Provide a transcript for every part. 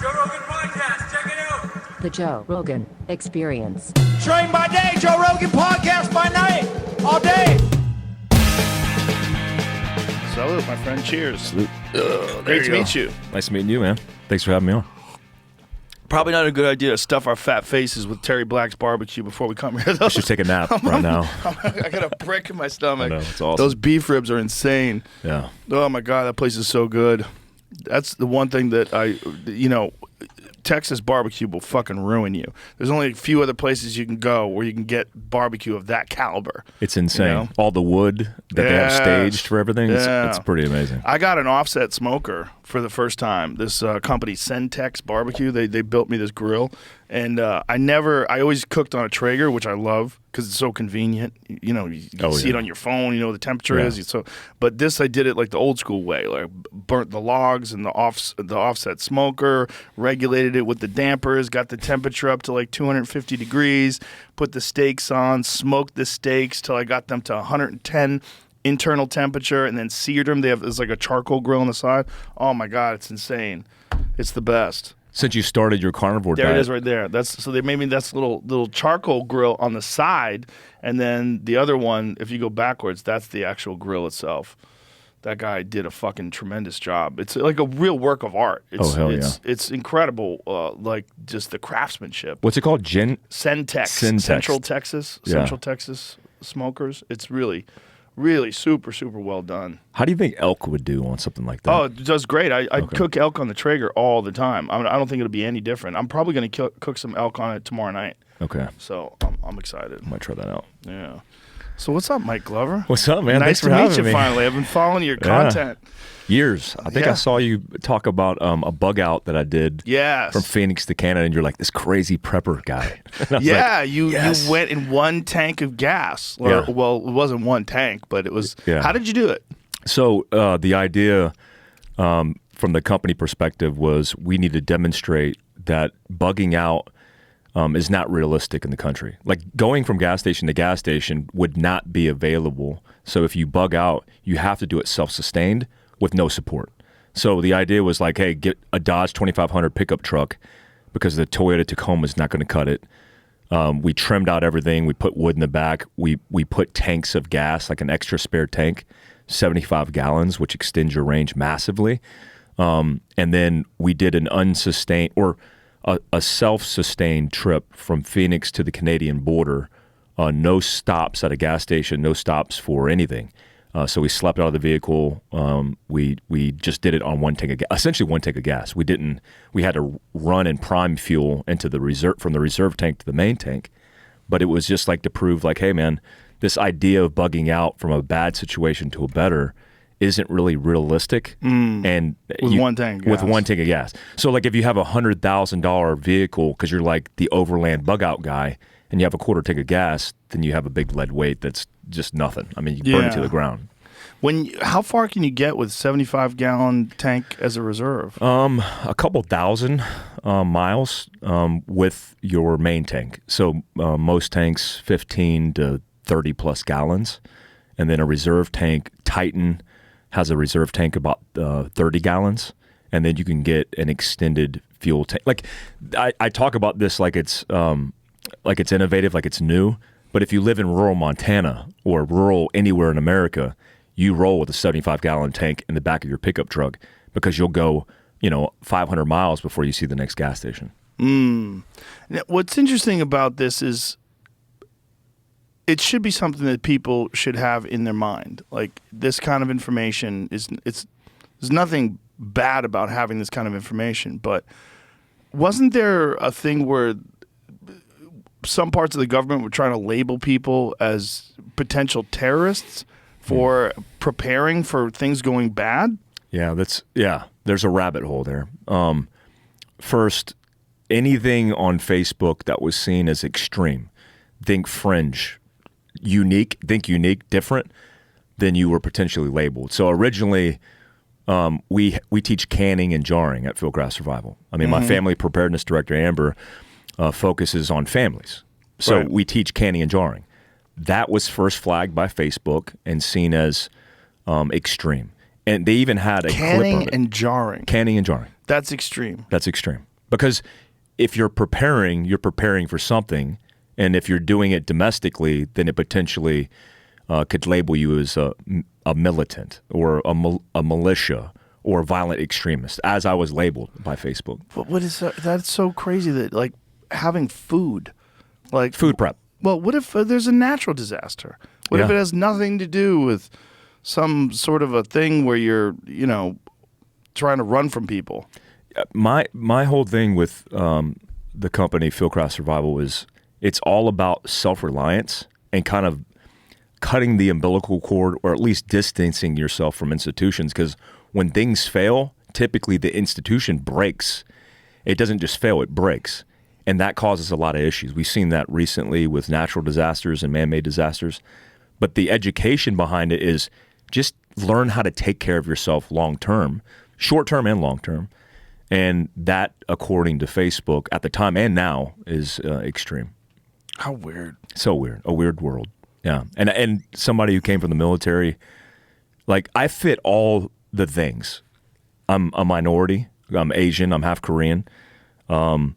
Joe Rogan Podcast. Check it out. The Joe Rogan Experience. Train by day, Joe Rogan Podcast by night, all day. Salute, my friend. Cheers. Salute. Great to meet you. Nice meeting you, man. Thanks for having me on. Probably not a good idea to stuff our fat faces with Terry Black's barbecue before we come here, though. I should take a nap right now. I got a prick in my stomach. I know, it's awesome. Those beef ribs are insane. Yeah. Oh, my God, that place is so good. That's the one thing that Texas barbecue will fucking ruin you. There's only a few other places you can go where you can get barbecue of that caliber. It's insane. You know? All the wood that they have staged for everything, it's pretty amazing. I got an offset smoker for the first time. This company, Centex Barbecue, they built me this grill. And I always cooked on a Traeger, which I love because it's so convenient. You know, you can see it on your phone. You know what the temperature is. But this, I did it like the old school way. Like burnt the logs and the offset smoker, regulated it with the dampers, got the temperature up to like 250 degrees, put the steaks on, smoked the steaks till I got them to 110 internal temperature, and then seared them. There's like a charcoal grill on the side. Oh my God, it's insane. It's the best. Since you started your carnivore diet. There it is right there. So they made me that's little charcoal grill on the side, and then the other one, if you go backwards, that's the actual grill itself. That guy did a fucking tremendous job. It's like a real work of art. It's incredible, like just the craftsmanship. What's it called? Centex. Central Texas smokers. It's really super, super well done. How do you think elk would do on something like that? Oh, it does great. I cook elk on the Traeger all the time. I don't think it'll be any different. I'm probably going to cook some elk on it tomorrow night. Okay. So I'm excited. I might try that out. Yeah. So what's up, Mike Glover? What's up, man? Nice Thanks for to having meet you me. finally. I've been following your content. Years. I think I saw you talk about a bug out that I did from Phoenix to Canada, and you're like this crazy prepper guy. You went in one tank of gas. Well, it wasn't one tank, but it was. Yeah. How did you do it? So the idea from the company perspective was we need to demonstrate that bugging out is not realistic in the country. Like going from gas station to gas station would not be available. So if you bug out, you have to do it self-sustained with no support. So the idea was like, hey, get a Dodge 2500 pickup truck because the Toyota Tacoma is not going to cut it. We trimmed out everything. We put wood in the back. We put tanks of gas, like an extra spare tank, 75 gallons, which extends your range massively. And then we did an unsustained or a self-sustained trip from Phoenix to the Canadian border. No stops at a gas station, no stops for anything. So we slept out of the vehicle. We just did it on one tank of gas, essentially one tank of gas. We had to run and prime fuel into the from the reserve tank to the main tank. But it was just like to prove like, hey man, this idea of bugging out from a bad situation to a better isn't really realistic. And with one tank of gas. So like if you have $100,000 vehicle, cause you're like the overland bug out guy and you have a quarter tank of gas, then you have a big lead weight that's just nothing. I mean, you burn it to the ground. How far can you get with 75-gallon tank as a reserve? A couple thousand miles with your main tank. So most tanks 15 to 30 plus gallons, and then a reserve tank. Titan has a reserve tank about 30 gallons, and then you can get an extended fuel tank. Like I talk about this like it's innovative, like it's new. But if you live in rural Montana or rural anywhere in America, you roll with a 75-gallon tank in the back of your pickup truck because you'll go, 500 miles before you see the next gas station. Now, what's interesting about this is it should be something that people should have in their mind. Like this kind of information there's nothing bad about having this kind of information, but wasn't there a thing where some parts of the government were trying to label people as potential terrorists for preparing for things going bad? Yeah, there's a rabbit hole there. First, anything on Facebook that was seen as extreme, think fringe, unique, different, then you were potentially labeled. So originally, we teach canning and jarring at Fieldcraft Survival. I mean, my family preparedness director, Amber, focuses on families. So we teach canning and jarring. That was first flagged by Facebook and seen as extreme. And they even had a clip of it. Canning and jarring. Canning and jarring. That's extreme. That's extreme. Because if you're preparing for something, and if you're doing it domestically, then it potentially could label you as a militant or a militia or a violent extremist, as I was labeled by Facebook. But what is that? That's so crazy that like having food, like Food prep. Well, what if there's a natural disaster? What if Yeah. it has nothing to do with some sort of a thing where you're, trying to run from people? My whole thing with the company Fieldcraft Survival is it's all about self-reliance and kind of cutting the umbilical cord, or at least distancing yourself from institutions. Because when things fail, typically the institution breaks. It doesn't just fail, it breaks. And that causes a lot of issues. We've seen that recently with natural disasters and man-made disasters. But the education behind it is just learn how to take care of yourself long-term, short-term and long-term. And that, according to Facebook at the time and now, is extreme. How weird. So weird. A weird world. Yeah. And somebody who came from the military, like I fit all the things. I'm a minority. I'm Asian. I'm half Korean. I'm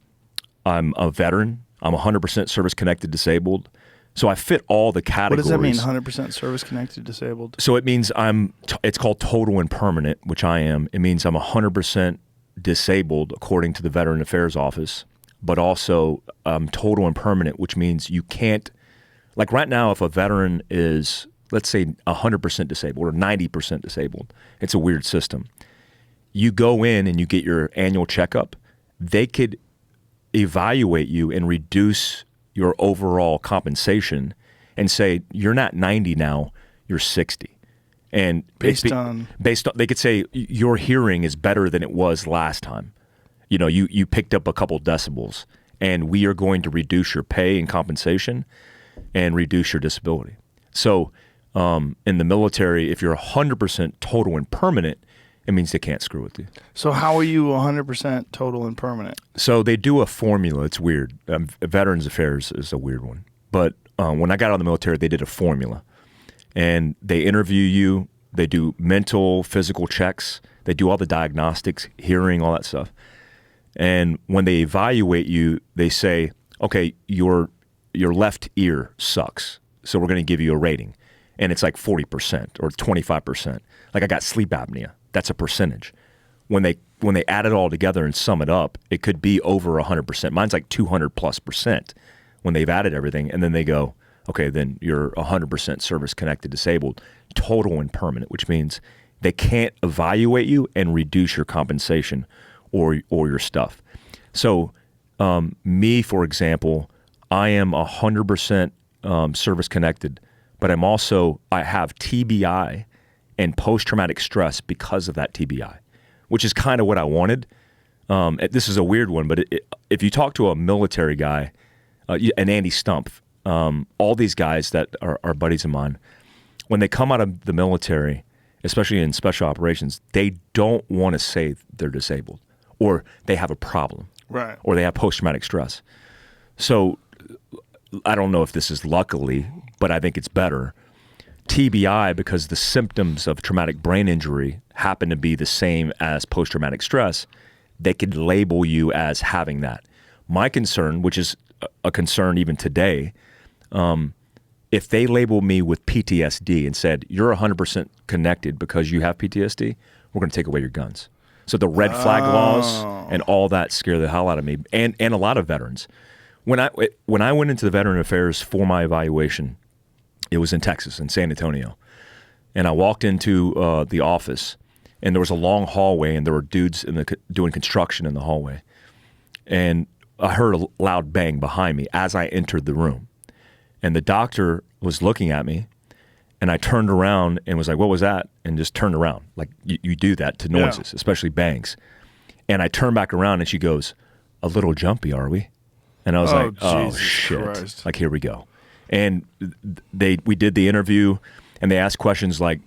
a veteran. I'm 100% service-connected disabled. So I fit all the categories. What does that mean, 100% service-connected disabled? So it means it's called total and permanent, which I am. It means I'm 100% disabled according to the Veteran Affairs Office, but also total and permanent, which means you can't, like right now, if a veteran is, let's say 100% disabled or 90% disabled, it's a weird system. You go in and you get your annual checkup, they could evaluate you and reduce your overall compensation and say, you're not 90 now, you're 60. And based on, they could say your hearing is better than it was last time. You picked up a couple decibels, and we are going to reduce your pay and compensation and reduce your disability. So in the military, if you're 100% total and permanent, it means they can't screw with you. So how are you 100% total and permanent? So they do a formula. It's weird. Veterans Affairs is a weird one. But when I got out of the military, they did a formula. And they interview you. They do mental, physical checks. They do all the diagnostics, hearing, all that stuff. And when they evaluate you, they say, okay, your left ear sucks, so we're going to give you a rating. And it's like 40% or 25%. Like I got sleep apnea. That's a percentage. When they add it all together and sum it up, it could be over 100%. Mine's like 200+% when they've added everything. And then they go, okay, then you're 100% service-connected disabled, total and permanent, which means they can't evaluate you and reduce your compensation or your stuff. So me, for example, I am 100% service-connected, but I have TBI and post-traumatic stress because of that TBI, which is kind of what I wanted. This is a weird one, but if you talk to a military guy, and Andy Stump, all these guys that are buddies of mine, when they come out of the military, especially in special operations, they don't want to say they're disabled or they have a problem, right? Or they have post-traumatic stress. So I don't know if this is luckily, but I think it's better. TBI, because the symptoms of traumatic brain injury happen to be the same as post-traumatic stress, they could label you as having that. My concern, which is a concern even today, if they label me with PTSD and said, you're 100% connected because you have PTSD, we're going to take away your guns. So the red flag laws and all that scare the hell out of me, and a lot of veterans. When I went into the Veteran Affairs for my evaluation, it was in Texas, in San Antonio. And I walked into the office, and there was a long hallway, and there were dudes doing construction in the hallway. And I heard a loud bang behind me as I entered the room. And the doctor was looking at me, and I turned around and was like, what was that? And just turned around. Like, you do that to noises, especially bangs. And I turned back around, and she goes, a little jumpy, are we? And I was like, oh, Jesus shit. Christ. Like, here we go. And we did the interview, and they asked questions like,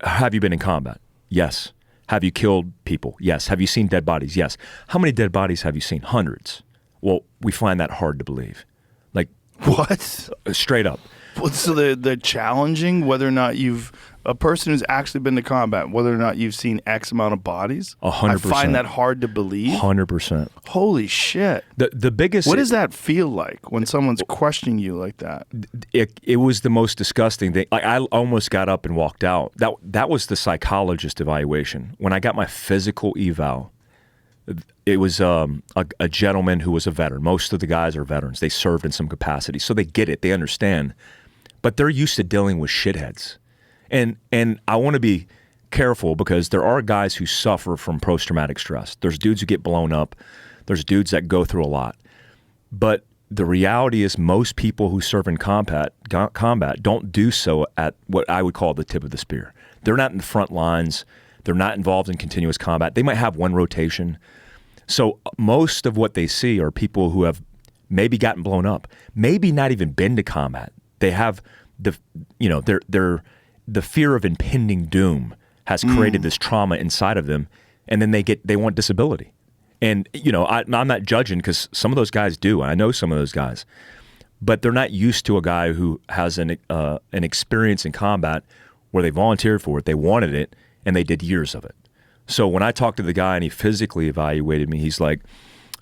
have you been in combat? Yes. Have you killed people? Yes. Have you seen dead bodies? Yes. How many dead bodies have you seen? Hundreds. Well, we find that hard to believe. Like, what? Straight up. So the challenging whether or not a person who's actually been to combat, whether or not you've seen X amount of bodies. 100%. I find that hard to believe. 100%. Holy shit! The biggest. What does that feel like when someone's questioning you like that? It was the most disgusting thing. Like I almost got up and walked out. That was the psychologist evaluation. When I got my physical eval, it was a gentleman who was a veteran. Most of the guys are veterans. They served in some capacity, so they get it. They understand, but they're used to dealing with shitheads. And I want to be careful because there are guys who suffer from post-traumatic stress. There's dudes who get blown up. There's dudes that go through a lot. But the reality is most people who serve in combat don't do so at what I would call the tip of the spear. They're not in the front lines. They're not involved in continuous combat. They might have one rotation. So most of what they see are people who have maybe gotten blown up, maybe not even been to combat. They have the fear of impending doom has created this trauma inside of them, and then they want disability. And I'm not judging because some of those guys do. I know some of those guys, but they're not used to a guy who has an experience in combat where they volunteered for it, they wanted it, and they did years of it. So when I talked to the guy and he physically evaluated me, he's like,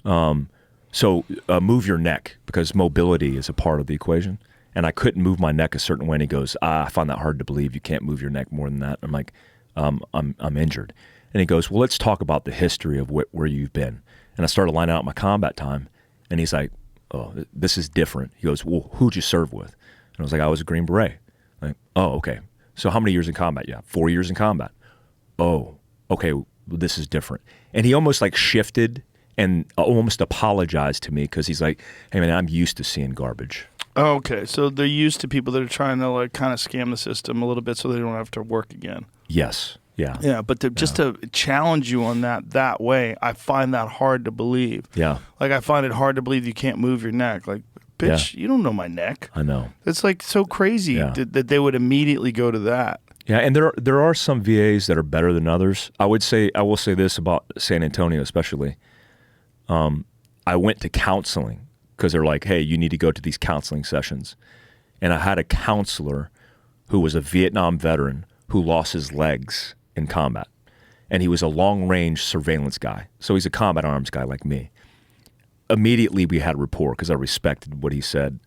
move your neck because mobility is a part of the equation. And I couldn't move my neck a certain way. And he goes, I find that hard to believe. You can't move your neck more than that. I'm like, I'm injured. And he goes, well, let's talk about the history of where you've been. And I started lining out my combat time. And he's like, oh, this is different. He goes, well, who'd you serve with? And I was like, I was a Green Beret. I'm like, oh, okay. So how many years in combat? Yeah, 4 years in combat. Oh, okay, well, this is different. And he almost like shifted and almost apologized to me because he's like, hey, man, I'm used to seeing garbage. Oh, okay, so they're used to people that are trying to like kind of scam the system a little bit so they don't have to work again. Yes. Yeah. Yeah, but just to challenge you on that way, I find that hard to believe. Yeah. Like I find it hard to believe you can't move your neck. Like, bitch, you don't know my neck. I know. It's like so crazy that they would immediately go to that. Yeah, and there are some VAs that are better than others. I will say this about San Antonio especially. I went to counseling because they're like, hey, you need to go to these counseling sessions. And I had a counselor who was a Vietnam veteran who lost his legs in combat. And he was a long-range surveillance guy. So he's a combat arms guy like me. Immediately we had rapport because I respected what he said.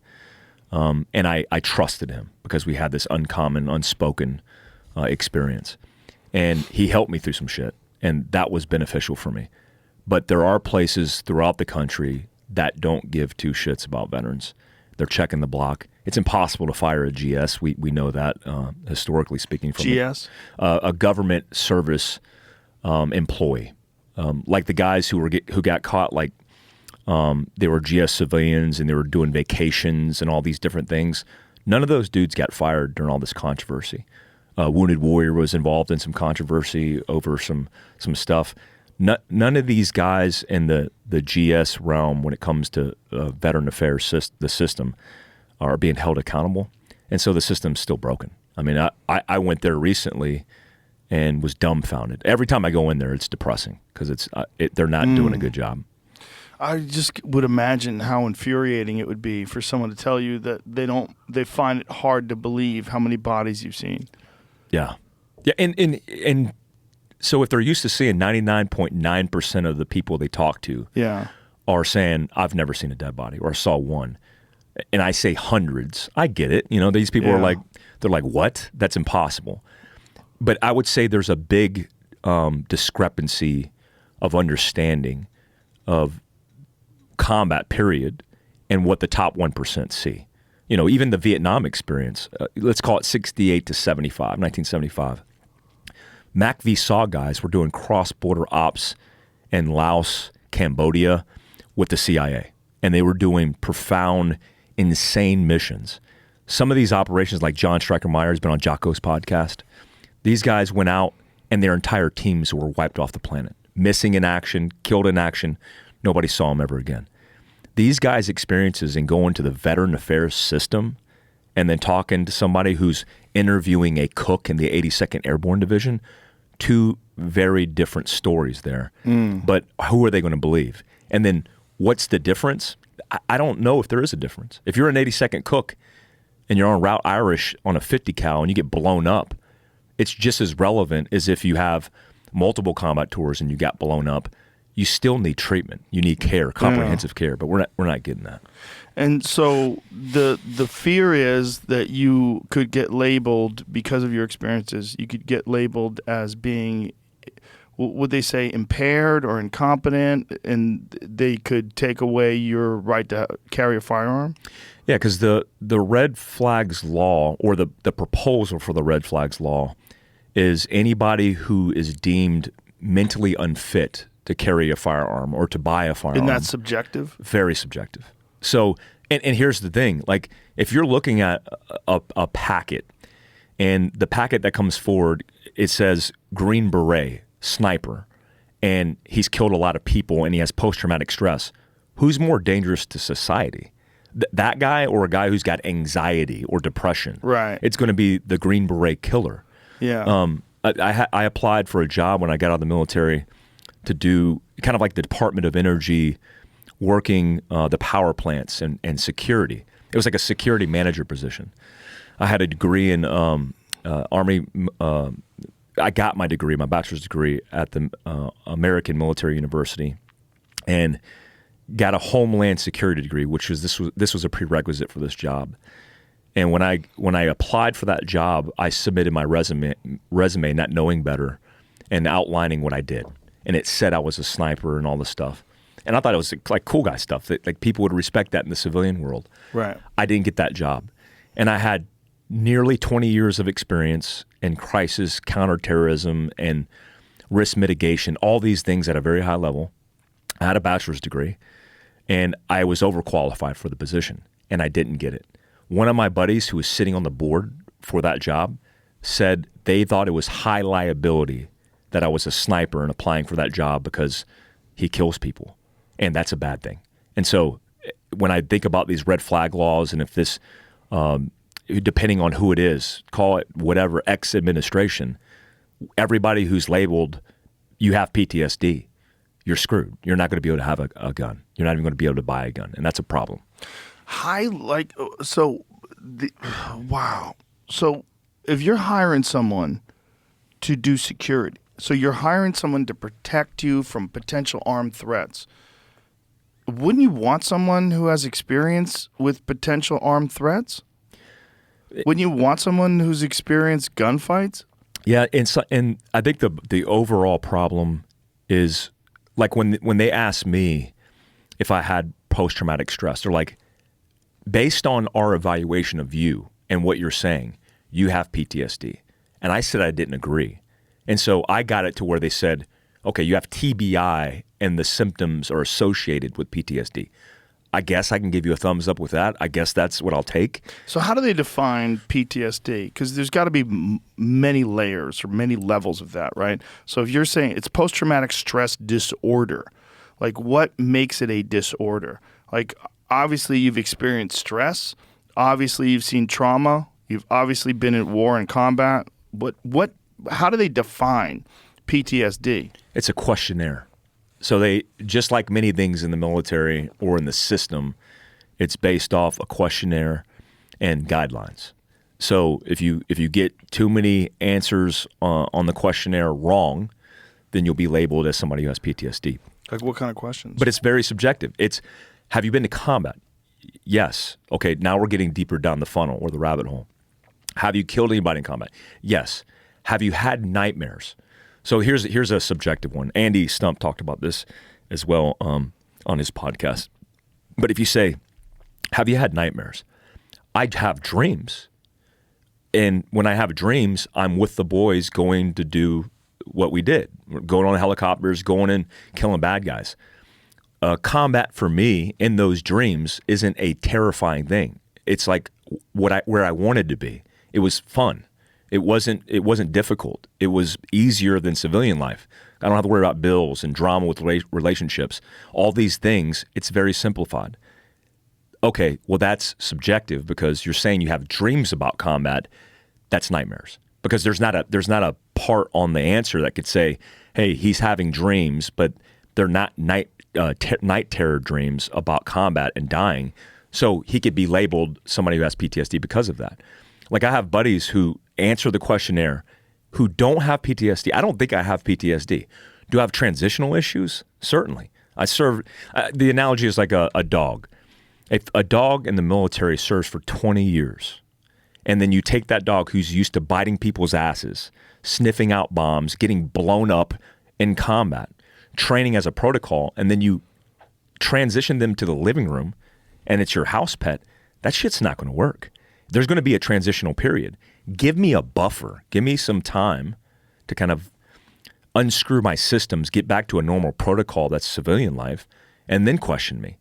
And I trusted him because we had this uncommon, unspoken experience. And he helped me through some shit. And that was beneficial for me. But there are places throughout the country that don't give two shits about veterans. They're checking the block. It's impossible to fire a GS. We know that historically speaking. From GS? A government service employee. Like the guys who got caught like they were GS civilians and they were doing vacations and all these different things. None of those dudes got fired during all this controversy. Wounded Warrior was involved in some controversy over some stuff. None of these guys in the GS realm, when it comes to veteran affairs, the system, are being held accountable. And so the system's still broken. I mean, I went there recently and was dumbfounded. Every time I go in there, it's depressing because they're not doing a good job. I just would imagine how infuriating it would be for someone to tell you that they find it hard to believe how many bodies you've seen. Yeah. Yeah. And so if they're used to seeing 99.9% of the people they talk to are saying, I've never seen a dead body or I saw one. And I say hundreds. I get it. You know, these people are like, they're like, what? That's impossible. But I would say there's a big discrepancy of understanding of combat, period, and what the top 1% see. You know, even the Vietnam experience, let's call it 68 to 75, 1975. MACV SAW guys were doing cross-border ops in Laos, Cambodia with the CIA. And they were doing profound, insane missions. Some of these operations, like John Stryker-Meyer has been on Jocko's podcast, these guys went out and their entire teams were wiped off the planet. Missing in action, killed in action. Nobody saw them ever again. These guys' experiences in going to the Veteran Affairs system and then talking to somebody who's interviewing a cook in the 82nd Airborne Division, two very different stories there. But who are they going to believe? And then what's the difference? I don't know if there is a difference. If you're an 82nd cook, and you're on Route Irish on a 50 cal and you get blown up, it's just as relevant as if you have multiple combat tours and you got blown up. You still need treatment. You need care, comprehensive care, but we're not getting that. And so the fear is that you could get labeled because of your experiences. You could get labeled as being, would they say, impaired or incompetent, and they could take away your right to carry a firearm? Yeah, because the red flags law, or the proposal for the red flags law, is anybody who is deemed mentally unfit to carry a firearm or to buy a firearm. And that's subjective? Very subjective. So, and here's the thing, like if you're looking at a packet, and the packet that comes forward, it says Green Beret, sniper, and he's killed a lot of people and he has post-traumatic stress, who's more dangerous to society? That guy or a guy who's got anxiety or depression? Right. It's going to be the Green Beret killer. Yeah. I applied for a job when I got out of the military to do kind of like the Department of Energy, working the power plants and security. It was like a security manager position. I had a degree in Army. I got my degree, my bachelor's degree, at the American Military University, and got a Homeland Security degree, which was this was a prerequisite for this job. And when I applied for that job, I submitted my resume not knowing better, and outlining what I did. And it said I was a sniper and all this stuff. And I thought it was like cool guy stuff that like people would respect that in the civilian world. Right. I didn't get that job, and I had nearly 20 years of experience in crisis, counterterrorism, and risk mitigation. All these things at a very high level. I had a bachelor's degree, and I was overqualified for the position, and I didn't get it. One of my buddies who was sitting on the board for that job said they thought it was high liability that I was a sniper and applying for that job because he kills people, and that's a bad thing. And so when I think about these red flag laws, and if this, depending on who it is, call it whatever, X administration, everybody who's labeled, you have PTSD, you're screwed. You're not going to be able to have a gun. You're not even going to be able to buy a gun, and that's a problem. Wow. So if you're hiring someone to do security, so you're hiring someone to protect you from potential armed threats, wouldn't you want someone who has experience with potential armed threats? Wouldn't you want someone who's experienced gunfights? Yeah, and I think the overall problem is, like when they ask me if I had post-traumatic stress, they're like, based on our evaluation of you and what you're saying, you have PTSD. And I said I didn't agree. And so I got it to where they said, okay, you have TBI and the symptoms are associated with PTSD. I guess I can give you a thumbs up with that. I guess that's what I'll take. So how do they define PTSD? Because there's got to be many layers or many levels of that, right? So if you're saying it's post-traumatic stress disorder, like what makes it a disorder? Like obviously you've experienced stress. Obviously you've seen trauma. You've obviously been in war and combat. How do they define PTSD? It's a questionnaire. So they, just like many things in the military or in the system, it's based off a questionnaire and guidelines. So if you get too many answers on the questionnaire wrong, then you'll be labeled as somebody who has PTSD. Like what kind of questions? But it's very subjective. It's, have you been to combat? Yes. Okay, now we're getting deeper down the funnel or the rabbit hole. Have you killed anybody in combat? Yes. Have you had nightmares? So here's a subjective one. Andy Stump talked about this as well on his podcast. But if you say, have you had nightmares? I have dreams. And when I have dreams, I'm with the boys going to do what we did. We're going on helicopters, going and killing bad guys. Combat for me in those dreams isn't a terrifying thing. It's like where I wanted to be. It was fun. It wasn't difficult. It was easier than civilian life. I don't have to worry about bills and drama with relationships. All these things, it's very simplified. Okay, well that's subjective because you're saying you have dreams about combat. That's nightmares. Because there's not a part on the answer that could say, hey, he's having dreams, but they're not night terror dreams about combat and dying. So he could be labeled somebody who has PTSD because of that. Like I have buddies who answer the questionnaire who don't have PTSD. I don't think I have PTSD. Do I have transitional issues? Certainly. I serve, the analogy is like a dog. If a dog in the military serves for 20 years, and then you take that dog who's used to biting people's asses, sniffing out bombs, getting blown up in combat, training as a protocol, and then you transition them to the living room and it's your house pet, that shit's not going to work. There's going to be a transitional period. Give me a buffer. Give me some time to kind of unscrew my systems, get back to a normal protocol that's civilian life, and then question me.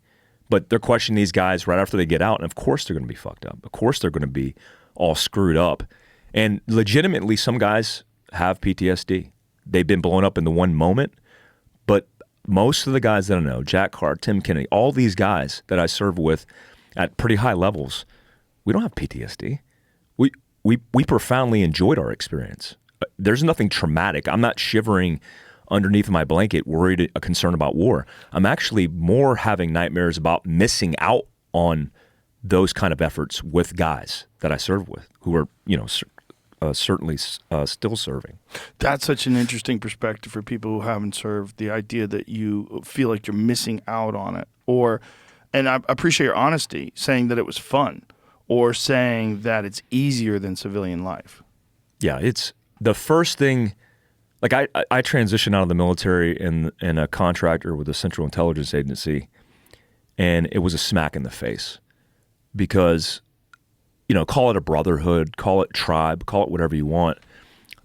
But they're questioning these guys right after they get out, and of course they're going to be fucked up. Of course they're going to be all screwed up. And legitimately, some guys have PTSD. They've been blown up in the one moment, but most of the guys that I know, Jack Carr, Tim Kennedy, all these guys that I serve with at pretty high levels, we don't have PTSD. We profoundly enjoyed our experience. There's nothing traumatic. I'm not shivering underneath my blanket, worried, a concern about war. I'm actually more having nightmares about missing out on those kind of efforts with guys that I serve with who are, certainly still serving. That's such an interesting perspective for people who haven't served. The idea that you feel like you're missing out on it, and I appreciate your honesty, saying that it was fun, or saying that it's easier than civilian life. Yeah, it's the first thing. Like I transitioned out of the military in a contractor with a Central Intelligence Agency, and it was a smack in the face because, call it a brotherhood, call it tribe, call it whatever you want.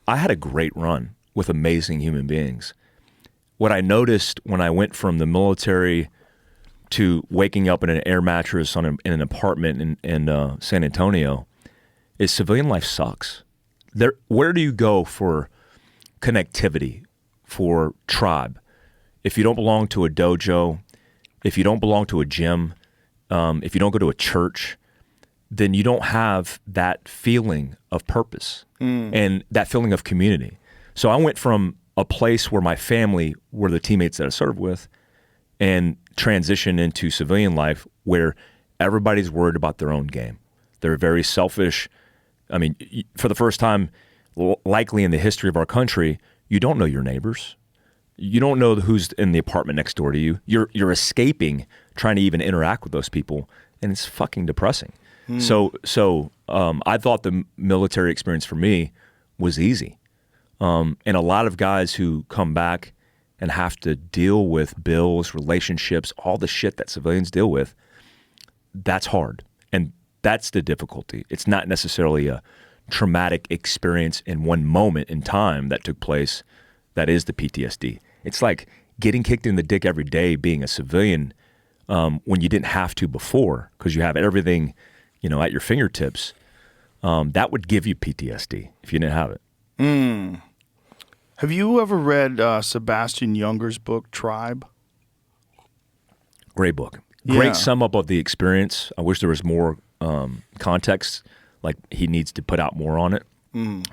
I had a great run with amazing human beings. What I noticed when I went from the military to waking up in an air mattress in an apartment in San Antonio is civilian life sucks. Where do you go for connectivity, for tribe? If you don't belong to a dojo, if you don't belong to a gym, if you don't go to a church, then you don't have that feeling of purpose and that feeling of community. So I went from a place where my family were the teammates that I served with and transitioned into civilian life where everybody's worried about their own game. They're very selfish. I mean, for the first time, likely in the history of our country, you don't know your neighbors. You don't know who's in the apartment next door to you. You're escaping trying to even interact with those people, and it's fucking depressing. So I thought the military experience for me was easy. And a lot of guys who come back and have to deal with bills, relationships, all the shit that civilians deal with, that's hard. And that's the difficulty. It's not necessarily a traumatic experience in one moment in time that took place that is the PTSD. It's like getting kicked in the dick every day being a civilian when you didn't have to before because you have everything, at your fingertips. That would give you PTSD if you didn't have it. Have you ever read Sebastian Junger's book, Tribe? Great book. Yeah. Great sum up of the experience. I wish there was more context. Like he needs to put out more on it.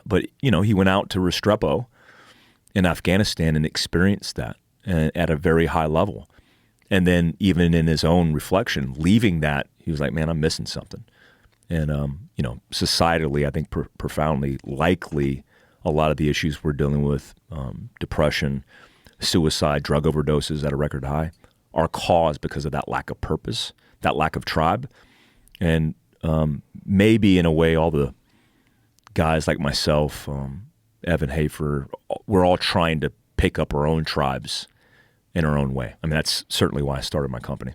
But, he went out to Restrepo in Afghanistan and experienced that at a very high level. And then even in his own reflection, leaving that, he was like, man, I'm missing something. And, societally, I think profoundly, likely a lot of the issues we're dealing with, depression, suicide, drug overdoses at a record high, are caused because of that lack of purpose, that lack of tribe. And maybe in a way, all the guys like myself, Evan Hafer, we're all trying to pick up our own tribes in our own way. I mean, that's certainly why I started my company.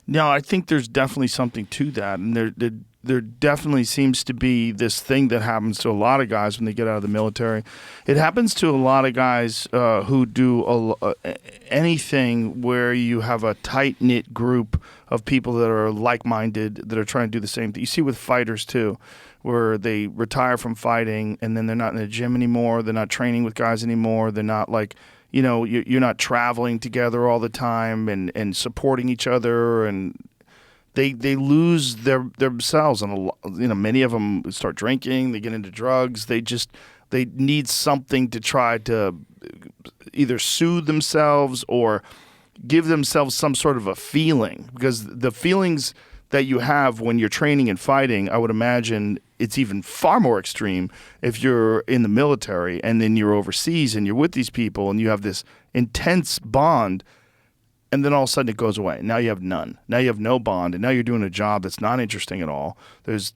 No, I think there's definitely something to that. And there definitely seems to be this thing that happens to a lot of guys when they get out of the military. It happens to a lot of guys who do anything where you have a tight-knit group of people that are like-minded, that are trying to do the same thing. You see with fighters, too, where they retire from fighting and then they're not in the gym anymore. They're not training with guys anymore. They're not you're not traveling together all the time and supporting each other, and they lose themselves, and many of them start drinking. They get into drugs. They need something to try to either soothe themselves or give themselves some sort of a feeling, because the feelings that you have when you're training and fighting, I would imagine it's even far more extreme if you're in the military and then you're overseas and you're with these people and you have this intense bond, and then all of a sudden it goes away. Now you have none. Now you have no bond, and now you're doing a job that's not interesting at all.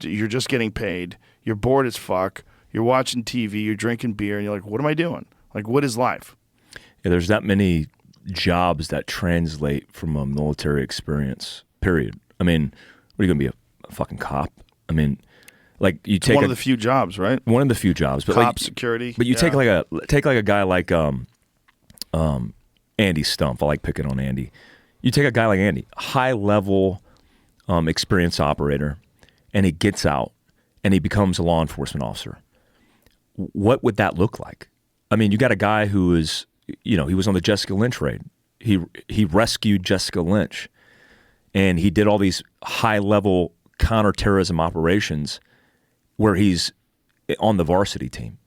You're just getting paid. You're bored as fuck. You're watching TV. You're drinking beer, and you're like, what am I doing? Like, what is life? Yeah, there's that many jobs that translate from a military experience, period. I mean, what are you going to be, a fucking cop? I mean, like you take one of the few jobs, right? One of the few jobs, but cop, security. But you take like a guy like Andy Stumpf. I like picking on Andy. You take a guy like Andy, high level experienced operator, and he gets out and he becomes a law enforcement officer. What would that look like? I mean, you got a guy who is, he was on the Jessica Lynch raid. He rescued Jessica Lynch, and he did all these high level counterterrorism operations where he's on the varsity team.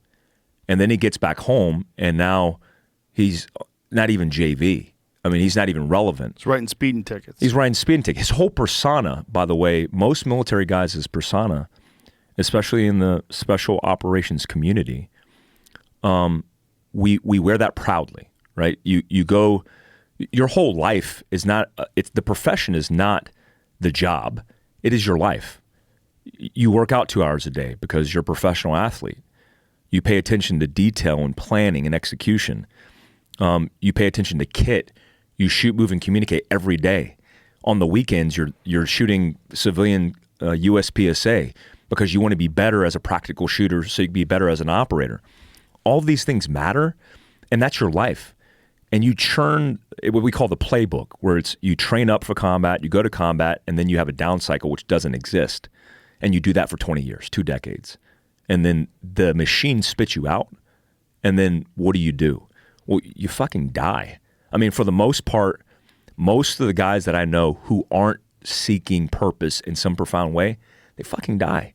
And then he gets back home, and now he's not even JV. I mean, he's not even relevant. He's writing speeding tickets. He's writing speeding tickets. His whole persona, by the way, most military guys' persona, especially in the special operations community, we wear that proudly, right? You go, your whole life is not, the profession is not the job. It is your life. You work out 2 hours a day because you're a professional athlete. You pay attention to detail and planning and execution. You pay attention to kit. You shoot, move, and communicate every day. On the weekends, you're shooting civilian USPSA because you want to be better as a practical shooter so you can be better as an operator. All of these things matter, and that's your life. And you churn what we call the playbook, where it's you train up for combat, you go to combat, and then you have a down cycle, which doesn't exist. And you do that for 20 years, 2 decades. And then the machine spits you out, and then what do? Well, you fucking die. I mean, for the most part, most of the guys that I know who aren't seeking purpose in some profound way, they fucking die.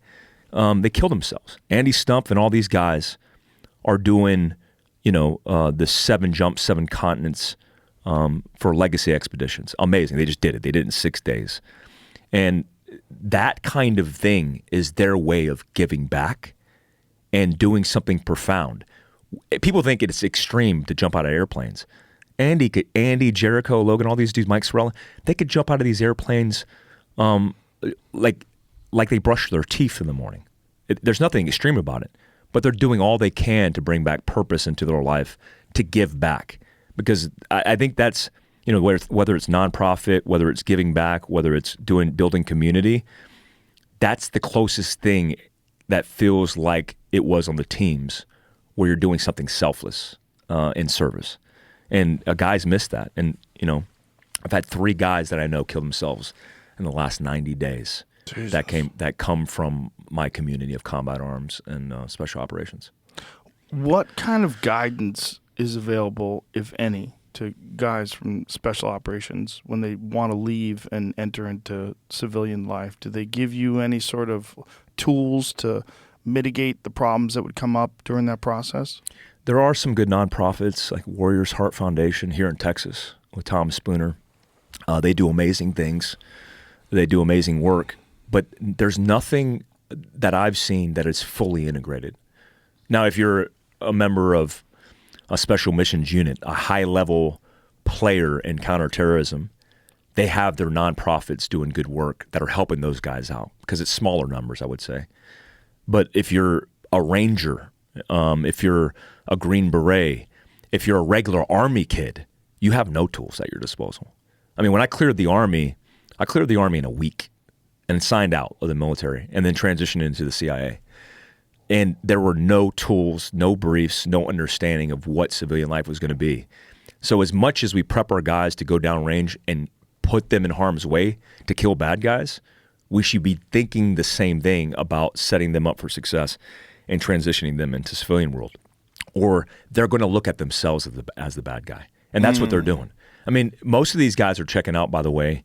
They kill themselves. Andy Stumpf and all these guys are doing, the 7 jumps, 7 continents for legacy expeditions. Amazing. They just did it. They did it in 6 days. And that kind of thing is their way of giving back and doing something profound. People think it's extreme to jump out of airplanes. Andy, Jericho, Logan, all these dudes, Mike Sorrella, they could jump out of these airplanes like they brush their teeth in the morning. There's nothing extreme about it, but they're doing all they can to bring back purpose into their life, to give back. Because I think that's, whether it's nonprofit, whether it's giving back, whether it's building community, that's the closest thing that feels like it was on the teams where you're doing something selfless in service. And guys miss that. And, I've had 3 guys that I know kill themselves in the last 90 days. Jesus. That come from my community of combat arms and special operations. What kind of guidance is available, if any, to guys from special operations when they want to leave and enter into civilian life? Do they give you any sort of tools to mitigate the problems that would come up during that process? There are some good nonprofits like Warriors Heart Foundation here in Texas with Tom Spooner. They do amazing things. They do amazing work. But there's nothing that I've seen that is fully integrated. Now, if you're a member of a special missions unit, a high-level player in counterterrorism, they have their nonprofits doing good work that are helping those guys out because it's smaller numbers, I would say. But if you're a ranger, if you're a Green Beret, if you're a regular Army kid, you have no tools at your disposal. I mean, when I cleared the Army in a week and signed out of the military and then transitioned into the CIA. And there were no tools, no briefs, no understanding of what civilian life was going to be. So as much as we prep our guys to go downrange and put them in harm's way to kill bad guys, we should be thinking the same thing about setting them up for success and transitioning them into civilian world. Or they're going to look at themselves as the bad guy. And that's what they're doing. I mean, most of these guys are checking out, by the way,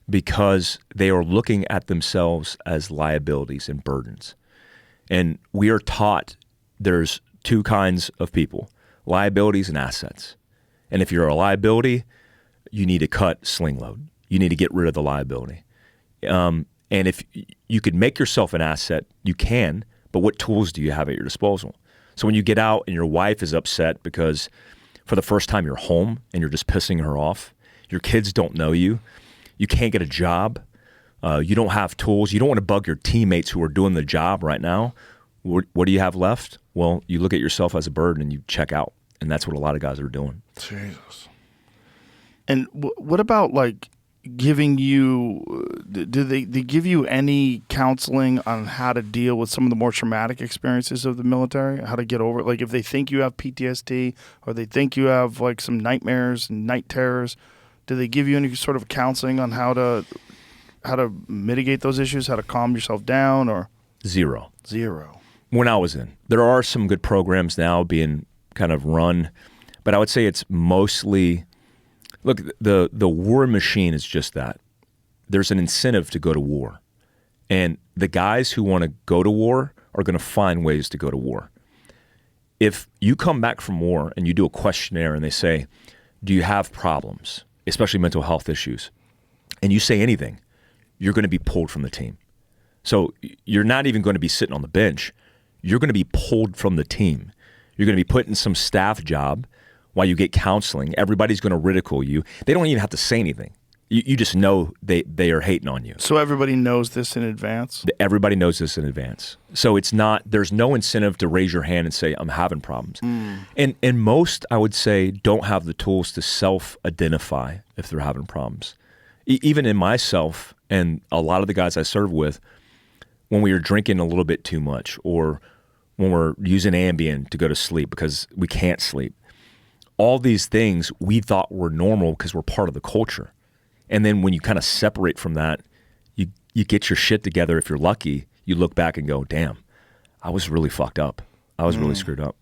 because they are looking at themselves as liabilities and burdens. And we are taught there's 2 kinds of people, liabilities and assets. And if you're a liability, you need to cut sling load. You need to get rid of the liability. And if you could make yourself an asset, you can, but what tools do you have at your disposal? So when you get out and your wife is upset because for the first time you're home and you're just pissing her off, your kids don't know you, you can't get a job, you don't have tools, you don't want to bug your teammates who are doing the job right now, what do you have left? Well, you look at yourself as a bird and you check out. And that's what a lot of guys are doing. Jesus. And what about like giving you, do they give you any counseling on how to deal with some of the more traumatic experiences of the military? How to get over it? Like if they think you have PTSD or they think you have like some nightmares and night terrors, do they give you any sort of counseling on how to mitigate those issues, how to calm yourself down or? Zero. When I was in. There are some good programs now being kind of run, but I would say it's mostly, look, the war machine is just that. There's an incentive to go to war. And the guys who want to go to war are going to find ways to go to war. If you come back from war and you do a questionnaire and they say, do you have problems, especially mental health issues, and you say anything, you're going to be pulled from the team. So you're not even going to be sitting on the bench. You're going to be pulled from the team. You're going to be put in some staff job while you get counseling. Everybody's going to ridicule you. They don't even have to say anything. You just know they are hating on you. So everybody knows this in advance? Everybody knows this in advance. So there's no incentive to raise your hand and say, I'm having problems. And most, I would say, don't have the tools to self-identify if they're having problems. Even in myself and a lot of the guys I serve with, when we are drinking a little bit too much or when we're using Ambien to go to sleep because we can't sleep, all these things we thought were normal because we're part of the culture. And then when you kind of separate from that, you get your shit together. If you're lucky, you look back and go, damn, I was really fucked up. I was really screwed up.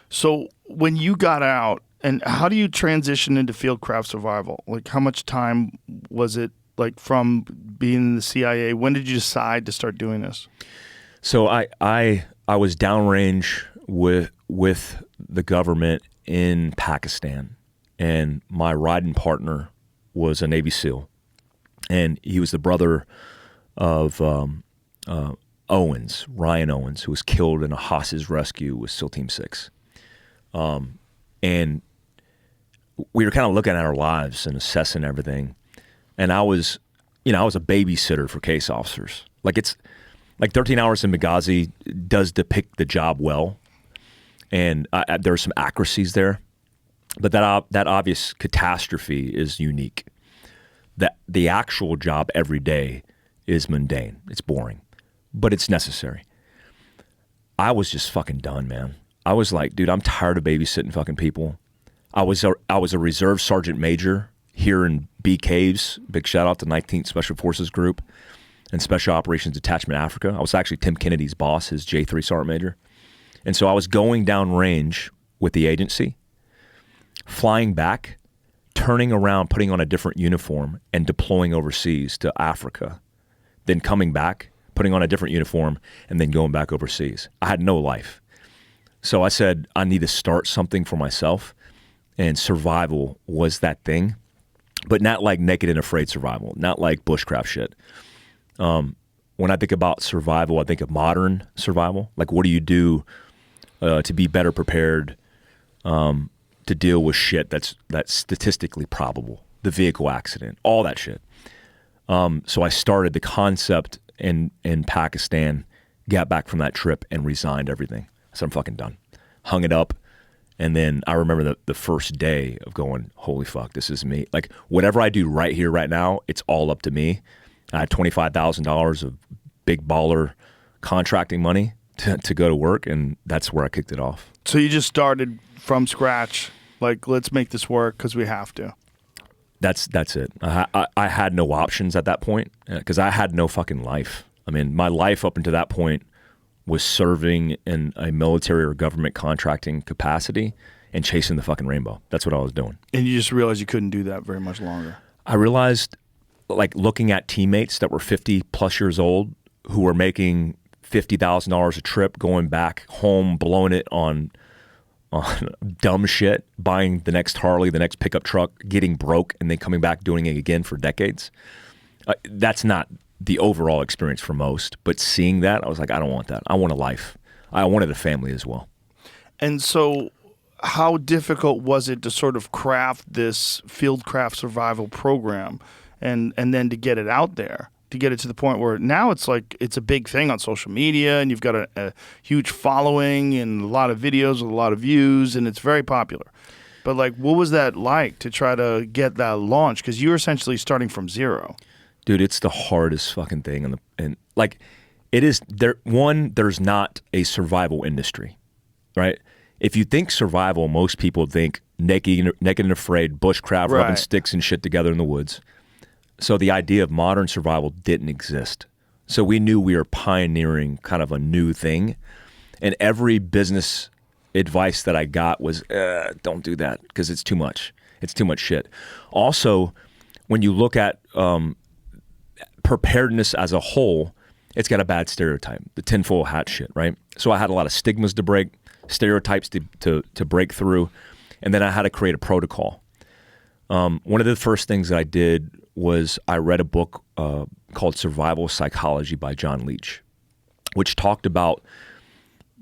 So when you got out, and how do you transition into field craft survival? Like how much time was it like from being in the CIA? When did you decide to start doing this? So I was downrange with the government in Pakistan, and my riding partner was a Navy SEAL, and he was the brother of Owens, Ryan Owens, who was killed in a hostage rescue with SEAL Team 6. And we were kind of looking at our lives and assessing everything. And I was a babysitter for case officers. Like it's like 13 Hours in Benghazi does depict the job well. And there are some accuracies there. But that obvious catastrophe is unique. That the actual job every day is mundane. It's boring, but it's necessary. I was just fucking done, man. I was like, dude, I'm tired of babysitting fucking people. I was a reserve sergeant major here in B Caves. Big shout out to 19th Special Forces Group and Special Operations Detachment Africa. I was actually Tim Kennedy's boss, his J3 sergeant major. And so I was going down range with the agency, flying back, turning around, putting on a different uniform, and deploying overseas to Africa. Then coming back, putting on a different uniform, and then going back overseas. I had no life. So I said, I need to start something for myself. And survival was that thing. But not like naked and afraid survival, not like bushcraft shit. When I think about survival, I think of modern survival. Like, what do you do to be better prepared to deal with shit that's statistically probable? The vehicle accident, all that shit. So I started the concept in Pakistan, got back from that trip, and resigned everything. I said, I'm fucking done. Hung it up. And then I remember the first day of going, holy fuck, this is me. Like, whatever I do right here, right now, it's all up to me. I had $25,000 of big baller contracting money to go to work, and that's where I kicked it off. So you just started from scratch, like, let's make this work because we have to. That's it. I had no options at that point because I had no fucking life. I mean, my life up until that point was serving in a military or government contracting capacity and chasing the fucking rainbow. That's what I was doing. And you just realized you couldn't do that very much longer. I realized, like, looking at teammates that were 50 plus years old who were making $50,000 a trip, going back home, blowing it on dumb shit, buying the next Harley, the next pickup truck, getting broke, and then coming back doing it again for decades. That's not the overall experience for most, but seeing that, I was like, I don't want that. I want a life. I wanted a family as well. And so how difficult was it to sort of craft this fieldcraft survival program and then to get it out there, to get it to the point where now it's like it's a big thing on social media and you've got a huge following and a lot of videos with a lot of views and it's very popular. But like, what was that like to try to get that launch? Because you were essentially starting from zero. Dude, it's the hardest fucking thing. And like, it is, there's not a survival industry, right? If you think survival, most people think naked and afraid, bushcraft, rubbing sticks and shit together in the woods. So the idea of modern survival didn't exist. So we knew we were pioneering kind of a new thing. And every business advice that I got was, don't do that because it's too much. It's too much shit. Also, when you look at preparedness as a whole, it's got a bad stereotype, the tinfoil hat shit, right? So I had a lot of stigmas to break, stereotypes to break through, and then I had to create a protocol. One of the first things that I did was I read a book called Survival Psychology by John Leach, which talked about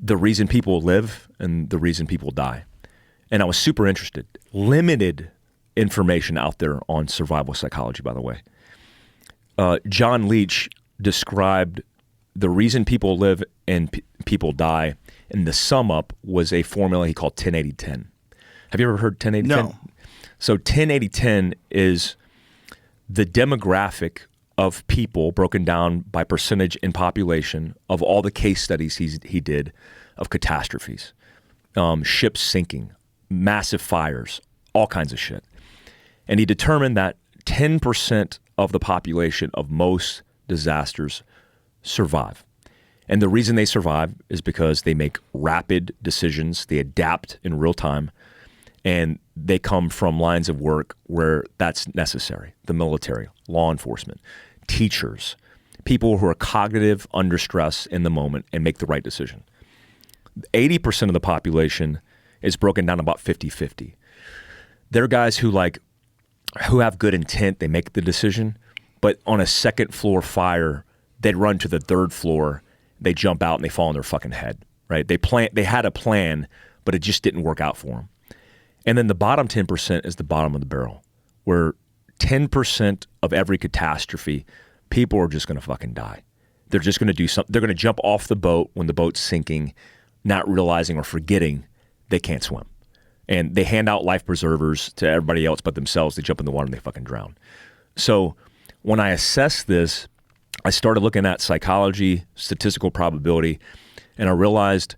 the reason people live and the reason people die. And I was super interested. Limited information out there on survival psychology, by the way. John Leach described the reason people live and people die, and the sum up was a formula he called 10-80-10. Have you ever heard 10-80-10? No. So 10-80-10 is the demographic of people broken down by percentage in population of all the case studies he did of catastrophes, ships sinking, massive fires, all kinds of shit. And he determined that 10% of the population of most disasters survive. And the reason they survive is because they make rapid decisions, they adapt in real time, and they come from lines of work where that's necessary. The military, law enforcement, teachers, people who are cognitive under stress in the moment and make the right decision. 80% of the population is broken down about 50-50. They're guys who have good intent, they make the decision, but on a second floor fire, they'd run to the third floor, they jump out and they fall on their fucking head, right? They had a plan, but it just didn't work out for them. And then the bottom 10% is the bottom of the barrel, where 10% of every catastrophe, people are just going to fucking die. They're just going to do something. They're going to jump off the boat when the boat's sinking, not realizing or forgetting they can't swim. And they hand out life preservers to everybody else but themselves. They jump in the water and they fucking drown. So when I assessed this, I started looking at psychology, statistical probability, and I realized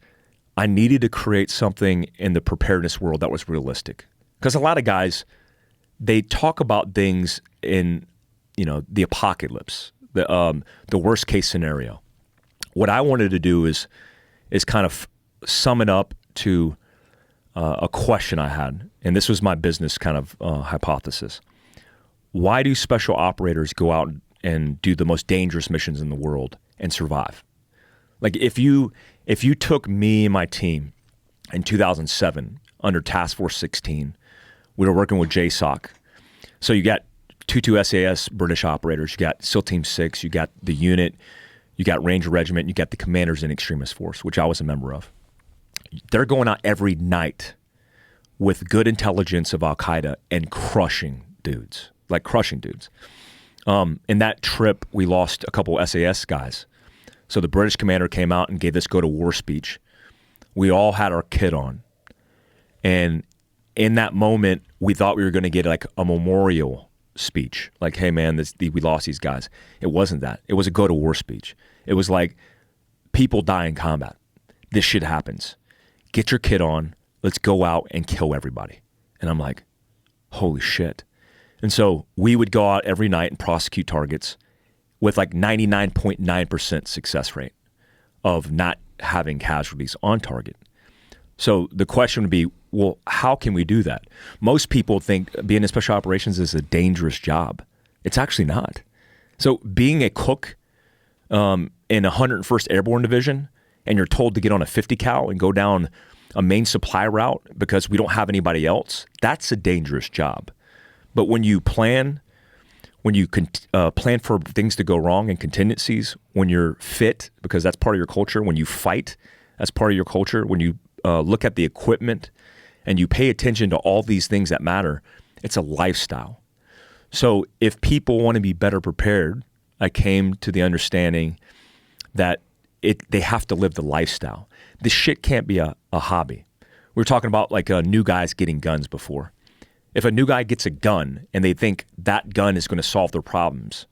I needed to create something in the preparedness world that was realistic. Because a lot of guys, they talk about things in, the apocalypse, the worst case scenario. What I wanted to do is kind of sum it up to a question I had, and this was my business kind of hypothesis. Why do special operators go out and do the most dangerous missions in the world and survive? Like if you took me and my team in 2007 under Task Force 16, we were working with JSOC. So you got 22 SAS British operators, you got SEAL Team 6, you got the unit, you got Ranger Regiment, you got the Commanders in Extremist Force, which I was a member of. They're going out every night with good intelligence of Al-Qaeda and crushing dudes. In that trip, we lost a couple SAS guys. So the British commander came out and gave this go to war speech. We all had our kit on. And in that moment, we thought we were going to get like a memorial speech. Like, hey man, we lost these guys. It wasn't that. It was a go to war speech. It was like, people die in combat. This shit happens. Get your kit on. Let's go out and kill everybody. And I'm like, holy shit. And so we would go out every night and prosecute targets with like 99.9% success rate of not having casualties on target. So the question would be, well, how can we do that? Most people think being in special operations is a dangerous job. It's actually not. So being a cook in 101st Airborne Division, and you're told to get on a 50 cal and go down a main supply route because we don't have anybody else, that's a dangerous job. But when you plan, when you plan for things to go wrong and contingencies, when you're fit, because that's part of your culture, when you fight, that's part of your culture, when you look at the equipment and you pay attention to all these things that matter, it's a lifestyle. So if people want to be better prepared, I came to the understanding that they have to live the lifestyle. This shit can't be a hobby. We were talking about like new guys getting guns before. If a new guy gets a gun and they think that gun is going to solve their problems,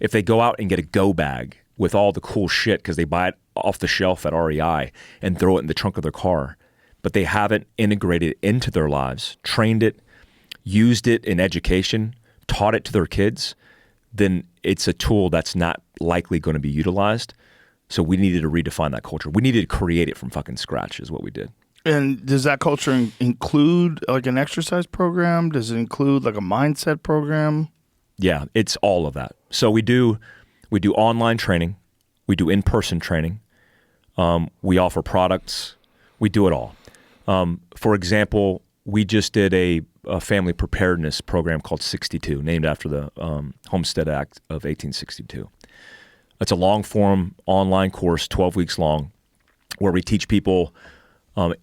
if they go out and get a go bag with all the cool shit because they buy it off the shelf at REI and throw it in the trunk of their car, but they haven't integrated it into their lives, trained it, used it in education, taught it to their kids, then it's a tool that's not likely going to be utilized. So we needed to redefine that culture. We needed to create it from fucking scratch is what we did. And does that culture include like an exercise program? Does it include like a mindset program? Yeah, it's all of that. So we do online training. We do in-person training. We offer products. We do it all. For example, we just did a family preparedness program called 62, named after the Homestead Act of 1862. It's a long-form online course, 12 weeks long, where we teach people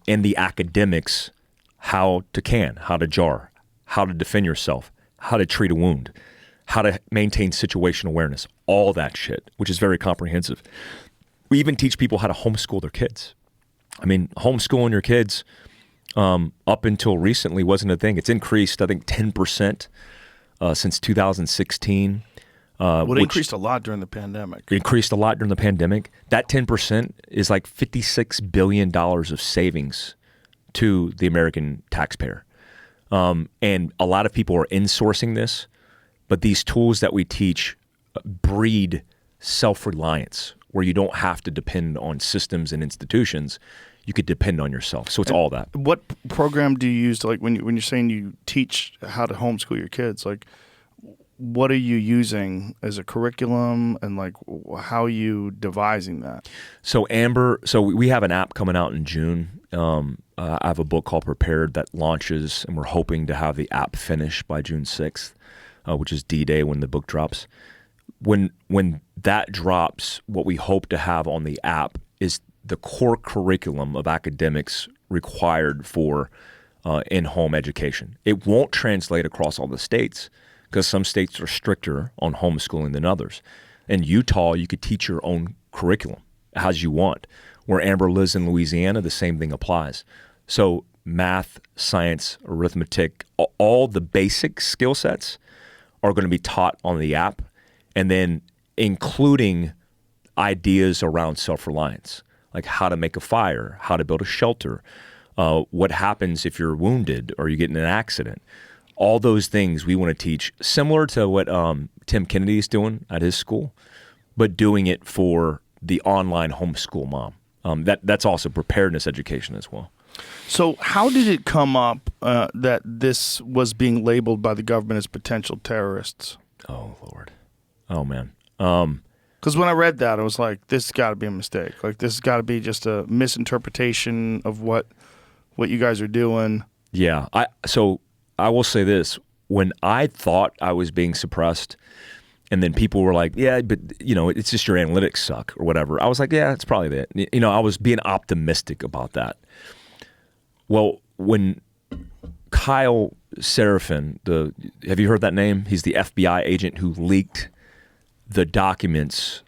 in the academics how to can, how to jar, how to defend yourself, how to treat a wound, how to maintain situational awareness, all that shit, which is very comprehensive. We even teach people how to homeschool their kids. I mean, homeschooling your kids up until recently wasn't a thing. It's increased, I think, 10% since 2016. It increased a lot during the pandemic. It increased a lot during the pandemic. That 10% is like $56 billion of savings to the American taxpayer. And a lot of people are insourcing this, but these tools that we teach breed self-reliance, where you don't have to depend on systems and institutions. You could depend on yourself. So it's all that. What program do you use to, like, when you're saying you teach how to homeschool your kids, like, what are you using as a curriculum, and like how are you devising that? So we have an app coming out in June. I have a book called Prepared that launches, and we're hoping to have the app finished by June 6th, which is D-Day when the book drops. When that drops, what we hope to have on the app is the core curriculum of academics required for in-home education. It won't translate across all the states because some states are stricter on homeschooling than others. In Utah, you could teach your own curriculum as you want. Where Amber lives in Louisiana, the same thing applies. So math, science, arithmetic, all the basic skill sets are going to be taught on the app, and then including ideas around self-reliance, like how to make a fire, how to build a shelter, what happens if you're wounded or you get in an accident. All those things we want to teach, similar to what Tim Kennedy is doing at his school, but doing it for the online homeschool mom. That's also preparedness education as well. So how did it come up that this was being labeled by the government as potential terrorists? Oh, Lord. Oh, man. Because when I read that, I was like, this has got to be a mistake. Like, this has got to be just a misinterpretation of what you guys are doing. Yeah. So I will say this. When I thought I was being suppressed, and then people were like, yeah, but, it's just your analytics suck or whatever. I was like, yeah, it's probably that. I was being optimistic about that. Well, when Kyle Seraphin, have you heard that name? He's the FBI agent who leaked the documents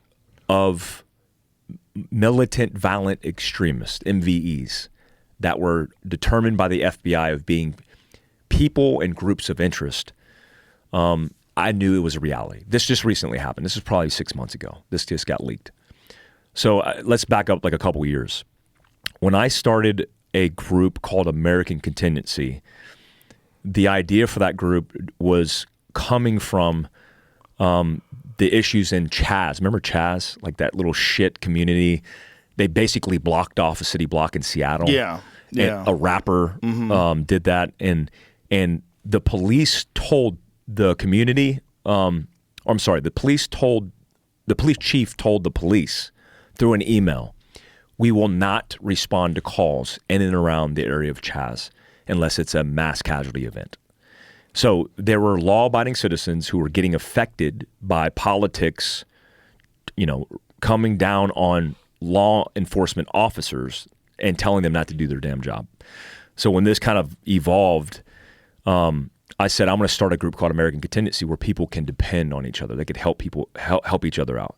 of militant violent extremists, MVEs, that were determined by the FBI of being people and groups of interest. I knew it was a reality. This just recently happened. This was probably 6 months ago. This just got leaked. So let's back up like a couple years. When I started a group called American Contingency, the idea for that group was coming from the issues in Chaz. Remember Chaz? Like that little shit community. They basically blocked off a city block in Seattle. Yeah. And a rapper did that. And the police told the community, the police chief told the police through an email, we will not respond to calls in and around the area of Chaz unless it's a mass casualty event. So there were law-abiding citizens who were getting affected by politics, coming down on law enforcement officers and telling them not to do their damn job. So when this kind of evolved, I said, I'm going to start a group called American Contingency where people can depend on each other. They could help people help each other out.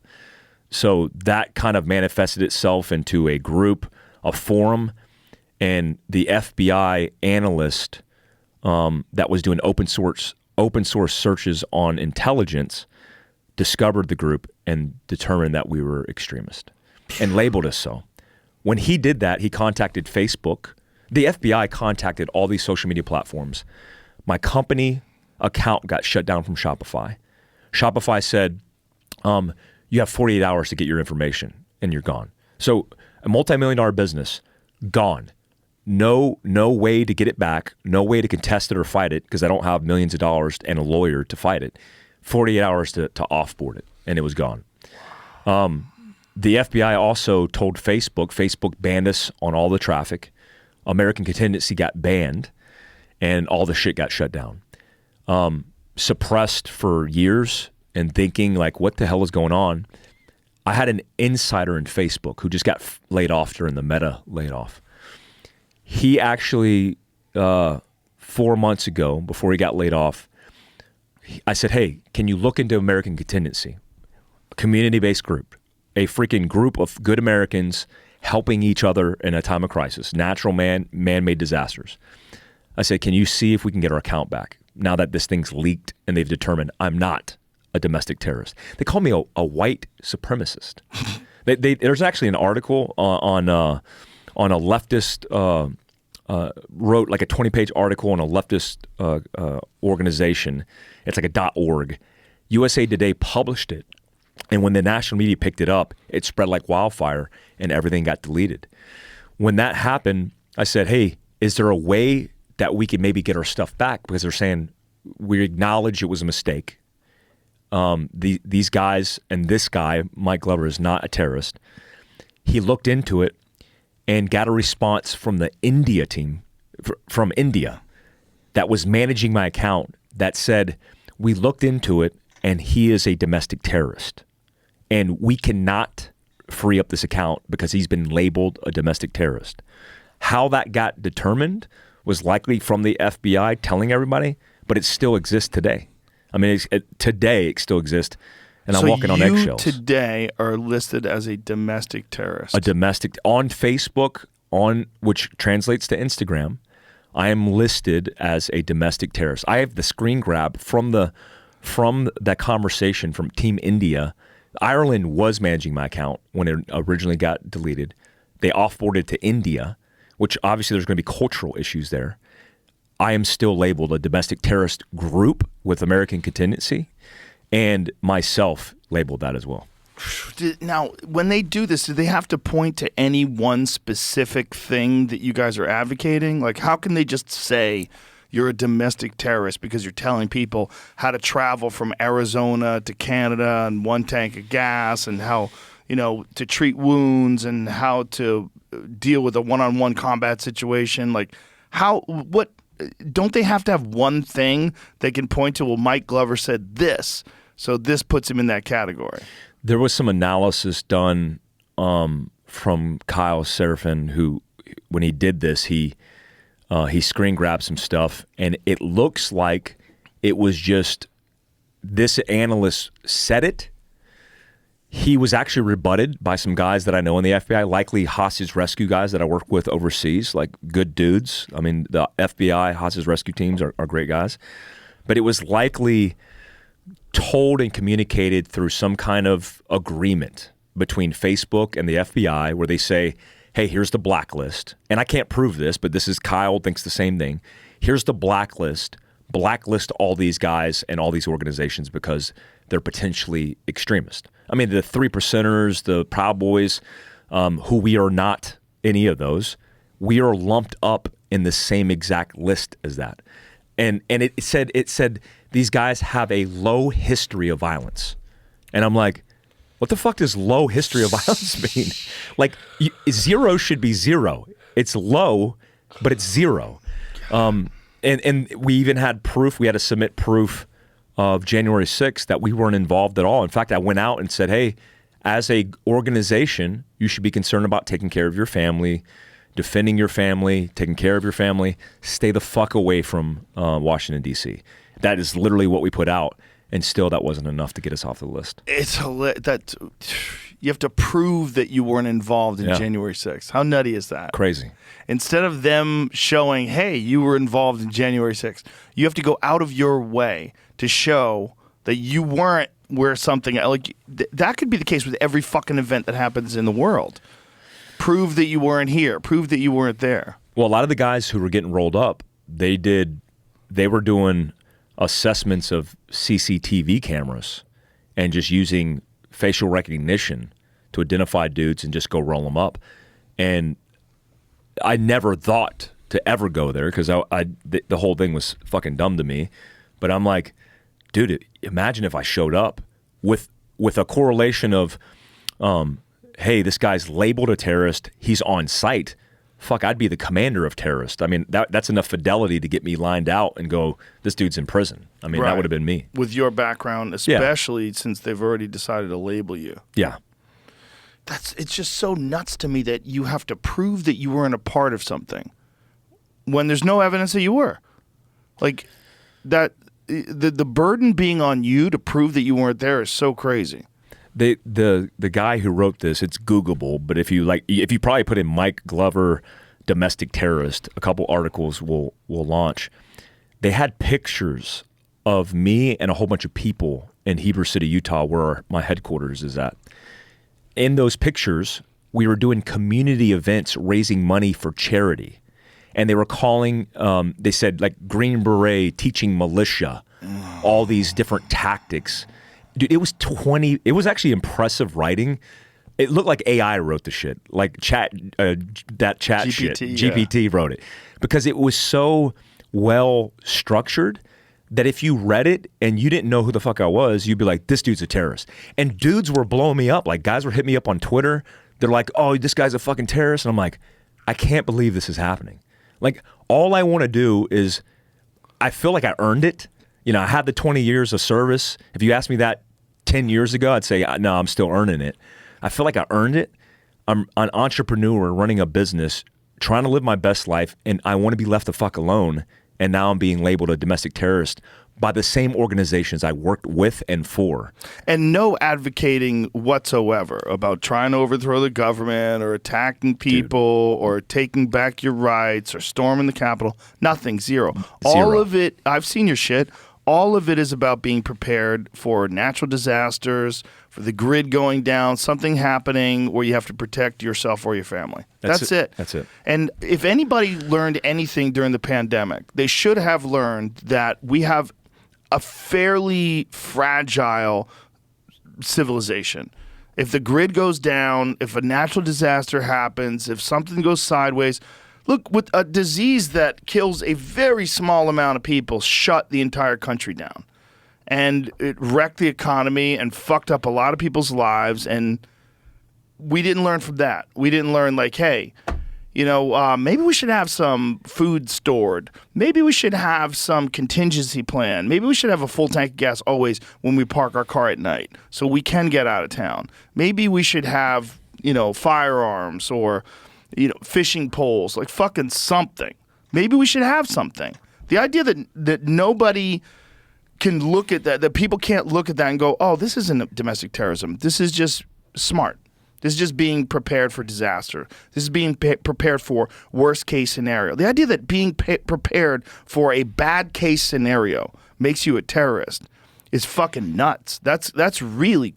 So that kind of manifested itself into a group, a forum, and the FBI analyst that was doing open source searches on intelligence discovered the group and determined that we were extremist and labeled us so. When he did that, he contacted Facebook. The FBI contacted all these social media platforms. My company account got shut down from Shopify. Shopify said, you have 48 hours to get your information and you're gone. So a multi-million-dollar business, gone. No way to get it back, no way to contest it or fight it because I don't have millions of dollars and a lawyer to fight it. 48 hours to offboard it, and it was gone. The FBI also told Facebook banned us on all the traffic. American Contingency got banned, and all the shit got shut down. Suppressed for years and thinking like, what the hell is going on? I had an insider in Facebook who just got laid off during the Meta layoff. He actually, 4 months ago, before he got laid off, I said, hey, can you look into American Contingency? A community-based group, a freaking group of good Americans helping each other in a time of crisis, natural man-made disasters. I said, can you see if we can get our account back now that this thing's leaked and they've determined I'm not a domestic terrorist? They call me a white supremacist. There's actually an article on a leftist, wrote like a 20-page article on a leftist organization. It's like a .org. USA Today published it. And when the national media picked it up, it spread like wildfire and everything got deleted. When that happened, I said, hey, is there a way that we could maybe get our stuff back? Because they're saying we acknowledge it was a mistake. These guys and this guy, Mike Glover, is not a terrorist. He looked into it and got a response from the India team, from India, that was managing my account that said, we looked into it and he is a domestic terrorist. And we cannot free up this account because he's been labeled a domestic terrorist. How that got determined was likely from the FBI telling everybody, but it still exists today. I mean, today it still exists, and I'm walking on eggshells. So you today are listed as a domestic terrorist. A domestic, on Facebook, which translates to Instagram, I am listed as a domestic terrorist. I have the screen grab from that conversation from Team India. Ireland was managing my account when it originally got deleted. They offboarded to India, which obviously there's going to be cultural issues there. I am still labeled a domestic terrorist group with American Contingency, and myself labeled that as well. Now, when they do this, do they have to point to any one specific thing that you guys are advocating? Like, how can they just say you're a domestic terrorist because you're telling people how to travel from Arizona to Canada and one tank of gas and how, to treat wounds and how to deal with a one-on-one combat situation? Like, what don't they have to have one thing they can point to? Well, Mike Glover said this, so this puts him in that category. There was some analysis done from Kyle Seraphin, who, when he did this, he screen grabbed some stuff, and it looks like it was just this analyst said it. He was actually rebutted by some guys that I know in the FBI, likely hostage rescue guys that I work with overseas, like good dudes. I mean, the FBI hostage rescue teams are great guys. But it was likely told and communicated through some kind of agreement between Facebook and the FBI where they say, hey, here's the blacklist. And I can't prove this, but this is Kyle thinks the same thing. Here's the blacklist. Blacklist all these guys and all these organizations because they're potentially extremist. I mean, the 3%ers, the Proud Boys, who we are not any of those, we are lumped up in the same exact list as that. And it said these guys have a low history of violence. And I'm like, what the fuck does low history of violence mean? Like, zero should be zero. It's low, but it's zero. And we even had proof. We had to submit proof of January 6th that we weren't involved at all. In fact, I went out and said, hey, as a organization, you should be concerned about taking care of your family, defending your family, taking care of your family. Stay the fuck away from Washington, D.C. That is literally what we put out. And still, that wasn't enough to get us off the list. It's that you have to prove that you weren't involved in January 6th. How nutty is that? Crazy. Instead of them showing, hey, you were involved in January 6th, you have to go out of your way to show that you weren't where something like that could be the case with every fucking event that happens in the world. Prove that you weren't here. Prove that you weren't there. Well, a lot of the guys who were getting rolled up, they were doing assessments of CCTV cameras and just using facial recognition to identify dudes and just go roll them up. And I never thought to ever go there because the whole thing was fucking dumb to me. But I'm like, dude, imagine if I showed up with a correlation of, hey, this guy's labeled a terrorist, he's on site. Fuck, I'd be the commander of terrorists. I mean, that's enough fidelity to get me lined out and go, this dude's in prison. I mean, that would have been me. With your background, especially since they've already decided to label you. Yeah. It's just so nuts to me that you have to prove that you weren't a part of something when there's no evidence that you were. Like, that the burden being on you to prove that you weren't there is so crazy. The guy who wrote this, it's Googleable, but if you probably put in Mike Glover domestic terrorist, a couple articles will launch. They had pictures of me and a whole bunch of people in Heber City, Utah, where my headquarters is at. In those pictures, we were doing community events raising money for charity. And they were calling, they said like Green Beret teaching militia, all these different tactics. Dude, it was actually impressive writing. It looked like AI wrote the shit, like that chat shit. GPT wrote it. Because it was so well structured that if you read it and you didn't know who the fuck I was, you'd be like, this dude's a terrorist. And dudes were blowing me up. Like guys were hitting me up on Twitter. They're like, oh, this guy's a fucking terrorist. And I'm like, I can't believe this is happening. Like all I want to do is, I feel like I earned it. You know, I had the 20 years of service. If you asked me that 10 years ago, I'd say, no, I'm still earning it. I feel like I earned it. I'm an entrepreneur running a business, trying to live my best life, and I want to be left the fuck alone. And now I'm being labeled a domestic terrorist by the same organizations I worked with and for. And no advocating whatsoever about trying to overthrow the government or attacking people or taking back your rights or storming the Capitol. Nothing. Zero. All of it, I've seen your shit. All of it is about being prepared for natural disasters, for the grid going down, something happening where you have to protect yourself or your family. That's it. That's it. And if anybody learned anything during the pandemic, they should have learned that we have a fairly fragile civilization. If the grid goes down, if a natural disaster happens, if something goes sideways, look, with a disease that kills a very small amount of people, shut the entire country down. And it wrecked the economy and fucked up a lot of people's lives. And we didn't learn from that. We didn't learn like, hey, you know, maybe we should have some food stored. Maybe we should have some contingency plan. Maybe we should have a full tank of gas always when we park our car at night so we can get out of town. Maybe we should have, you know, firearms or, you know, fishing poles, like fucking something. Maybe we should have something. The idea that nobody can look at that people can't look at that and go, oh, this isn't domestic terrorism. This is just smart. This is just being prepared for disaster. This is being prepared for worst case scenario. The idea that being prepared for a bad case scenario makes you a terrorist is fucking nuts. That's really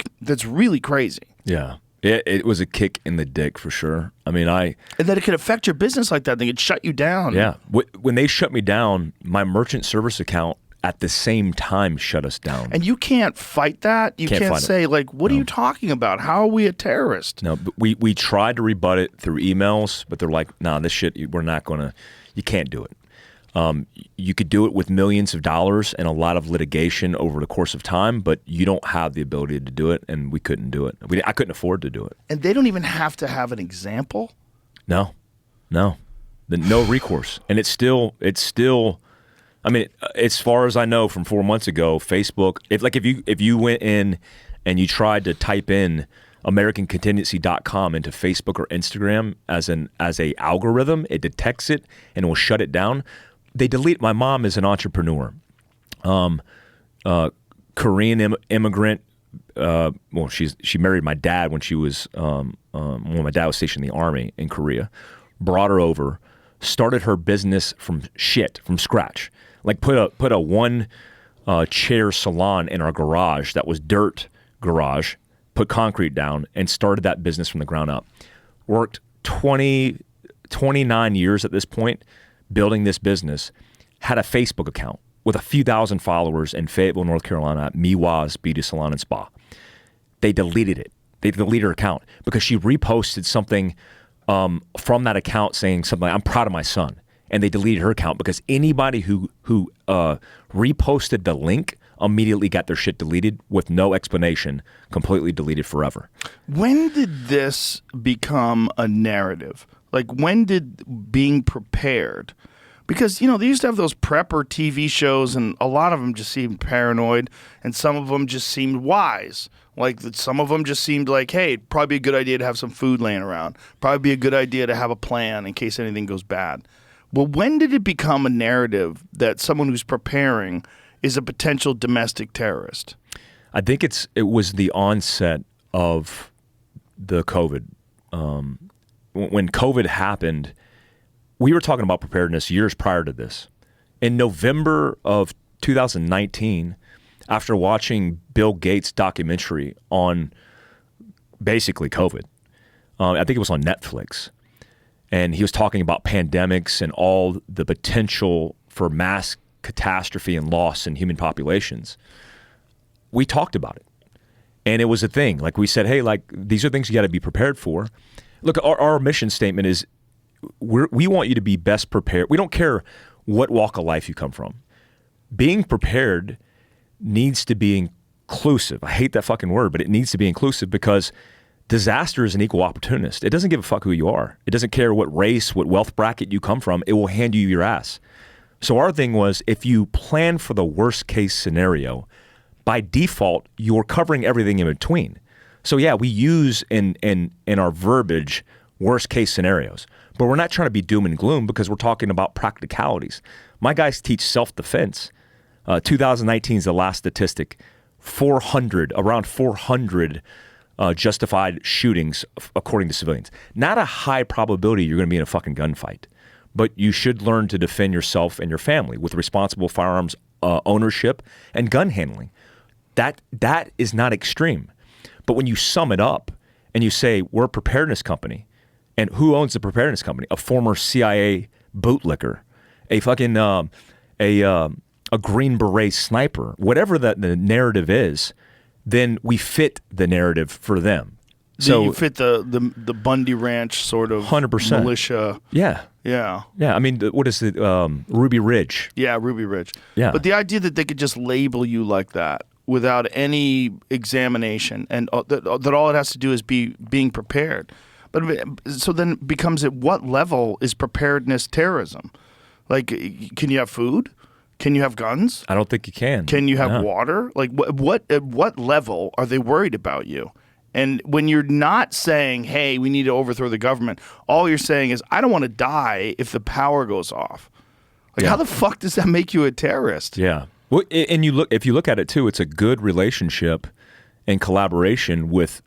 crazy. Yeah. It was a kick in the dick for sure. I mean, and that it could affect your business like that. They could shut you down. Yeah. When they shut me down, my merchant service account at the same time shut us down. And you can't fight that. You can't say, like, what are you talking about? How are we a terrorist? No, but we tried to rebut it through emails, but they're like, nah, this shit, we're not going to, you can't do it. You could do it with millions of dollars and a lot of litigation over the course of time, but you don't have the ability to do it, and we couldn't do it. I couldn't afford to do it. And they don't even have to have an example? No. No recourse. And it's still I mean, as far as I know, from 4 months ago, Facebook. If you went in and you tried to type in AmericanContingency.com into Facebook or Instagram as a algorithm, it detects it and will shut it down. They delete. My mom is an entrepreneur, Korean immigrant. Well, she married my dad when she was when my dad was stationed in the army in Korea. Brought her over, started her business from scratch. Like put a one chair salon in our garage that was dirt garage, put concrete down, and started that business from the ground up. Worked 29 years at this point building this business. Had a Facebook account with a few thousand followers in Fayetteville, North Carolina at Miwa's Beauty Salon and Spa. They deleted it. They deleted her account because she reposted something from that account saying something like, "I'm proud of my son." And they deleted her account because anybody who reposted the link immediately got their shit deleted with no explanation, completely deleted forever. When did this become a narrative? Like, when did being prepared? Because, they used to have those prepper TV shows, and a lot of them just seemed paranoid, and some of them just seemed wise. Like, some of them just seemed like, hey, it'd probably be a good idea to have some food laying around. Probably be a good idea to have a plan in case anything goes bad. Well, when did it become a narrative that someone who's preparing is a potential domestic terrorist? I think it was the onset of the COVID. When COVID happened, we were talking about preparedness years prior to this. In November of 2019, after watching Bill Gates' documentary on basically COVID, I think it was on Netflix, and he was talking about pandemics and all the potential for mass catastrophe and loss in human populations. We talked about it, and it was a thing. Like we said, hey, like these are things you got to be prepared for. Look, our mission statement is we want you to be best prepared. We don't care what walk of life you come from. Being prepared needs to be inclusive. I hate that fucking word, but it needs to be inclusive because disaster is an equal opportunist. It doesn't give a fuck who you are. It doesn't care what race, what wealth bracket you come from. It will hand you your ass. So our thing was, if you plan for the worst case scenario, by default, you're covering everything in between. So yeah, we use in our verbiage worst case scenarios, but we're not trying to be doom and gloom because we're talking about practicalities. My guys teach self-defense. 2019 is the last statistic. Around 400 justified shootings according to civilians. Not a high probability you're going to be in a fucking gunfight, but you should learn to defend yourself and your family with responsible firearms ownership and gun handling. That is not extreme. But when you sum it up and you say, we're a preparedness company, and who owns the preparedness company? A former CIA bootlicker, a fucking a Green Beret sniper, whatever the narrative is, then we fit the narrative for them. So you fit the Bundy Ranch sort of 100% militia. Yeah. Yeah. Yeah. I mean, what is it? Ruby Ridge. Yeah, Ruby Ridge. Yeah. But the idea that they could just label you like that without any examination and that all it has to do is being prepared. But so then it becomes at what level is preparedness terrorism? Like, can you have food? Can you have guns? I don't think you can. Can you have water? Like, at what level are they worried about you? And when you're not saying, hey, we need to overthrow the government, all you're saying is, I don't want to die if the power goes off. Like, how the fuck does that make you a terrorist? Yeah. Well, and if you look at it too, it's a good relationship and collaboration with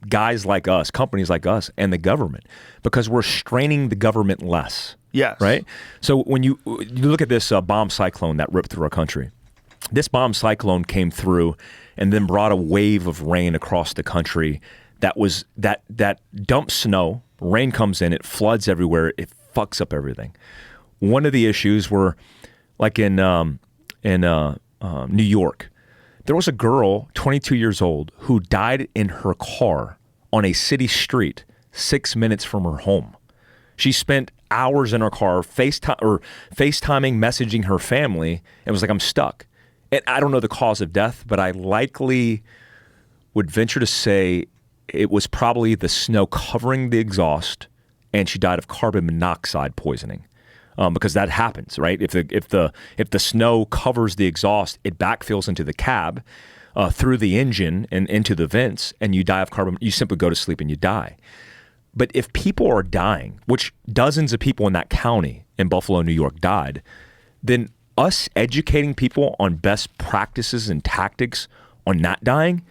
guys like us, companies like us, and the government, because we're straining the government less. Yes. Right? So when you look at this bomb cyclone that ripped through our country, this bomb cyclone came through and then brought a wave of rain across the country that dumps snow. Rain comes in, it floods everywhere, it fucks up everything. One of the issues were like in New York. There was a girl, 22 years old, who died in her car on a city street 6 minutes from her home. She spent hours in her car FaceTiming, messaging her family, and was like, I'm stuck. And I don't know the cause of death, but I likely would venture to say it was probably the snow covering the exhaust, and she died of carbon monoxide poisoning. because that happens, right? If the snow covers the exhaust, it backfills into the cab, through the engine and into the vents, and you die of carbon. You simply go to sleep and you die. But if people are dying, which dozens of people in that county in Buffalo, New York died, then us educating people on best practices and tactics on not dying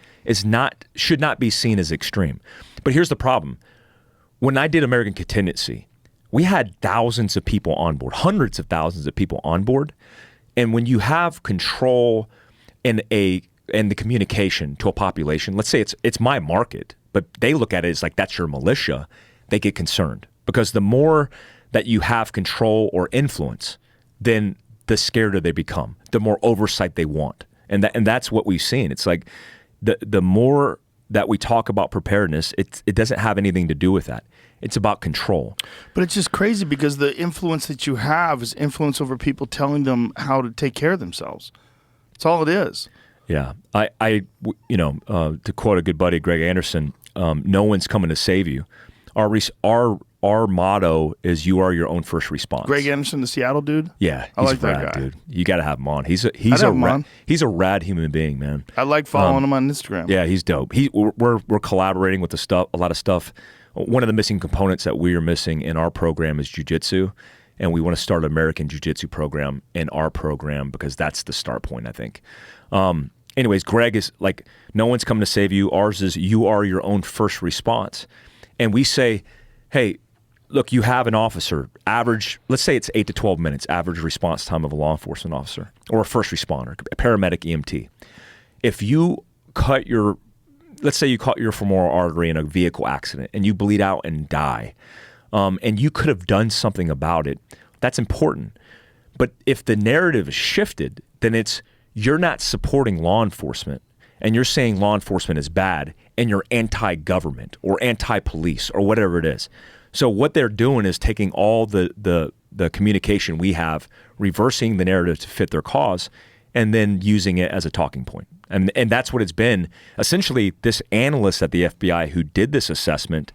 should not be seen as extreme. But here's the problem. When I did American Contingency, we had thousands of people on board, hundreds of thousands of people on board. And when you have control and the communication to a population, let's say it's my market, but they look at it as like that's your militia, they get concerned. Because the more that you have control or influence, then the scarier they become, the more oversight they want. And that's what we've seen. It's like the more that we talk about preparedness, it doesn't have anything to do with that. It's about control. But it's just crazy because the influence that you have is influence over people telling them how to take care of themselves. That's all it is. Yeah. To quote a good buddy, Greg Anderson, no one's coming to save you. Our motto is you are your own first response. Greg Anderson, the Seattle dude? Yeah, I like that rad, guy. dude. You got to have him on. He's a rad human being, man. I like following him on Instagram. Yeah, he's dope. We're collaborating with a lot of stuff. One of the missing components that we are missing in our program is jiu-jitsu, and we want to start an American jiu-jitsu program in our program because that's the start point, I think. Anyways, Greg is like, no one's coming to save you. Ours is you are your own first response. And we say, hey, look, you have an officer, average, let's say it's 8 to 12 minutes, average response time of a law enforcement officer or a first responder, a paramedic EMT. If you let's say you cut your femoral artery in a vehicle accident and you bleed out and die, and you could have done something about it, that's important. But if the narrative is shifted, then you're not supporting law enforcement and you're saying law enforcement is bad and you're anti-government or anti-police or whatever it is. So what they're doing is taking all the communication we have, reversing the narrative to fit their cause, and then using it as a talking point. And that's what it's been. Essentially, this analyst at the FBI who did this assessment,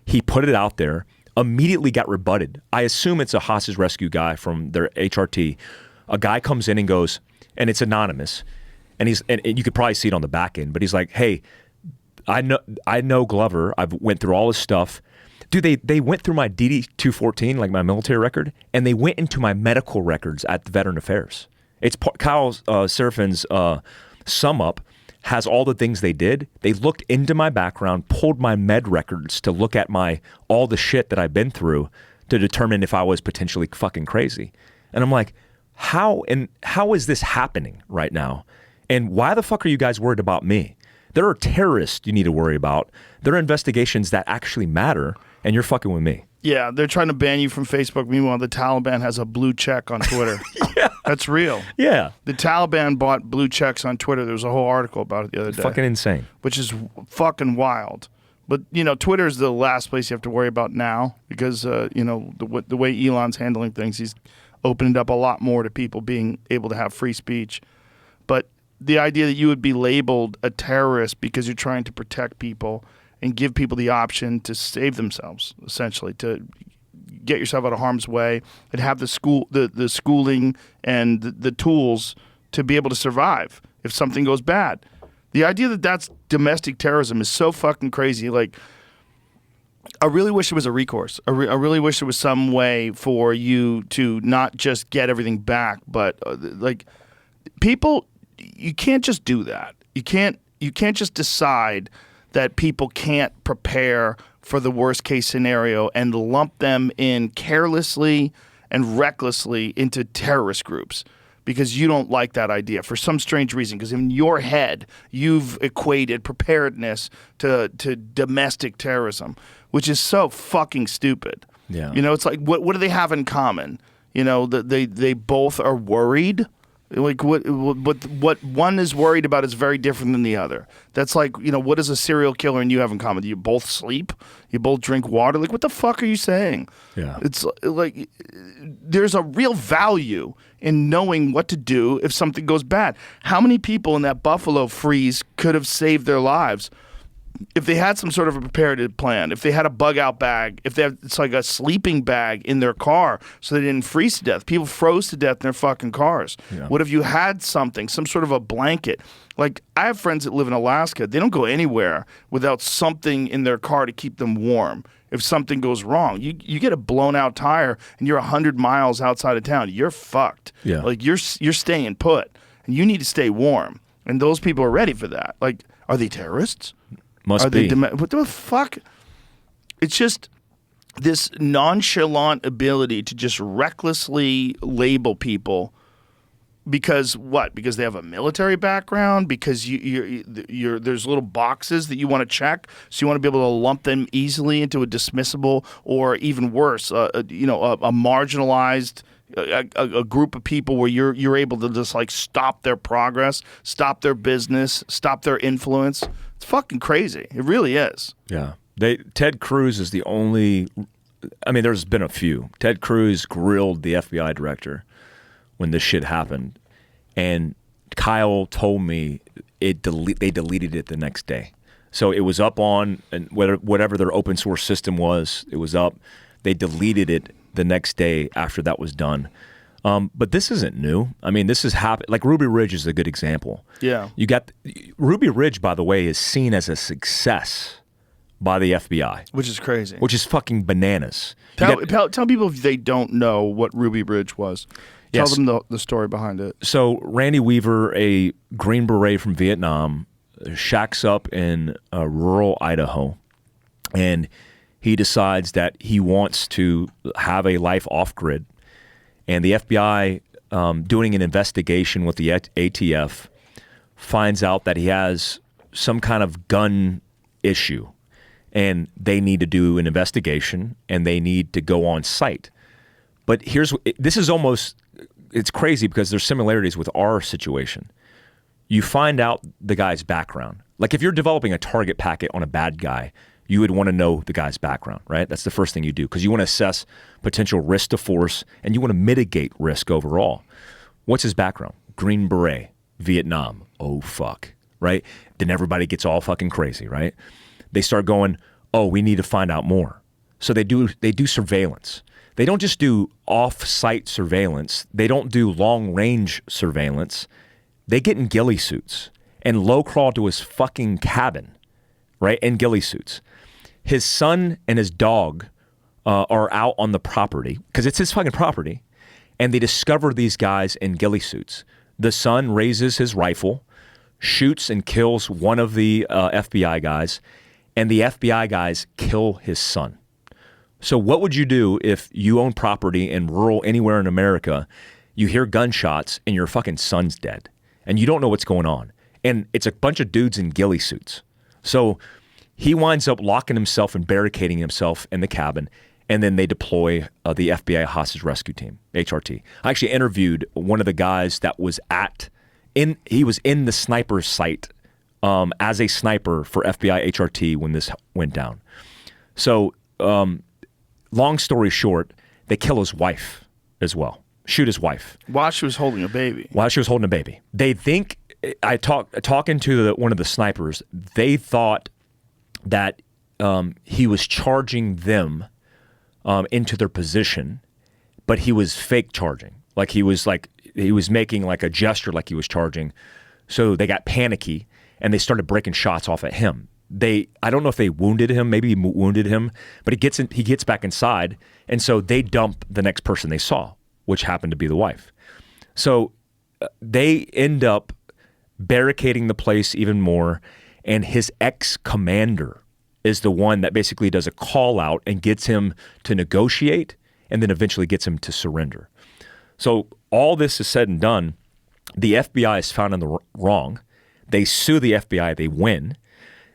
he put it out there, immediately got rebutted. I assume it's a hostage rescue guy from their HRT. A guy comes in and goes, and it's anonymous, and you could probably see it on the back end, but he's like, hey, I know Glover. I've went through all his stuff. Dude, they went through my DD-214, like my military record, and they went into my medical records at the Veteran Affairs. It's Kyle Serafin's sum up has all the things they did. They looked into my background, pulled my med records to look at all the shit that I've been through to determine if I was potentially fucking crazy. And I'm like, how is this happening right now? And why the fuck are you guys worried about me? There are terrorists you need to worry about. There are investigations that actually matter, and you're fucking with me. Yeah, they're trying to ban you from Facebook. Meanwhile, the Taliban has a blue check on Twitter. Yeah. That's real. Yeah. The Taliban bought blue checks on Twitter. There was a whole article about it the other day. Fucking insane. Which is fucking wild. But, Twitter is the last place you have to worry about now because, the way Elon's handling things, he's opened up a lot more to people being able to have free speech. But the idea that you would be labeled a terrorist because you're trying to protect people and give people the option to save themselves, essentially, to get yourself out of harm's way and have the schooling and the tools to be able to survive if something goes bad. The idea that that's domestic terrorism is so fucking crazy. Like, I really wish there was a recourse. I really wish there was some way for you to not just get everything back, but people, you can't just do that. You can't just decide that people can't prepare for the worst case scenario and lump them in carelessly and recklessly into terrorist groups because you don't like that idea for some strange reason, because in your head you've equated preparedness to domestic terrorism, which is so fucking stupid. Yeah. It's like, what do they have in common? They both are worried. Like what one is worried about is very different than the other. That's like, what does a serial killer and you have in common? Do you both sleep? You both drink water? Like, what the fuck are you saying? Yeah. It's like there's a real value in knowing what to do if something goes bad. How many people in that Buffalo freeze could have saved their lives if they had some sort of a prepared plan, if they had a bug out bag, if they have, it's like a sleeping bag in their car so they didn't freeze to death. People froze to death in their fucking cars. Yeah. What if you had something, some sort of a blanket? Like, I have friends that live in Alaska. They don't go anywhere without something in their car to keep them warm. If something goes wrong, you get a blown out tire and you're 100 miles outside of town, you're fucked. Yeah. Like, you're staying put and you need to stay warm. And those people are ready for that. Like, are they terrorists? Must be. What the fuck? It's just this nonchalant ability to just recklessly label people because what? Because they have a military background? Because there's little boxes that you want to check, so you want to be able to lump them easily into a dismissible or even worse, a marginalized. A group of people where you're able to just like stop their progress, stop their business, stop their influence. It's fucking crazy. It really is. Yeah. Ted Cruz is the only. I mean, there's been a few. Ted Cruz grilled the FBI director when this shit happened, and Kyle told me they deleted it the next day. So it was up on and whatever their open source system was. It was up. They deleted it the next day after that was done. But this isn't new. I mean, this has happened. Like Ruby Ridge is a good example. Yeah. You got Ruby Ridge, by the way, is seen as a success by the FBI, Which is crazy. which is fucking bananas. Tell people if they don't know what Ruby Ridge was. Tell Yes. them the story behind it. So Randy Weaver, a Green Beret from Vietnam, shacks up in rural Idaho, and he decides that he wants to have a life off-grid. And the FBI, doing an investigation with the ATF, finds out that he has some kind of gun issue. And they need to do an investigation, and they need to go on site. But it's crazy because there's similarities with our situation. You find out the guy's background. Like if you're developing a target packet on a bad guy, you would want to know the guy's background, right? That's the first thing you do because you want to assess potential risk to force and you want to mitigate risk overall. What's his background? Green Beret, Vietnam. Oh, fuck, right? Then everybody gets all fucking crazy, right? They start going, oh, we need to find out more. So they do surveillance. They don't just do off-site surveillance. They don't do long-range surveillance. They get in ghillie suits and low crawl to his fucking cabin, right? In ghillie suits. His son and his dog are out on the property because it's his fucking property, and they discover these guys in ghillie suits. The son raises his rifle, shoots and kills one of the FBI guys, and the FBI guys kill his son. So what would you do if you own property in rural anywhere in America, you hear gunshots, and your fucking son's dead, and you don't know what's going on? And it's a bunch of dudes in ghillie suits. So he winds up locking himself and barricading himself in the cabin, and then they deploy the FBI hostage rescue team, HRT. I actually interviewed one of the guys that was he was in the sniper site as a sniper for FBI HRT when this went down. So long story short, they kill his wife as well, shoot his wife. While she was holding a baby. They think, talking to one of the snipers, they thought that he was charging them into their position, but he was fake charging. He was making like a gesture like he was charging. So they got panicky and they started breaking shots off at him. I don't know if they wounded him, maybe wounded him, but he gets back inside, and so they dump the next person they saw, which happened to be the wife. So they end up barricading the place even more, and his ex-commander is the one that basically does a call out and gets him to negotiate and then eventually gets him to surrender. So all this is said and done, the FBI is found in the wrong. They sue the FBI, they win.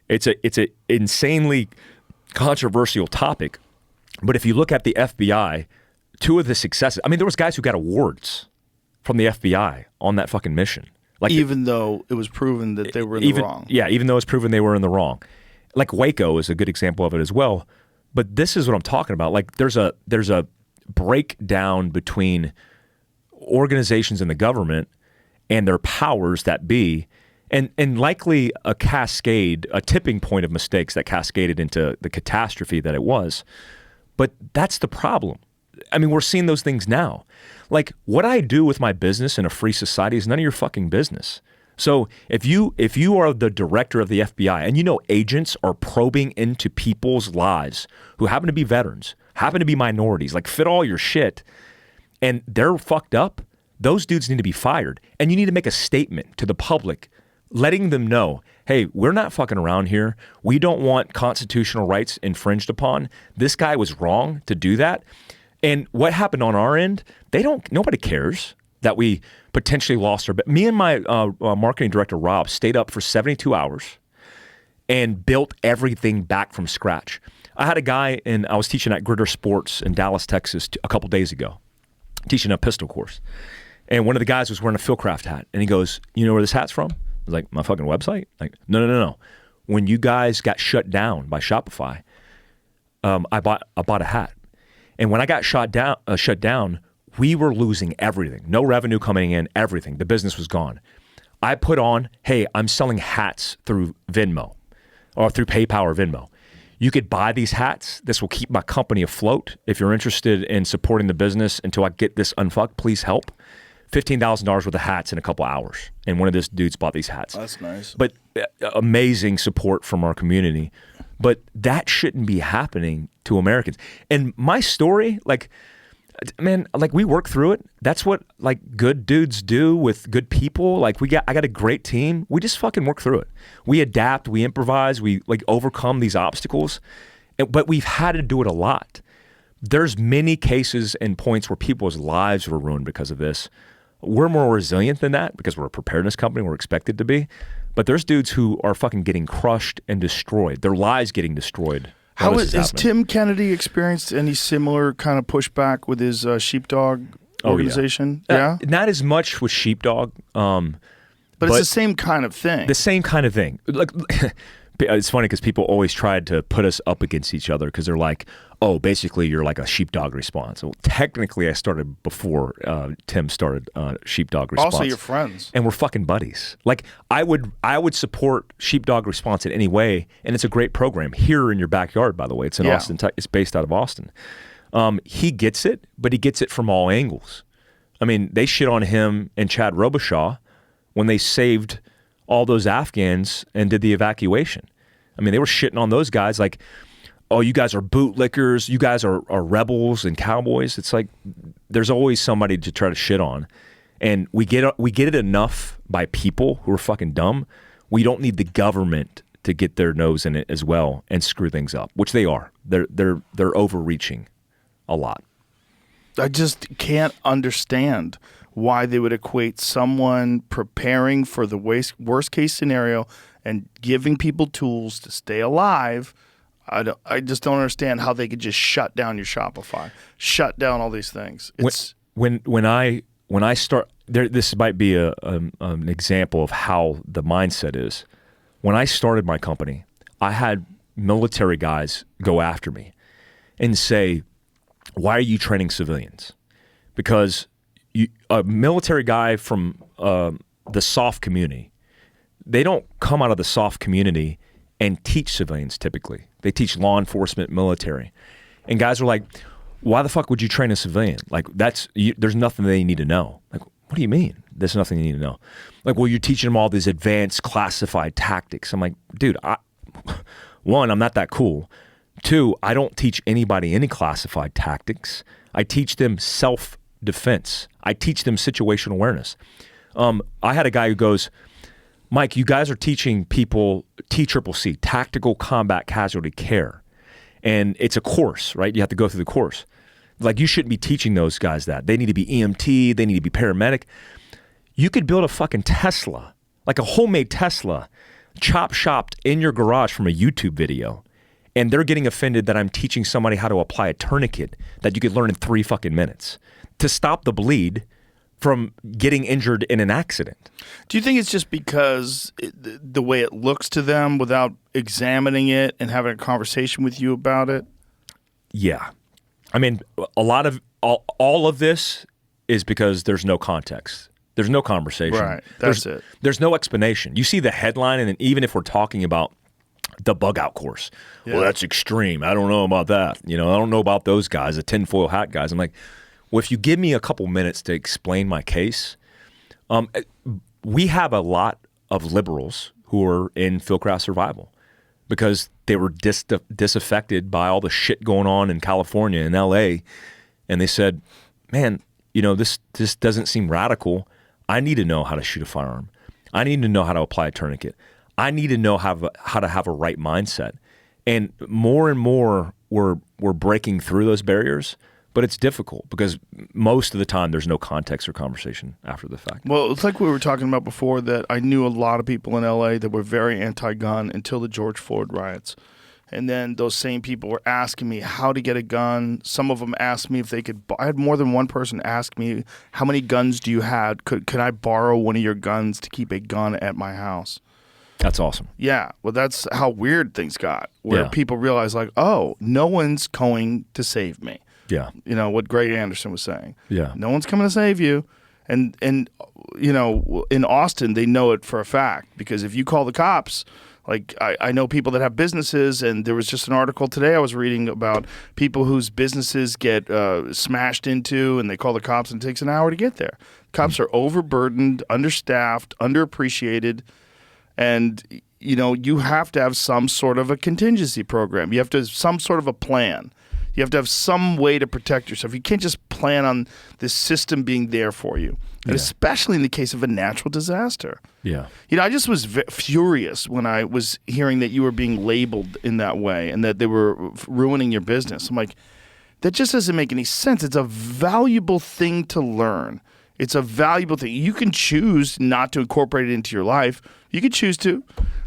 It's a insanely controversial topic, but if you look at the FBI, two of the successes, I mean, there was guys who got awards from the FBI on that fucking mission. Even though it was proven that they were in the wrong. Yeah, even though it's proven they were in the wrong. Like Waco is a good example of it as well. But this is what I'm talking about. Like there's a breakdown between organizations in the government and their powers that be. and likely a cascade, a tipping point of mistakes that cascaded into the catastrophe that it was. But that's the problem. I mean, we're seeing those things now. Like, what I do with my business in a free society is none of your fucking business. So if you are the director of the FBI and you know agents are probing into people's lives who happen to be veterans, happen to be minorities, like fit all your shit, and they're fucked up, those dudes need to be fired. And you need to make a statement to the public letting them know, hey, we're not fucking around here. We don't want constitutional rights infringed upon. This guy was wrong to do that. And what happened on our end, nobody cares that we potentially lost our, me and my marketing director, Rob, stayed up for 72 hours and built everything back from scratch. I had a guy, and I was teaching at Gritter Sports in Dallas, Texas, a couple days ago, teaching a pistol course. And one of the guys was wearing a Fieldcraft hat. And he goes, you know where this hat's from? I was like, my fucking website? Like, no. When you guys got shut down by Shopify, I bought a hat. And when I got shut down, we were losing everything. No revenue coming in, everything. The business was gone. I put on, hey, I'm selling hats through Venmo or through PayPal or Venmo. You could buy these hats. This will keep my company afloat. If you're interested in supporting the business until I get this unfucked, please help. $15,000 worth of hats in a couple hours. And one of these dudes bought these hats. That's nice. But amazing support from our community. But that shouldn't be happening to Americans. And my story, like, man, like we work through it. That's what like good dudes do with good people. Like I got a great team. We just fucking work through it. We adapt, we improvise, we like overcome these obstacles. But we've had to do it a lot. There's many cases and points where people's lives were ruined because of this. We're more resilient than that because we're a preparedness company. We're expected to be. But there's dudes who are fucking getting crushed and destroyed. Their lives getting destroyed. How is Tim Kennedy experienced any similar kind of pushback with his sheepdog organization? Yeah. Not as much with sheepdog. But it's the same kind of thing. The same kind of thing. Like, it's funny because people always tried to put us up against each other because they're like, oh, basically you're like a sheepdog response. Well, technically I started before Tim started sheepdog response. Also, you're friends. And we're fucking buddies. Like I would support sheepdog response in any way, and it's a great program here in your backyard, by the way. It's in Austin. It's based out of Austin. He gets it, but he gets it from all angles. I mean, they shit on him and Chad Robichaud when they saved all those Afghans and did the evacuation. I mean, they were shitting on those guys like, oh, you guys are bootlickers, you guys are rebels and cowboys. It's like there's always somebody to try to shit on. And we get it enough by people who are fucking dumb. We don't need the government to get their nose in it as well and screw things up, which they are. They're overreaching a lot. I just can't understand why they would equate someone preparing for the worst case scenario and giving people tools to stay alive. I just don't understand how they could just shut down your Shopify, shut down all these things. It's when I start there. This might be an example of how the mindset is. When I started my company, I had military guys go after me and say, "Why are you training civilians?" Because a military guy from the soft community, they don't come out of the soft community and teach civilians typically. They teach law enforcement, military. And guys are like, why the fuck would you train a civilian? Like, there's nothing they need to know. Like, what do you mean? There's nothing you need to know. Like, well, you're teaching them all these advanced classified tactics. I'm like, dude, one, I'm not that cool. Two, I don't teach anybody any classified tactics. I teach them self-defense. I teach them situational awareness. I had a guy who goes, Mike, you guys are teaching people TCCC, Tactical Combat Casualty Care. And it's a course, right? You have to go through the course. Like, you shouldn't be teaching those guys that. They need to be EMT. They need to be paramedic. You could build a fucking Tesla, like a homemade Tesla, chopped in your garage from a YouTube video. And they're getting offended that I'm teaching somebody how to apply a tourniquet that you could learn in 3 fucking minutes to stop the bleed from getting injured in an accident. Do you think it's just because the way it looks to them without examining it and having a conversation with you about it? Yeah. I mean, a lot of all of this is because there's no context. There's no conversation. Right. That's it. There's no explanation. You see the headline, and then even if we're talking about the bug out course, well, that's extreme. I don't know about that. I don't know about those guys, the tinfoil hat guys. I'm like, well, if you give me a couple minutes to explain my case, we have a lot of liberals who are in fieldcraft survival because they were disaffected by all the shit going on in California and LA, and they said, man, this doesn't seem radical. I need to know how to shoot a firearm. I need to know how to apply a tourniquet. I need to know how to have a right mindset. And more we're breaking through those barriers, but it's difficult because most of the time there's no context or conversation after the fact. Well, it's like we were talking about before that I knew a lot of people in LA that were very anti-gun until the George Floyd riots. And then those same people were asking me how to get a gun. Some of them asked me if they could. I had more than one person ask me, how many guns do you have? Could I borrow one of your guns to keep a gun at my house? That's awesome. Yeah. Well, that's how weird things got, where people realize, like, oh, no one's going to save me. Yeah. What Greg Anderson was saying. Yeah. No one's coming to save you. And in Austin, they know it for a fact because if you call the cops, like I know people that have businesses, and there was just an article today I was reading about people whose businesses get smashed into, and they call the cops, and it takes an hour to get there. Cops are overburdened, understaffed, underappreciated, and you have to have some sort of a contingency program. You have to have some sort of a plan. You have to have some way to protect yourself. You can't just plan on this system being there for you, and especially in the case of a natural disaster. Yeah. I just was furious when I was hearing that you were being labeled in that way and that they were ruining your business. I'm like, that just doesn't make any sense. It's a valuable thing to learn. It's a valuable thing. You can choose not to incorporate it into your life. You could choose to.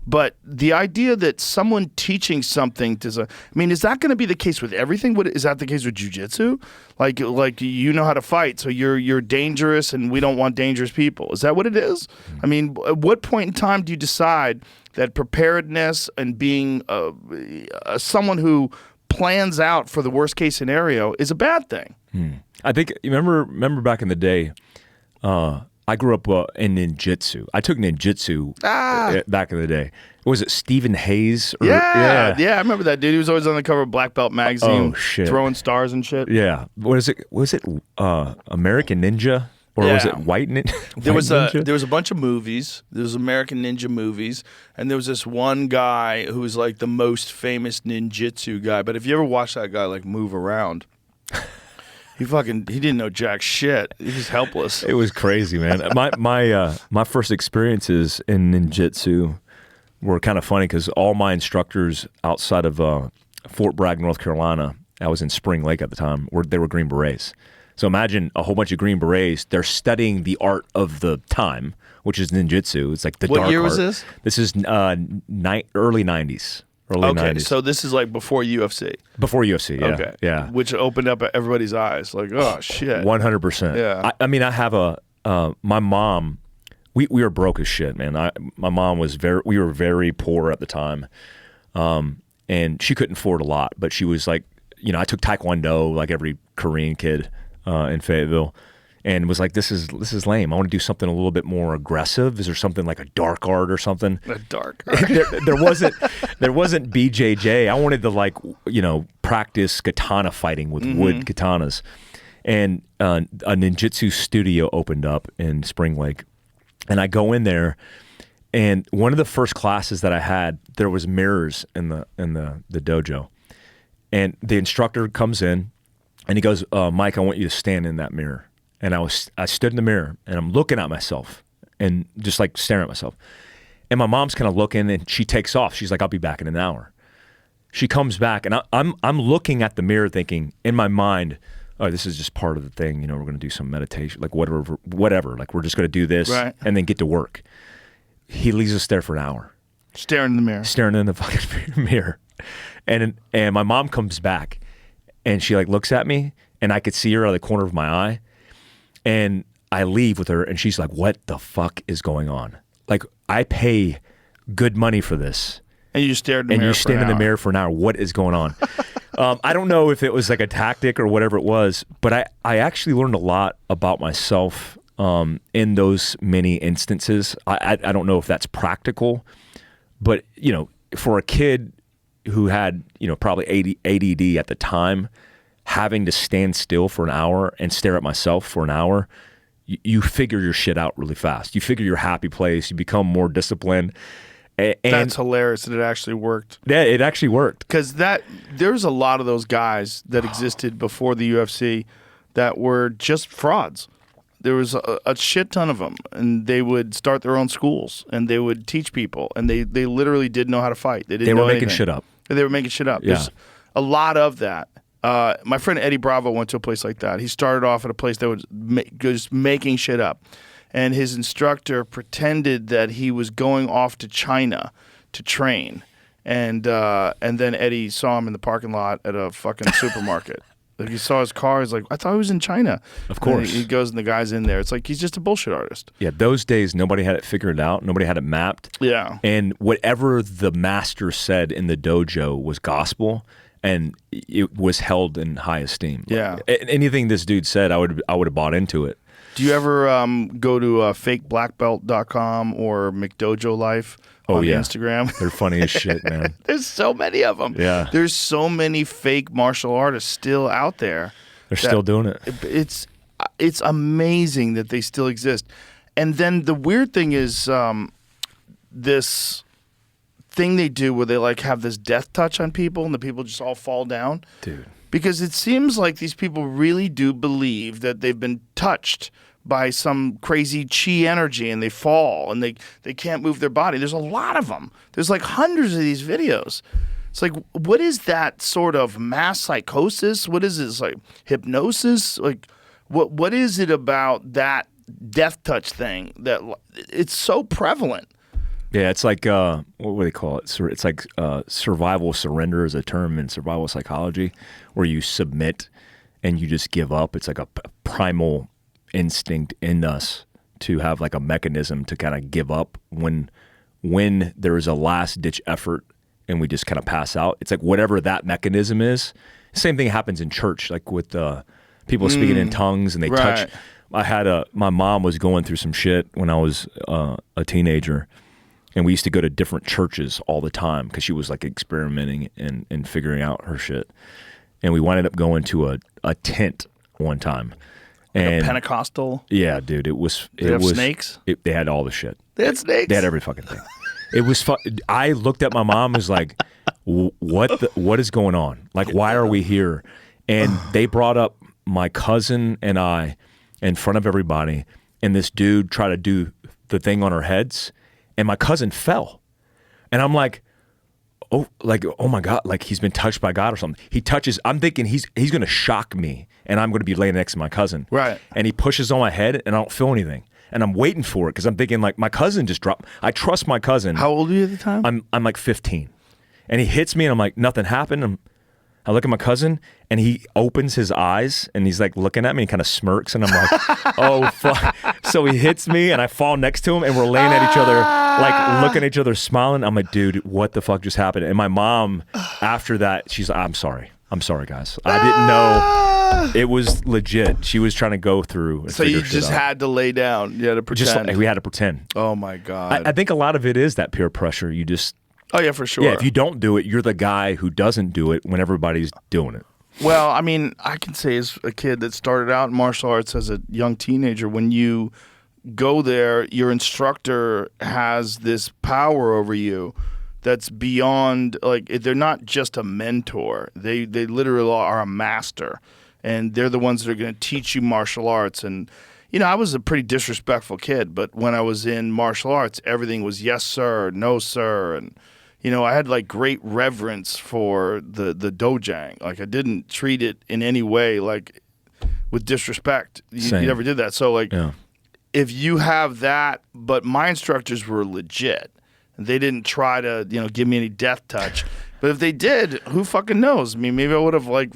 But the idea that someone teaching something is that going to be the case with everything? Is that the case with jiu-jitsu? Like you know how to fight, so you're dangerous, and we don't want dangerous people. Is that what it is? I mean, at what point in time do you decide that preparedness and being someone who plans out for the worst case scenario is a bad thing? I think you remember back in the day. I grew up in ninjutsu. I took ninjutsu back in the day. Was it Stephen Hayes? Yeah, I remember that dude. He was always on the cover of Black Belt magazine, throwing stars and shit. Yeah. Was it American Ninja? Or was it White Ninja? There was a bunch of movies. There was American Ninja movies, and there was this one guy who was like the most famous ninjutsu guy. But if you ever watch that guy like move around, he didn't know jack shit. He was helpless. It was crazy, man. My first experiences in ninjutsu were kind of funny because all my instructors outside of Fort Bragg, North Carolina, I was in Spring Lake at the time, they were Green Berets. So imagine a whole bunch of Green Berets. They're studying the art of the time, which is ninjutsu. It's like the dark art. What year was this? This is early 90s. Early 90s. So this is like before UFC. Before UFC, yeah. Okay. Yeah. Which opened up everybody's eyes. Like, oh, shit. 100%. Yeah. I have my mom, we were broke as shit, man. My mom we were very poor at the time. And she couldn't afford a lot, but she was like, I took Taekwondo like every Korean kid in Fayetteville. And was like, this is lame. I want to do something a little bit more aggressive. Is there something like a dark art or something? A dark art. there wasn't BJJ. I wanted to practice katana fighting with wood katanas. And a ninjutsu studio opened up in Spring Lake. And I go in there, and one of the first classes that I had, there was mirrors in the dojo. And the instructor comes in, and he goes, Mike, I want you to stand in that mirror. And I stood in the mirror, and I'm looking at myself and just like staring at myself. And my mom's kind of looking, and she takes off. She's like, I'll be back in an hour. She comes back, and I'm looking at the mirror thinking in my mind, oh, this is just part of the thing. We're going to do some meditation, like whatever. Like we're just going to do this and then get to work. He leaves us there for an hour. Staring in the mirror. Staring in the fucking mirror. And my mom comes back, and she like looks at me, and I could see her out of the corner of my eye. And I leave with her, and she's like, what the fuck is going on? Like, I pay good money for this. And you stared in the mirror. And you stand in the mirror for an hour. What is going on? I don't know if it was like a tactic or whatever it was, but I actually learned a lot about myself in those many instances. I don't know if that's practical, but for a kid who had probably ADD at the time, having to stand still for an hour and stare at myself for an hour, you figure your shit out really fast. You figure your happy place. You become more disciplined. And that's hilarious that it actually worked. Yeah, it actually worked. Because there's a lot of those guys that existed before the UFC that were just frauds. There was a shit ton of them, and they would start their own schools, and they would teach people, and they literally didn't know how to fight. They were making shit up. They were making shit up. Yeah. There's a lot of that. My friend Eddie Bravo went to a place like that. He started off at a place that was just making shit up. And his instructor pretended that he was going off to China to train. And then Eddie saw him in the parking lot at a fucking supermarket. Like, he saw his car. He's like, I thought he was in China. Of course. And he goes and the guy's in there. It's like he's just a bullshit artist. Yeah, those days, nobody had it figured out. Nobody had it mapped. Yeah. And whatever the master said in the dojo was gospel, and it was held in high esteem. Yeah. Anything this dude said, I would have bought into it. Do you ever go to fakeblackbelt.com or McDojo Life on Instagram? They're funny as shit, man. There's so many of them. Yeah. There's so many fake martial artists still out there. They're still doing it. It's amazing that they still exist. And then the weird thing is this thing they do where they like have this death touch on people and the people just all fall down. Dude. Because it seems like these people really do believe that they've been touched by some crazy chi energy and they fall and they can't move their body. There's a lot of them. There's like hundreds of these videos. It's like, what is that sort of mass psychosis? What is this, like hypnosis? Like, what is it about that death touch thing that it's so prevalent? Yeah, it's like, what do they call it? It's like survival surrender is a term in survival psychology where you submit and you just give up. It's like a primal instinct in us to have like a mechanism to kind of give up when there is a last ditch effort and we just kind of pass out. It's like whatever that mechanism is. Same thing happens in church, like with people speaking in tongues and they touch. My mom was going through some shit when I was a teenager. And we used to go to different churches all the time because she was like experimenting and figuring out her shit. And we wound up going to a tent one time. Like a Pentecostal? Yeah, dude. It was snakes? They had all the shit. They had snakes? They had every fucking thing. It was fun. I looked at my mom and was like, what is going on? Like, why are we here? And they brought up my cousin and I in front of everybody. And this dude tried to do the thing on our heads. And my cousin fell. And I'm like, oh my God, like he's been touched by God or something. He touches, I'm thinking he's going to shock me and I'm going to be laying next to my cousin. Right. And he pushes on my head and I don't feel anything. And I'm waiting for it because I'm thinking like my cousin just dropped. I trust my cousin. How old are you at the time? I'm like 15. And he hits me and I'm like, nothing happened. I look at my cousin and he opens his eyes and he's like looking at me and kind of smirks and I'm like, oh fuck. So he hits me and I fall next to him and we're laying at each other, like looking at each other, smiling. I'm like, dude, what the fuck just happened? And my mom, after that, she's like, I'm sorry guys. I didn't know it was legit. She was trying to go through. And so you just had to lay down. You had to pretend. Just like, we had to pretend. Oh my God. I think a lot of it is that peer pressure. You just. Oh yeah, for sure. Yeah, if you don't do it, you're the guy who doesn't do it when everybody's doing it. Well, I mean, I can say as a kid that started out in martial arts as a young teenager, when you go there, your instructor has this power over you that's beyond, like, they're not just a mentor. They literally are a master, and they're the ones that are going to teach you martial arts. And you know, I was a pretty disrespectful kid, but when I was in martial arts, everything was yes sir, no sir, and you know, I had like great reverence for the dojang. Like I didn't treat it in any way like with disrespect. You never did that. So like, if you have that, but my instructors were legit. They didn't try to, you know, give me any death touch. But if they did, who fucking knows? I mean, maybe I would have like.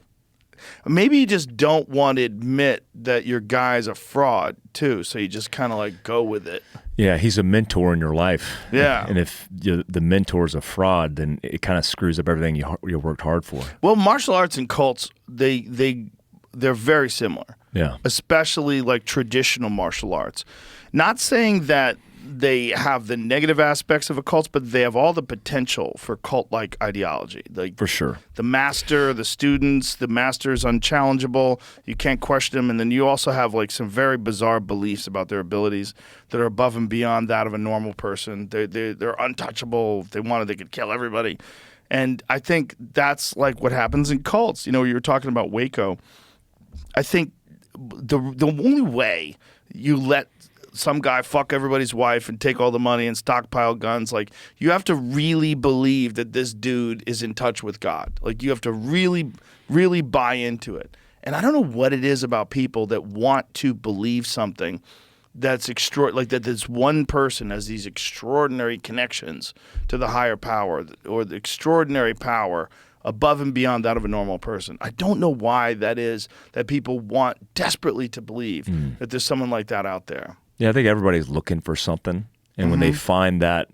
Maybe you just don't want to admit that your guy's a fraud too, so you just kind of like go with it. Yeah, he's a mentor in your life. Yeah, and if the mentor's a fraud, then it kind of screws up everything you worked hard for. Well, martial arts and cults, they're very similar. Yeah. Especially like traditional martial arts. Not saying that they have the negative aspects of a cult, but they have all the potential for cult-like ideology. Like For sure. the master, the students, the master is unchallengeable. You can't question them. And then you also have like some very bizarre beliefs about their abilities that are above and beyond that of a normal person. They're untouchable. If they wanted, they could kill everybody. And I think that's like what happens in cults. You know, you were talking about Waco. I think the only way you let some guy fuck everybody's wife and take all the money and stockpile guns, like, you have to really believe that this dude is in touch with God. Like, you have to really, really buy into it. And I don't know what it is about people that want to believe something that's like that this one person has these extraordinary connections to the higher power or the extraordinary power above and beyond that of a normal person. I don't know why that is that people want desperately to believe that there's someone like that out there. Yeah, I think everybody's looking for something. And when they find that,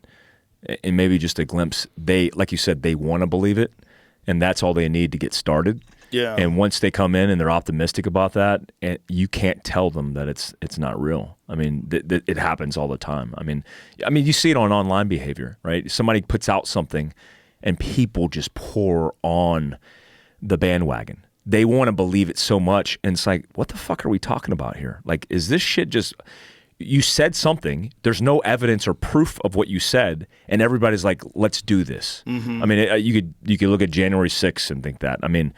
and maybe just a glimpse, they, like you said, they want to believe it. And that's all they need to get started. Yeah. And once they come in and they're optimistic about that, you can't tell them that it's not real. I mean, it happens all the time. I mean, you see it on online behavior, right? Somebody puts out something and people just pour on the bandwagon. They want to believe it so much. And it's like, what the fuck are we talking about here? Like, is this shit just... You said something, there's no evidence or proof of what you said, and everybody's like, let's do this. I mean, you could look at January 6th and think that. I mean,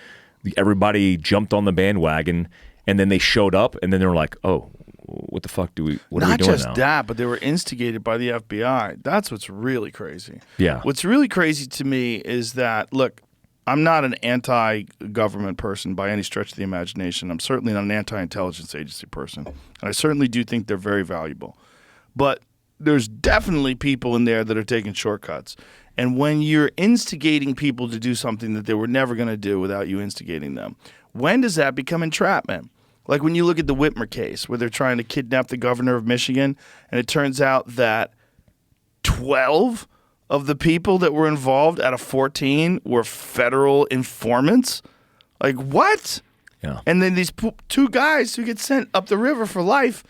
everybody jumped on the bandwagon, and then they showed up, and then they were like, oh, what the fuck what are we doing now? Not just that, but they were instigated by the FBI. That's what's really crazy. Yeah. What's really crazy to me is that, look, I'm not an anti-government person by any stretch of the imagination. I'm certainly not an anti-intelligence agency person. And I certainly do think they're very valuable. But there's definitely people in there that are taking shortcuts. And when you're instigating people to do something that they were never going to do without you instigating them, when does that become entrapment? Like when you look at the Whitmer case where they're trying to kidnap the governor of Michigan, and it turns out that 12 of the people that were involved out of 14 were federal informants? Like, what? Yeah. And then these two guys who get sent up the river for life,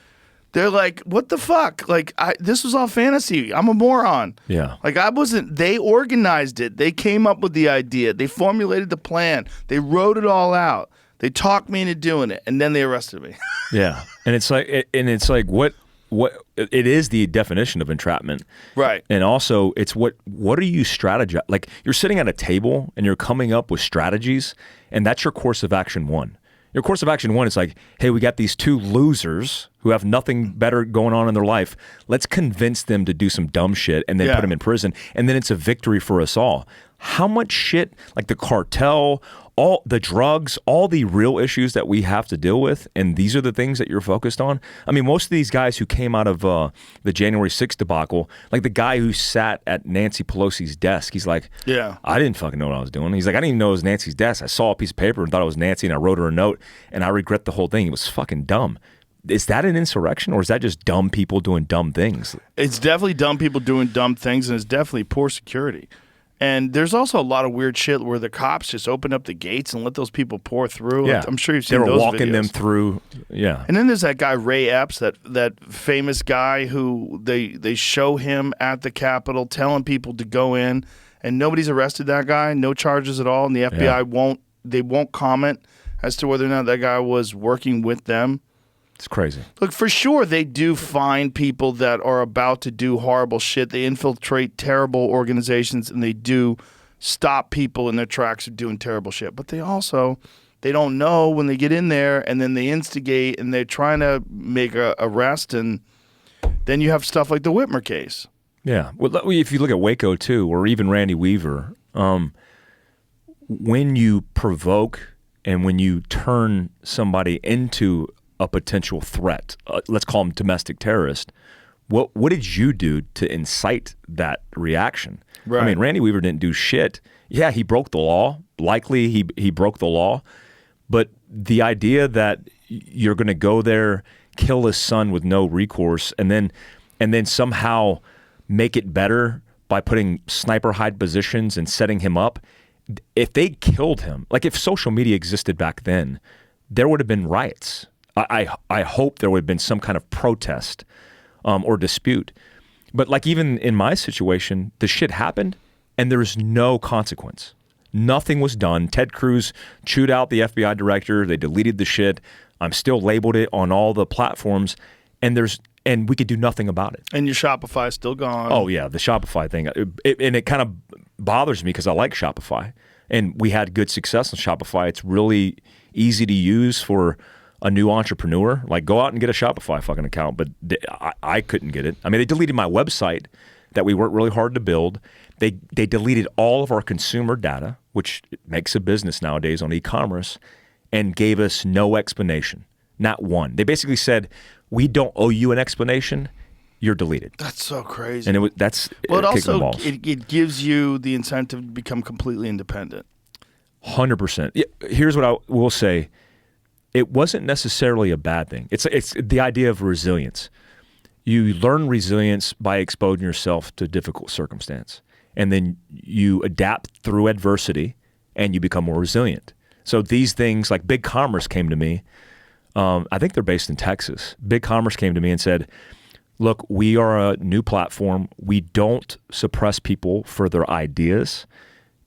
they're like, what the fuck? Like, this was all fantasy. I'm a moron. Yeah. Like, they organized it. They came up with the idea. They formulated the plan. They wrote it all out. They talked me into doing it, and then they arrested me. Yeah. And it's like, what it is the definition of entrapment, Right. And also it's what are you strategizing? Like, you're sitting at a table and you're coming up with strategies, and that's your course of action one. Your course of action one is like, hey, we got these two losers who have nothing better going on in their life. Let's convince them to do some dumb shit and then put them in prison, and then it's a victory for us all. How much shit, like the cartel, all the drugs, all the real issues that we have to deal with, and these are the things that you're focused on? I mean, most of these guys who came out of the January 6th debacle, like the guy who sat at Nancy Pelosi's desk, he's like, Yeah. I didn't fucking know what I was doing. He's like, I didn't even know it was Nancy's desk. I saw a piece of paper and thought it was Nancy, and I wrote her a note, and I regret the whole thing. It was fucking dumb. Is that an insurrection, or is that just dumb people doing dumb things? It's definitely dumb people doing dumb things, and it's definitely poor security. And there's also a lot of weird shit where the cops just open up the gates and let those people pour through. Yeah. I'm sure you've seen they were those walking videos. them through. Yeah. And then there's that guy Ray Epps, that famous guy who they show him at the Capitol telling people to go in, and nobody's arrested that guy, no charges at all, and the FBI won't comment as to whether or not that guy was working with them. It's crazy. Look, for sure, they do find people that are about to do horrible shit. They infiltrate terrible organizations, and they do stop people in their tracks of doing terrible shit. But they don't know when they get in there, and then they instigate, and they're trying to make a arrest, and then you have stuff like the Whitmer case. Yeah. Well, if you look at Waco, too, or even Randy Weaver, when you provoke and when you turn somebody into a potential threat, let's call them domestic terrorist, what did you do to incite that reaction? Right. I mean, Randy Weaver didn't do shit. Yeah, he broke the law. Likely he broke the law. But the idea that you're going to go there, kill his son with no recourse, and then somehow make it better by putting sniper hide positions and setting him up, if they killed him, like if social media existed back then, there would have been riots. I hope there would have been some kind of protest or dispute. But like even in my situation, the shit happened and there's no consequence. Nothing was done. Ted Cruz chewed out the FBI director. They deleted the shit. I'm still labeled it on all the platforms, and we could do nothing about it. And your Shopify is still gone. Oh yeah, the Shopify thing, and it kind of bothers me because I like Shopify, and we had good success on Shopify. It's really easy to use for a new entrepreneur. Like, go out and get a Shopify fucking account, but I couldn't get it. I mean, they deleted my website that we worked really hard to build. They deleted all of our consumer data, which makes a business nowadays on e-commerce, and gave us no explanation, not one. They basically said, we don't owe you an explanation. You're deleted. That's so crazy. And it also it gives you the incentive to become completely independent. 100%. Here's what I will say. It wasn't necessarily a bad thing. It's the idea of resilience. You learn resilience by exposing yourself to difficult circumstance. And then you adapt through adversity and you become more resilient. So these things, like Big Commerce came to me. I think they're based in Texas. Big Commerce came to me and said, look, we are a new platform. We don't suppress people for their ideas.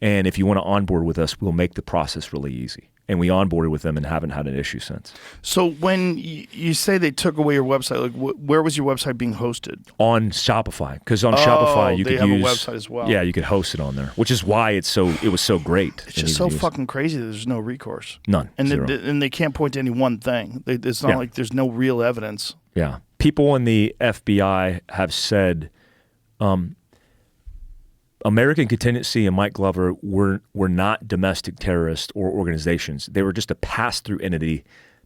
And if you want to onboard with us, we'll make the process really easy. And we onboarded with them and haven't had an issue since. So when you say they took away your website, like where was your website being hosted? On Shopify, because on Shopify you could have use a website as well. Yeah, you could host it on there, which is why it was so great. It's just so fucking crazy that there's no recourse. None. And Zero. and they can't point to any one thing. It's not like there's no real evidence. Yeah, people in the FBI have said. American Contingency and Mike Glover were not domestic terrorists or organizations. They were just a pass-through entity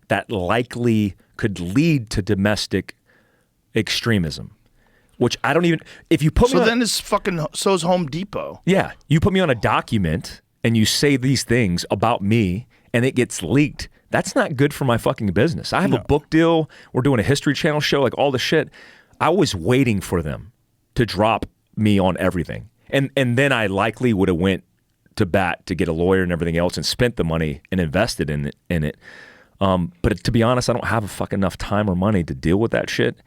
that likely could lead to domestic extremism, which I don't even. If you put me so on, then it's fucking so's Home Depot. Yeah, you put me on a document and you say these things about me and it gets leaked. That's not good for my fucking business. I have a book deal. We're doing a History Channel show, like all the shit. I was waiting for them to drop me on everything. And then I likely would have went to bat to get a lawyer and everything else and spent the money and invested in it. But to be honest, I don't have enough time or money to deal with that shit,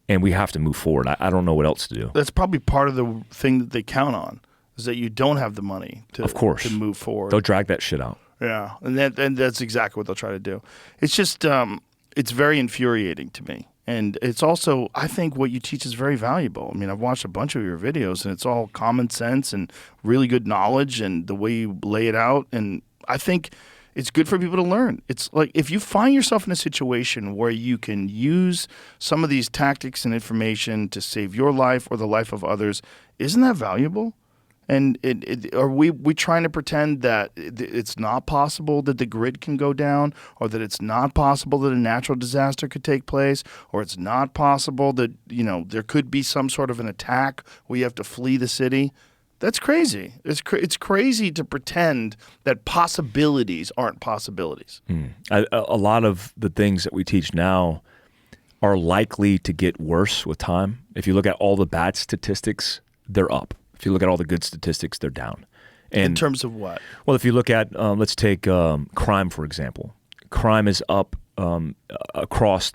and we have to move forward. I don't know what else to do. That's probably part of the thing that they count on, is that you don't have the money to, of course, to move forward. They'll drag that shit out. Yeah, and that's exactly what they'll try to do. It's just it's very infuriating to me. And it's also, I think what you teach is very valuable. I mean, I've watched a bunch of your videos, and it's all common sense and really good knowledge and the way you lay it out. And I think it's good for people to learn. It's like if you find yourself in a situation where you can use some of these tactics and information to save your life or the life of others, isn't that valuable? And are we trying to pretend that it's not possible that the grid can go down, or that it's not possible that a natural disaster could take place, or it's not possible that there could be some sort of an attack where you have to flee the city? That's crazy. It's crazy to pretend that possibilities aren't possibilities. A lot of the things that we teach now are likely to get worse with time. If you look at all the bad statistics, they're up. If you look at all the good statistics, they're down. And, in terms of what? Well, if you look at, let's take crime, for example. Crime is up across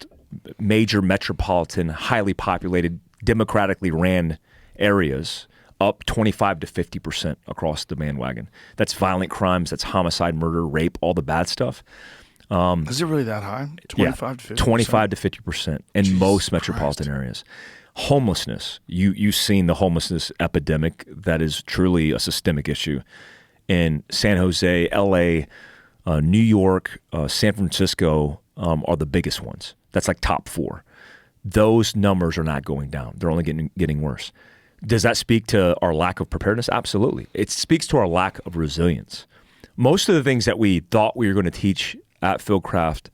major metropolitan, highly populated, democratically ran areas, up 25 to 50% across the bandwagon. That's violent crimes, that's homicide, murder, rape, all the bad stuff. Is it really that high? 25 to 50%? 25 to 50% in most metropolitan areas. Homelessness. You've seen the homelessness epidemic that is truly a systemic issue in San Jose, LA, New York, San Francisco are the biggest ones. That's like top 4. Those numbers are not going down. They're only getting worse. Does that speak to our lack of preparedness? Absolutely. It speaks to our lack of resilience. Most of the things that we thought we were going to teach at Fieldcraft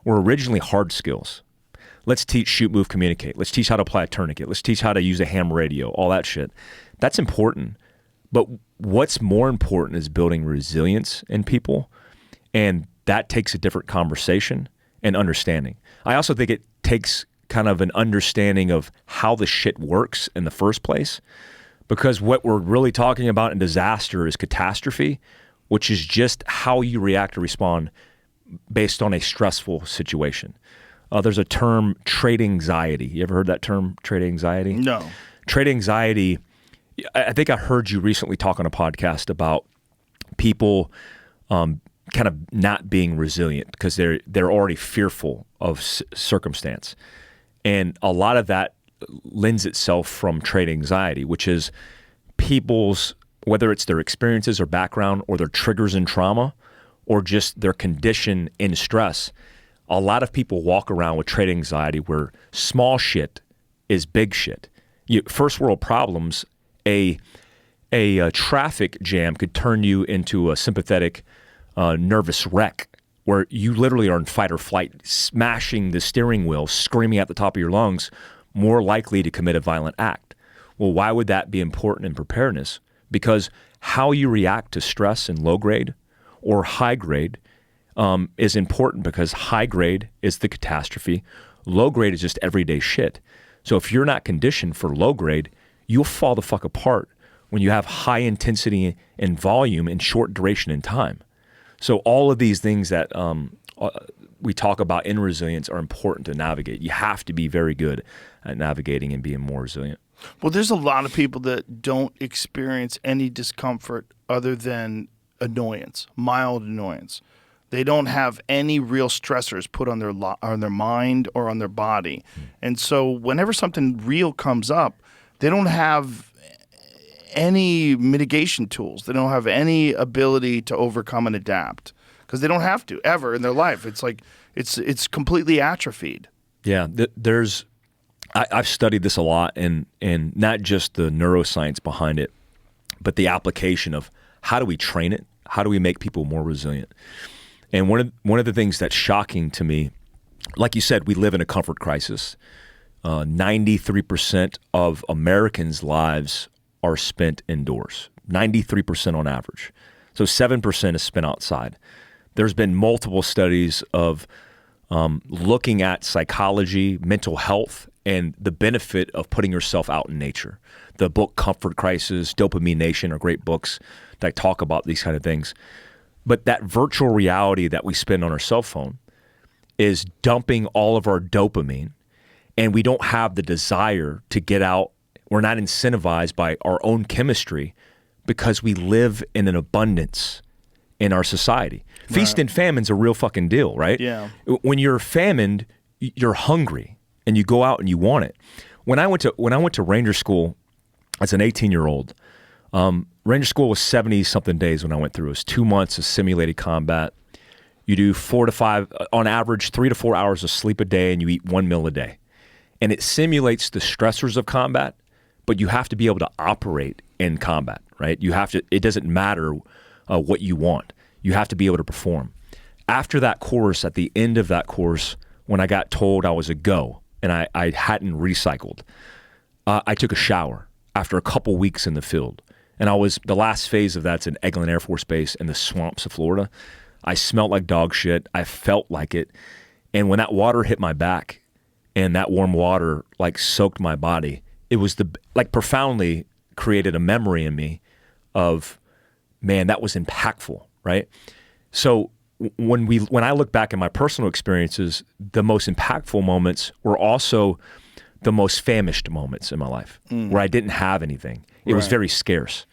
were originally hard skills. Let's teach shoot, move, communicate. Let's teach how to apply a tourniquet. Let's teach how to use a ham radio, all that shit. That's important. But what's more important is building resilience in people, and that takes a different conversation and understanding. I also think it takes kind of an understanding of how the shit works in the first place, because what we're really talking about in disaster is catastrophe, which is just how you react or respond based on a stressful situation. there's a term, trait anxiety. You ever heard that term, trait anxiety? No. Trait anxiety, I think I heard you recently talk on a podcast about people kind of not being resilient because they're already fearful of circumstance. And a lot of that lends itself from trait anxiety, which is people's, whether it's their experiences or background or their triggers and trauma or just their condition in stress. A lot of people walk around with trait anxiety where small shit is big shit. First world problems, a traffic jam could turn you into a sympathetic nervous wreck where you literally are in fight or flight, smashing the steering wheel, screaming at the top of your lungs, more likely to commit a violent act. Well, why would that be important in preparedness? Because how you react to stress in low grade or high grade is important because high grade is the catastrophe. Low grade is just everyday shit. So if you're not conditioned for low grade, you'll fall the fuck apart when you have high intensity and volume and short duration in time. So all of these things that we talk about in resilience are important to navigate. You have to be very good at navigating and being more resilient. Well, there's a lot of people that don't experience any discomfort other than annoyance, mild annoyance. They don't have any real stressors put on their mind or on their body. And so whenever something real comes up, they don't have any mitigation tools. They don't have any ability to overcome and adapt because they don't have to ever in their life. It's like it's completely atrophied. Yeah, I've studied this a lot, and not just the neuroscience behind it, but the application of how do we train it? How do we make people more resilient? And one of the things that's shocking to me, like you said, we live in a comfort crisis. 93% of Americans' lives are spent indoors, 93% on average. So 7% is spent outside. There's been multiple studies of looking at psychology, mental health, and the benefit of putting yourself out in nature. The book Comfort Crisis, Dopamine Nation are great books that talk about these kind of things. But that virtual reality that we spend on our cell phone is dumping all of our dopamine, and we don't have the desire to get out. We're not incentivized by our own chemistry because we live in an abundance in our society. Right. Feast and famine's a real fucking deal, right? Yeah. When you're famined, you're hungry and you go out and you want it. When I went to Ranger School as an 18-year-old, Ranger School was 70-something days when I went through. It was 2 months of simulated combat. You do 4 to 5, on average, 3 to 4 hours of sleep a day, and you eat 1 meal a day. And it simulates the stressors of combat, but you have to be able to operate in combat, right? You have to. It doesn't matter what you want. You have to be able to perform. After that course, at the end of that course, when I got told I was a go and I hadn't recycled, I took a shower after a couple weeks in the field. And the last phase of that's in Eglin Air Force Base in the swamps of Florida. I smelled like dog shit. I felt like it. And when that water hit my back and that warm water like soaked my body, it was profoundly created a memory in me of, man, that was impactful, right? So when I look back at my personal experiences, the most impactful moments were also the most famished moments in my life where I didn't have anything. It was very scarce.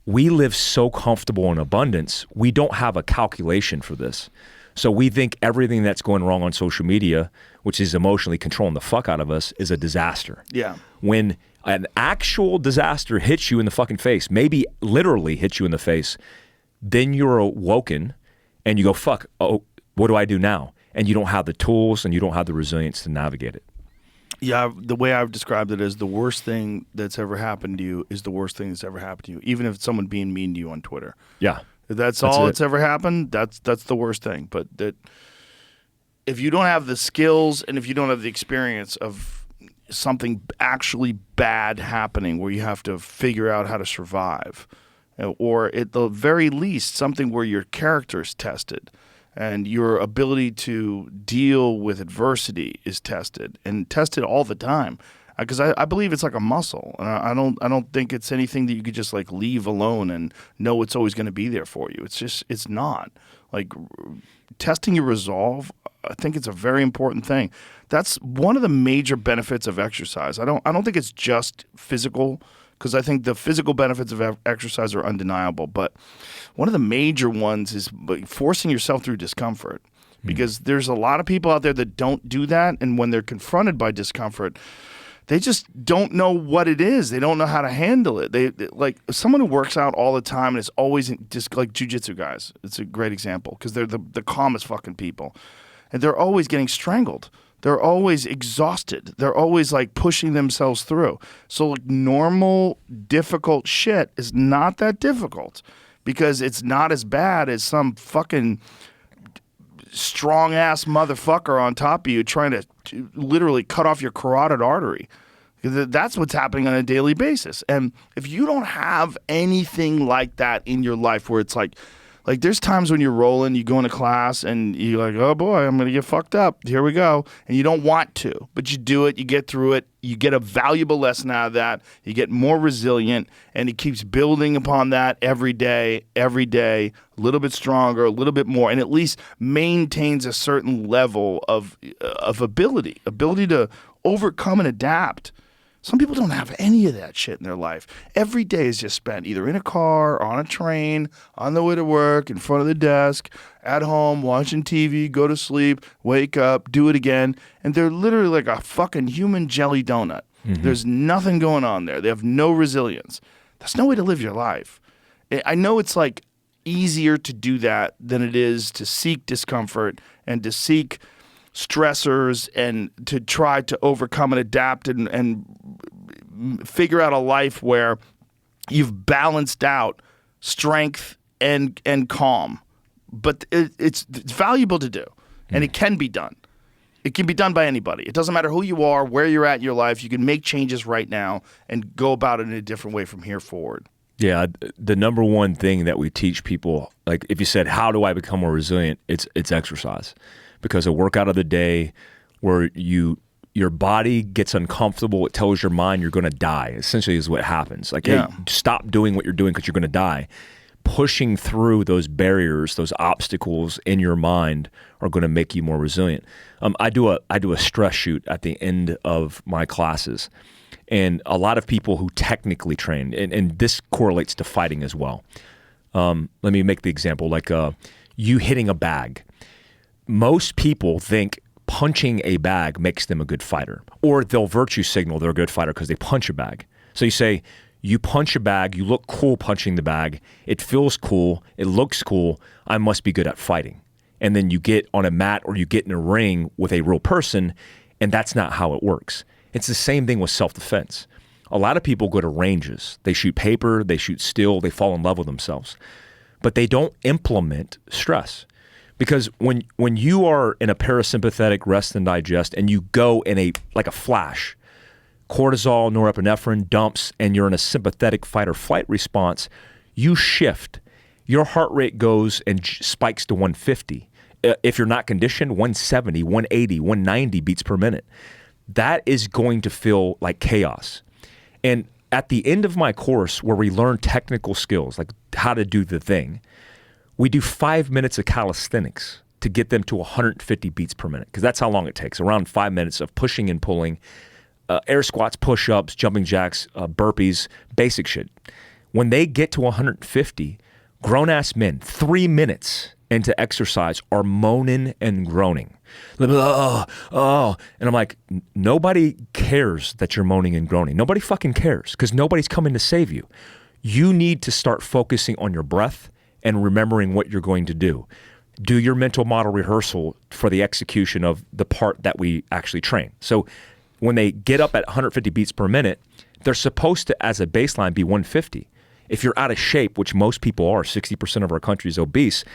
We live so comfortable in abundance, we don't have a calculation for this. So we think everything that's going wrong on social media, which is emotionally controlling the fuck out of us, is a disaster. Yeah. When an actual disaster hits you in the fucking face, maybe literally hits you in the face, then you're awoken and you go, fuck, oh, what do I do now? And you don't have the tools and you don't have the resilience to navigate it. Yeah, the way I've described it is the worst thing that's ever happened to you is the worst thing that's ever happened to you, even if it's someone being mean to you on Twitter. Yeah. If that's all that's ever happened, that's the worst thing. But that if you don't have the skills and if you don't have the experience of something actually bad happening where you have to figure out how to survive, or at the very least something where your character is tested and your ability to deal with adversity is tested and tested all the time. Because I believe it's like a muscle, and I don't think it's anything that you could just like leave alone and know it's always going to be there for you. It's not like testing your resolve I think it's a very important thing. That's one of the major benefits of exercise. I don't think it's just physical, because I think the physical benefits of exercise are undeniable. But one of the major ones is forcing yourself through discomfort, because there's a lot of people out there that don't do that, and when they're confronted by discomfort, they just don't know what it is. They don't know how to handle it. They like someone who works out all the time and is always just like jiu-jitsu guys. It's a great example because they're the calmest fucking people. And they're always getting strangled. They're always exhausted. They're always like pushing themselves through. So like normal, difficult shit is not that difficult because it's not as bad as some fucking strong-ass motherfucker on top of you trying to literally cut off your carotid artery. That's what's happening on a daily basis. And if you don't have anything like that in your life where it's like there's times when you're rolling, you go into class and you're like, oh boy, I'm going to get fucked up. Here we go. And you don't want to, but you do it, you get through it, you get a valuable lesson out of that, you get more resilient, and it keeps building upon that every day, a little bit stronger, a little bit more, and at least maintains a certain level of ability to overcome and adapt. Some people don't have any of that shit in their life. Every day is just spent either in a car, on a train, on the way to work, in front of the desk, at home, watching TV, go to sleep, wake up, do it again. And they're literally like a fucking human jelly donut. Mm-hmm. There's nothing going on there. They have no resilience. That's no way to live your life. I know it's like easier to do that than it is to seek discomfort and to seek stressors and to try to overcome and adapt and figure out a life where you've balanced out strength and calm. But it's valuable to do, and it can be done. It can be done by anybody. It doesn't matter who you are, where you're at in your life. You can make changes right now and go about it in a different way from here forward. Yeah, the number one thing that we teach people, like if you said, how do I become more resilient? It's exercise. Because a workout of the day where your body gets uncomfortable, it tells your mind you're going to die, essentially is what happens. Like, hey, stop doing what you're doing because you're going to die. Pushing through those barriers, those obstacles in your mind are going to make you more resilient. I do a stress shoot at the end of my classes. And a lot of people who technically train, and this correlates to fighting as well. Let me make the example, like you hitting a bag. Most people think punching a bag makes them a good fighter, or they'll virtue signal they're a good fighter because they punch a bag. So you say, you punch a bag, you look cool punching the bag, it feels cool, it looks cool, I must be good at fighting. And then you get on a mat or you get in a ring with a real person, and that's not how it works. It's the same thing with self-defense. A lot of people go to ranges. They shoot paper, they shoot steel, they fall in love with themselves. But they don't implement stress. Because when you are in a parasympathetic rest and digest and you go in a flash, cortisol, norepinephrine dumps, and you're in a sympathetic fight or flight response, you shift. Your heart rate goes and spikes to 150. If you're not conditioned, 170, 180, 190 beats per minute. That is going to feel like chaos. And at the end of my course where we learn technical skills, like how to do the thing, we do 5 minutes of calisthenics to get them to 150 beats per minute, because that's how long it takes, around 5 minutes of pushing and pulling, air squats, push-ups, jumping jacks, burpees, basic shit. When they get to 150, grown-ass men, 3 minutes into exercise, are moaning and groaning. Oh. And I'm like, nobody cares that you're moaning and groaning. Nobody fucking cares, because nobody's coming to save you. You need to start focusing on your breath and remembering what you're going to do. Do your mental model rehearsal for the execution of the part that we actually train. So when they get up at 150 beats per minute, they're supposed to, as a baseline, be 150. If you're out of shape, which most people are, 60% of our country is obese,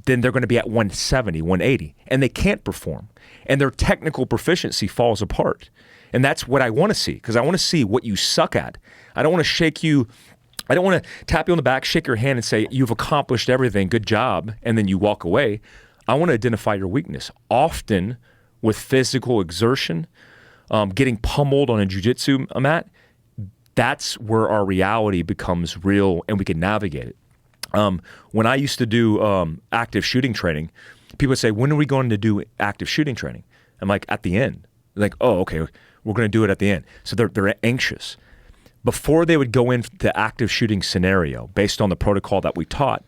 then they're going to be at 170, 180, and they can't perform. And their technical proficiency falls apart. And that's what I want to see, because I want to see what you suck at. I don't want to shake you. I don't want to tap you on the back, shake your hand, and say, you've accomplished everything, good job, and then you walk away. I want to identify your weakness. Often with physical exertion, getting pummeled on a jiu-jitsu mat, that's where our reality becomes real and we can navigate it. When I used to do active shooting training, people say, when are we going to do active shooting training? I'm like, at the end. Like, oh, okay, we're going to do it at the end. So they're anxious. Before they would go into the active shooting scenario, based on the protocol that we taught,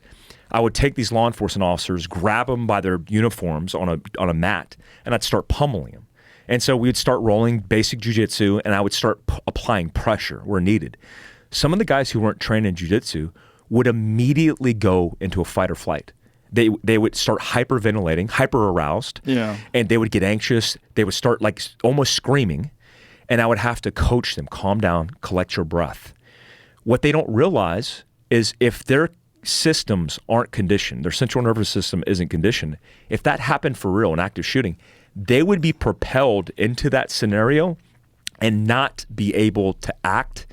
I would take these law enforcement officers, grab them by their uniforms on a mat, and I'd start pummeling them. And so we would start rolling basic jiu-jitsu, and I would start applying pressure where needed. Some of the guys who weren't trained in jiu-jitsu would immediately go into a fight or flight. They would start hyperventilating, hyper-aroused, and they would get anxious. They would start like almost screaming, and I would have to coach them, calm down, collect your breath. What they don't realize is if their systems aren't conditioned, their central nervous system isn't conditioned, if that happened for real in active shooting, they would be propelled into that scenario and not be able to act,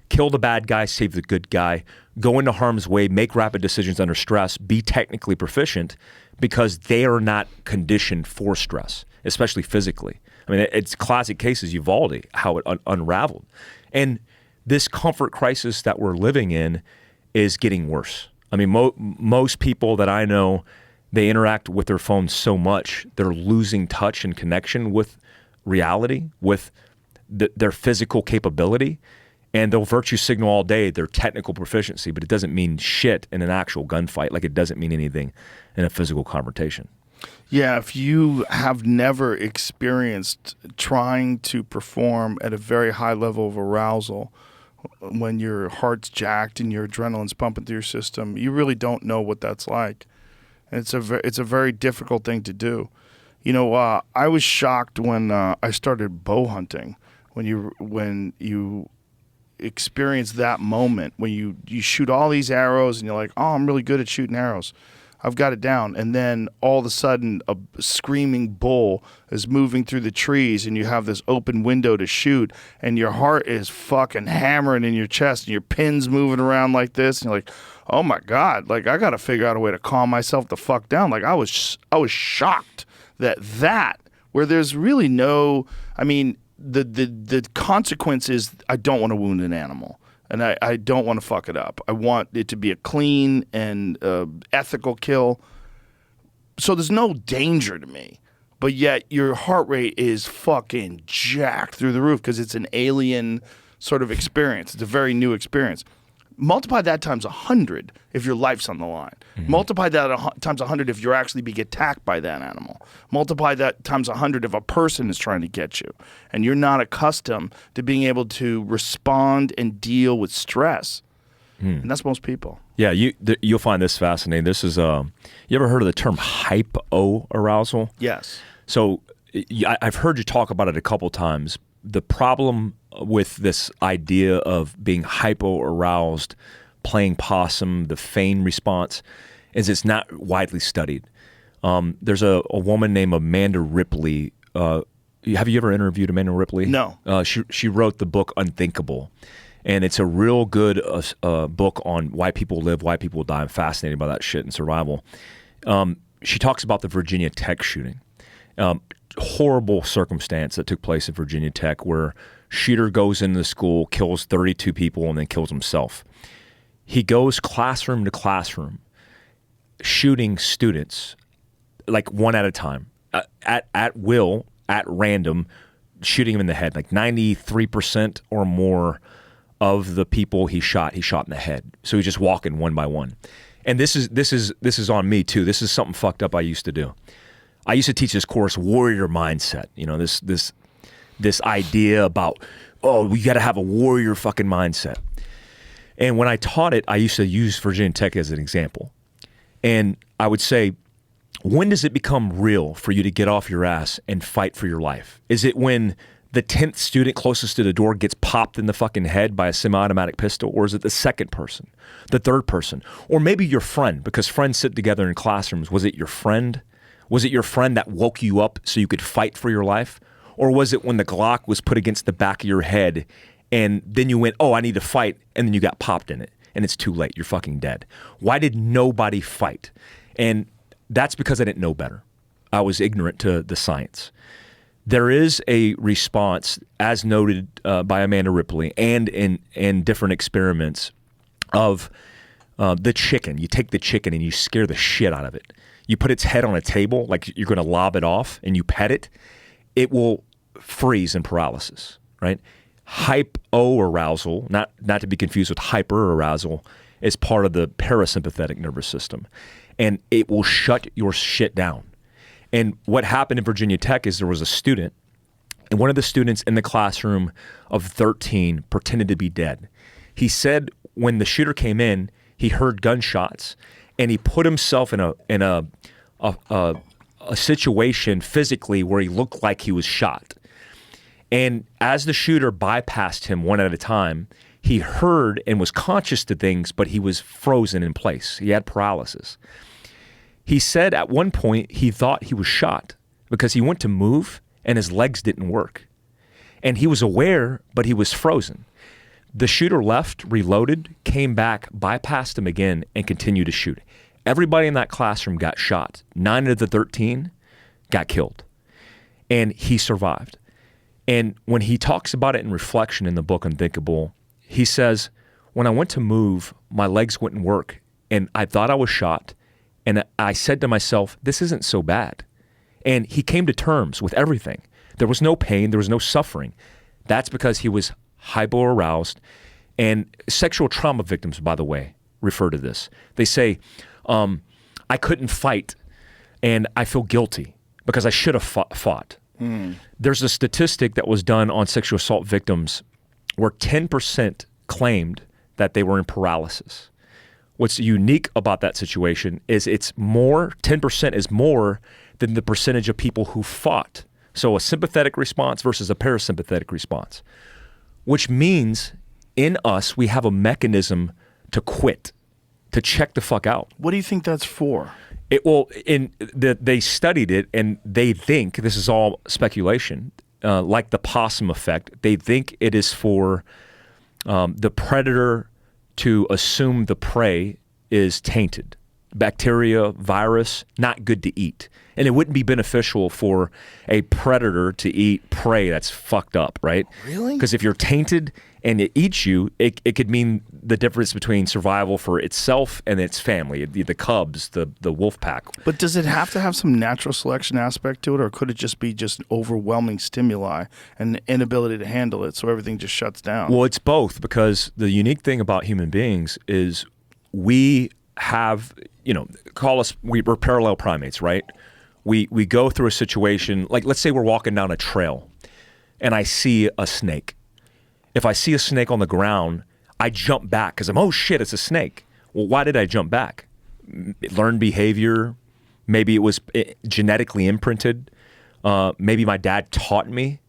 kill the bad guy, save the good guy, go into harm's way, make rapid decisions under stress, be technically proficient because they are not conditioned for stress, especially physically. I mean, it's classic cases, Uvalde, how it unraveled. And this comfort crisis that we're living in is getting worse. I mean, most people that I know, they interact with their phones so much, they're losing touch and connection with reality, with their physical capability. And they'll virtue signal all day their technical proficiency, but it doesn't mean shit in an actual gunfight, like it doesn't mean anything in a physical confrontation. Yeah, if you have never experienced trying to perform at a very high level of arousal, when your heart's jacked and your adrenaline's pumping through your system, you really don't know what that's like. And it's a very difficult thing to do. You know, I was shocked when I started bow hunting. When you experience that moment when you shoot all these arrows and you're like, oh, I'm really good at shooting arrows. I've got it down. And then all of a sudden a screaming bull is moving through the trees and you have this open window to shoot and your heart is fucking hammering in your chest and your pin's moving around like this. And you're like, oh my God, like I got to figure out a way to calm myself the fuck down. Like I was shocked that where there's really no, I mean, the consequence is I don't want to wound an animal. And I don't want to fuck it up. I want it to be a clean and ethical kill. So there's no danger to me. But yet your heart rate is fucking jacked through the roof because it's an alien sort of experience. It's a very new experience. Multiply that times 100 if your life's on the line. Mm-hmm. Multiply that times 100 if you're actually being attacked by that animal. Multiply that times 100 if a person is trying to get you and you're not accustomed to being able to respond and deal with stress. And that's most people. Yeah, you'll find this fascinating. This is, you ever heard of the term hypoarousal? Yes. So I've heard you talk about it a couple times. The problem with this idea of being hypo-aroused, playing possum, the feign response, is it's not widely studied. There's a woman named Amanda Ripley. Have you ever interviewed Amanda Ripley? No. She wrote the book Unthinkable, and it's a real good book on why people live, why people die. I'm fascinated by that shit and survival. She talks about the Virginia Tech shooting. Horrible circumstance that took place at Virginia Tech where shooter goes into the school, kills 32 people, and then kills himself. He goes classroom to classroom, shooting students like one at a time, at will, at random, shooting them in the head. Like 93% or more of the people he shot in the head. So he's just walking one by one. And this is on me too. This is something fucked up I used to do. I used to teach this course, warrior mindset. You know, this idea about, oh, we got to have a warrior fucking mindset. And when I taught it, I used to use Virginia Tech as an example. And I would say, when does it become real for you to get off your ass and fight for your life? Is it when the 10th student closest to the door gets popped in the fucking head by a semi-automatic pistol? Or is it the second person, the third person? Or maybe your friend, because friends sit together in classrooms. Was it your friend? Was it your friend that woke you up so you could fight for your life? Or was it when the Glock was put against the back of your head and then you went, oh, I need to fight, and then you got popped in it and it's too late, you're fucking dead? Why did nobody fight? And that's because I didn't know better. I was ignorant to the science. There is a response, as noted by Amanda Ripley and in different experiments, of the chicken. You take the chicken and you scare the shit out of it. you put its head on a table, like you're going to lob it off, and you pet it, it will freeze in paralysis, right? Hypoarousal, not to be confused with hyperarousal, is part of the parasympathetic nervous system, and it will shut your shit down. And what happened in Virginia Tech is there was a student, and one of the students in the classroom of 13 pretended to be dead. He said when the shooter came in, he heard gunshots, and he put himself in a situation physically where he looked like he was shot. And as the shooter bypassed him one at a time, he heard and was conscious to things, but he was frozen in place. He had paralysis. He said at one point he thought he was shot because he went to move and his legs didn't work. And he was aware, but he was frozen. The shooter left, reloaded, came back, bypassed him again, and continued to shoot. Everybody in that classroom got shot. 9 of the 13 got killed. And he survived. And when he talks about it in Reflection in the book Unthinkable, he says, when I went to move, my legs wouldn't work, and I thought I was shot, and I said to myself, this isn't so bad. And he came to terms with everything. There was no pain, there was no suffering. That's because he was hypoaroused. And sexual trauma victims, by the way, refer to this. They say, I couldn't fight, and I feel guilty because I should have fought. There's a statistic that was done on sexual assault victims where 10% claimed that they were in paralysis. What's unique about that situation is 10% is more than the percentage of people who fought. So a sympathetic response versus a parasympathetic response, which means in us, we have a mechanism to quit, to check the fuck out. What do you think that's for? They studied it, and they think, this is all speculation, like the possum effect, they think it is for the predator to assume the prey is tainted. Bacteria, virus, not good to eat. And it wouldn't be beneficial for a predator to eat prey that's fucked up, right? Really? Because if you're tainted and it eats you, it could mean the difference between survival for itself and its family, the cubs, the wolf pack. But does it have to have some natural selection aspect to it, or could it just be just overwhelming stimuli and the inability to handle it, so everything just shuts down? Well, it's both, because the unique thing about human beings is we have, we're parallel primates, right? We go through a situation, like let's say we're walking down a trail and I see a snake. If I see a snake on the ground, I jump back because oh shit, it's a snake. Well, why did I jump back? Learned behavior. Maybe it was genetically imprinted. Maybe my dad taught me.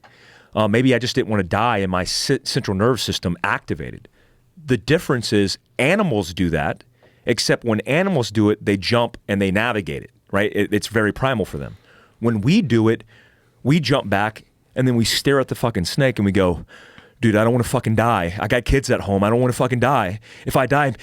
Maybe I just didn't want to die and my central nervous system activated. The difference is animals do that, except when animals do it, they jump and they navigate it, right? It's very primal for them. When we do it, we jump back and then we stare at the fucking snake and we go, dude, I don't want to fucking die. I got kids at home. I don't want to fucking die. If I die,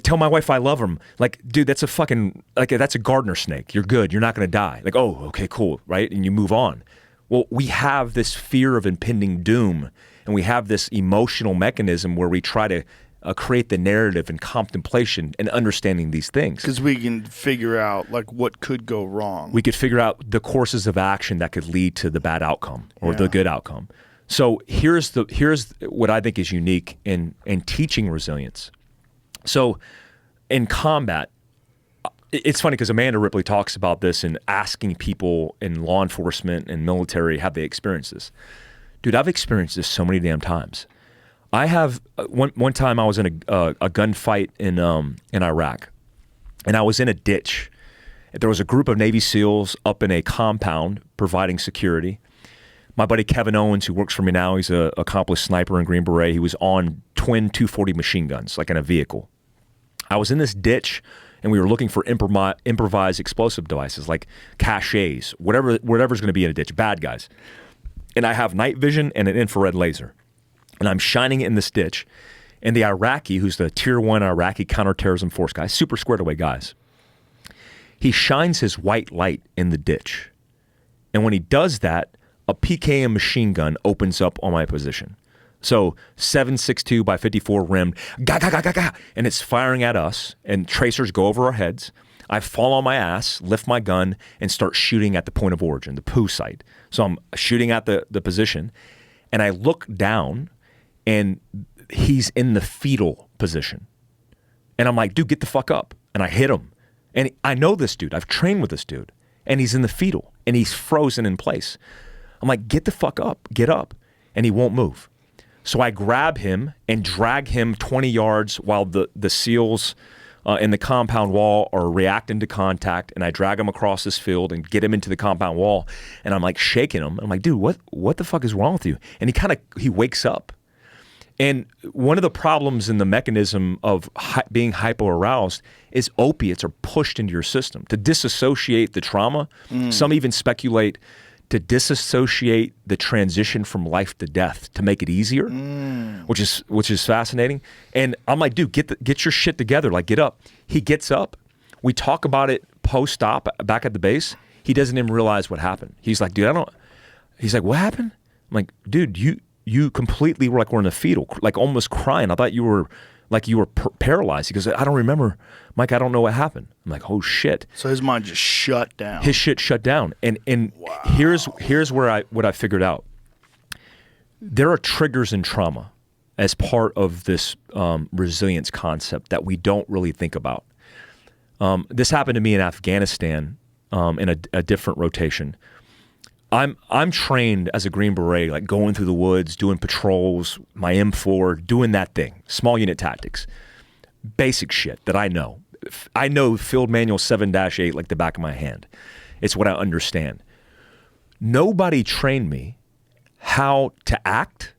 tell my wife I love them. Like, dude, that's a gardener snake. You're good. You're not going to die. Like, oh, okay, cool, right? And you move on. Well, we have this fear of impending doom, and we have this emotional mechanism where we try to create the narrative and contemplation and understanding these things. Because we can figure out like what could go wrong. We could figure out the courses of action that could lead to the bad outcome or the good outcome. So here's what I think is unique in teaching resilience. So in combat, it's funny because Amanda Ripley talks about this and asking people in law enforcement and military, have they experienced this? Dude, I've experienced this so many damn times. I have one time I was in a gunfight in Iraq, and I was in a ditch. There was a group of Navy SEALs up in a compound providing security. My buddy Kevin Owens, who works for me now, he's an accomplished sniper in Green Beret. He was on twin 240 machine guns, like in a vehicle. I was in this ditch, and we were looking for improvised explosive devices, like caches, whatever's going to be in a ditch, bad guys. And I have night vision and an infrared laser. And I'm shining it in this ditch. And the Iraqi, who's the tier 1 Iraqi counterterrorism force guy, super squared away guys, he shines his white light in the ditch. And when he does that, a PKM machine gun opens up on my position. So 7.62 by 54 rimmed, ga, ga, ga, ga, ga, and it's firing at us, and tracers go over our heads. I fall on my ass, lift my gun, and start shooting at the point of origin, the poo site. So I'm shooting at the position, and I look down, and he's in the fetal position. And I'm like, dude, get the fuck up. And I hit him. And I know this dude. I've trained with this dude. And he's in the fetal, and he's frozen in place. I'm like, get the fuck up, get up. And he won't move. So I grab him and drag him 20 yards while the SEALs in the compound wall are reacting to contact, and I drag him across this field and get him into the compound wall, and I'm like shaking him. I'm like, dude, what the fuck is wrong with you? And he wakes up. And one of the problems in the mechanism of being hypoaroused is opiates are pushed into your system to disassociate the trauma. Some even speculate to disassociate the transition from life to death to make it easier, which is fascinating. And I'm like, dude, get your shit together. Like, get up. He gets up. We talk about it post-op back at the base. He doesn't even realize what happened. He's like, dude, he's like, what happened? I'm like, dude, you completely were in a fetal, like almost crying. I thought you were paralyzed. He goes, I don't remember, Mike. I don't know what happened. I'm like, oh shit. So his mind just shut down. His shit shut down. And wow. Here's where what I figured out. There are triggers in trauma as part of this resilience concept that we don't really think about. This happened to me in Afghanistan in a different rotation. I'm trained as a Green Beret, like going through the woods, doing patrols, my M4, doing that thing, small unit tactics, basic shit that I know. I know Field Manual 7-8 like the back of my hand. It's what I understand. Nobody trained me how to act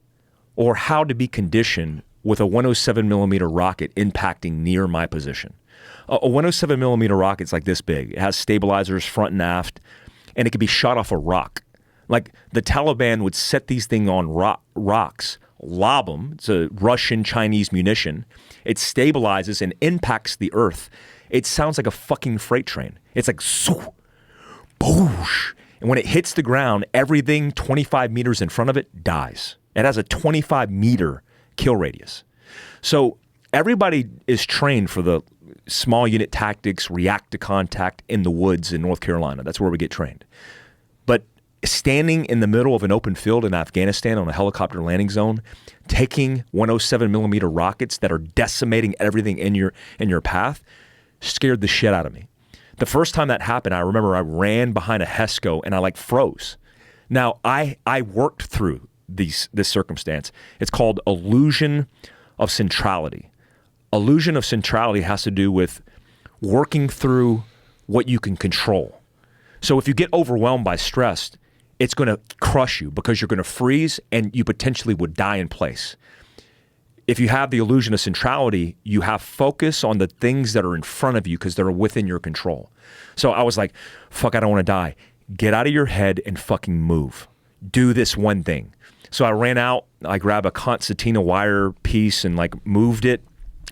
or how to be conditioned with a 107 millimeter rocket impacting near my position. A 107 millimeter rocket's like this big. It has stabilizers front and aft, and it could be shot off a rock. Like the Taliban would set these things on rocks, lob them. It's a Russian, Chinese munition. It stabilizes and impacts the earth. It sounds like a fucking freight train. It's like, boosh. And when it hits the ground, everything 25 meters in front of it dies. It has a 25 meter kill radius. So everybody is trained for the small unit tactics, react to contact in the woods in North Carolina. That's where we get trained. But standing in the middle of an open field in Afghanistan on a helicopter landing zone, taking 107 millimeter rockets that are decimating everything in your path, scared the shit out of me. The first time that happened, I remember I ran behind a HESCO and I froze. Now I worked through this circumstance. It's called illusion of centrality. Illusion of centrality has to do with working through what you can control. So if you get overwhelmed by stress, it's going to crush you because you're going to freeze and you potentially would die in place. If you have the illusion of centrality, you have focus on the things that are in front of you because they're within your control. So I was like, fuck, I don't want to die. Get out of your head and fucking move. Do this one thing. So I ran out, I grabbed a concertina wire piece and moved it,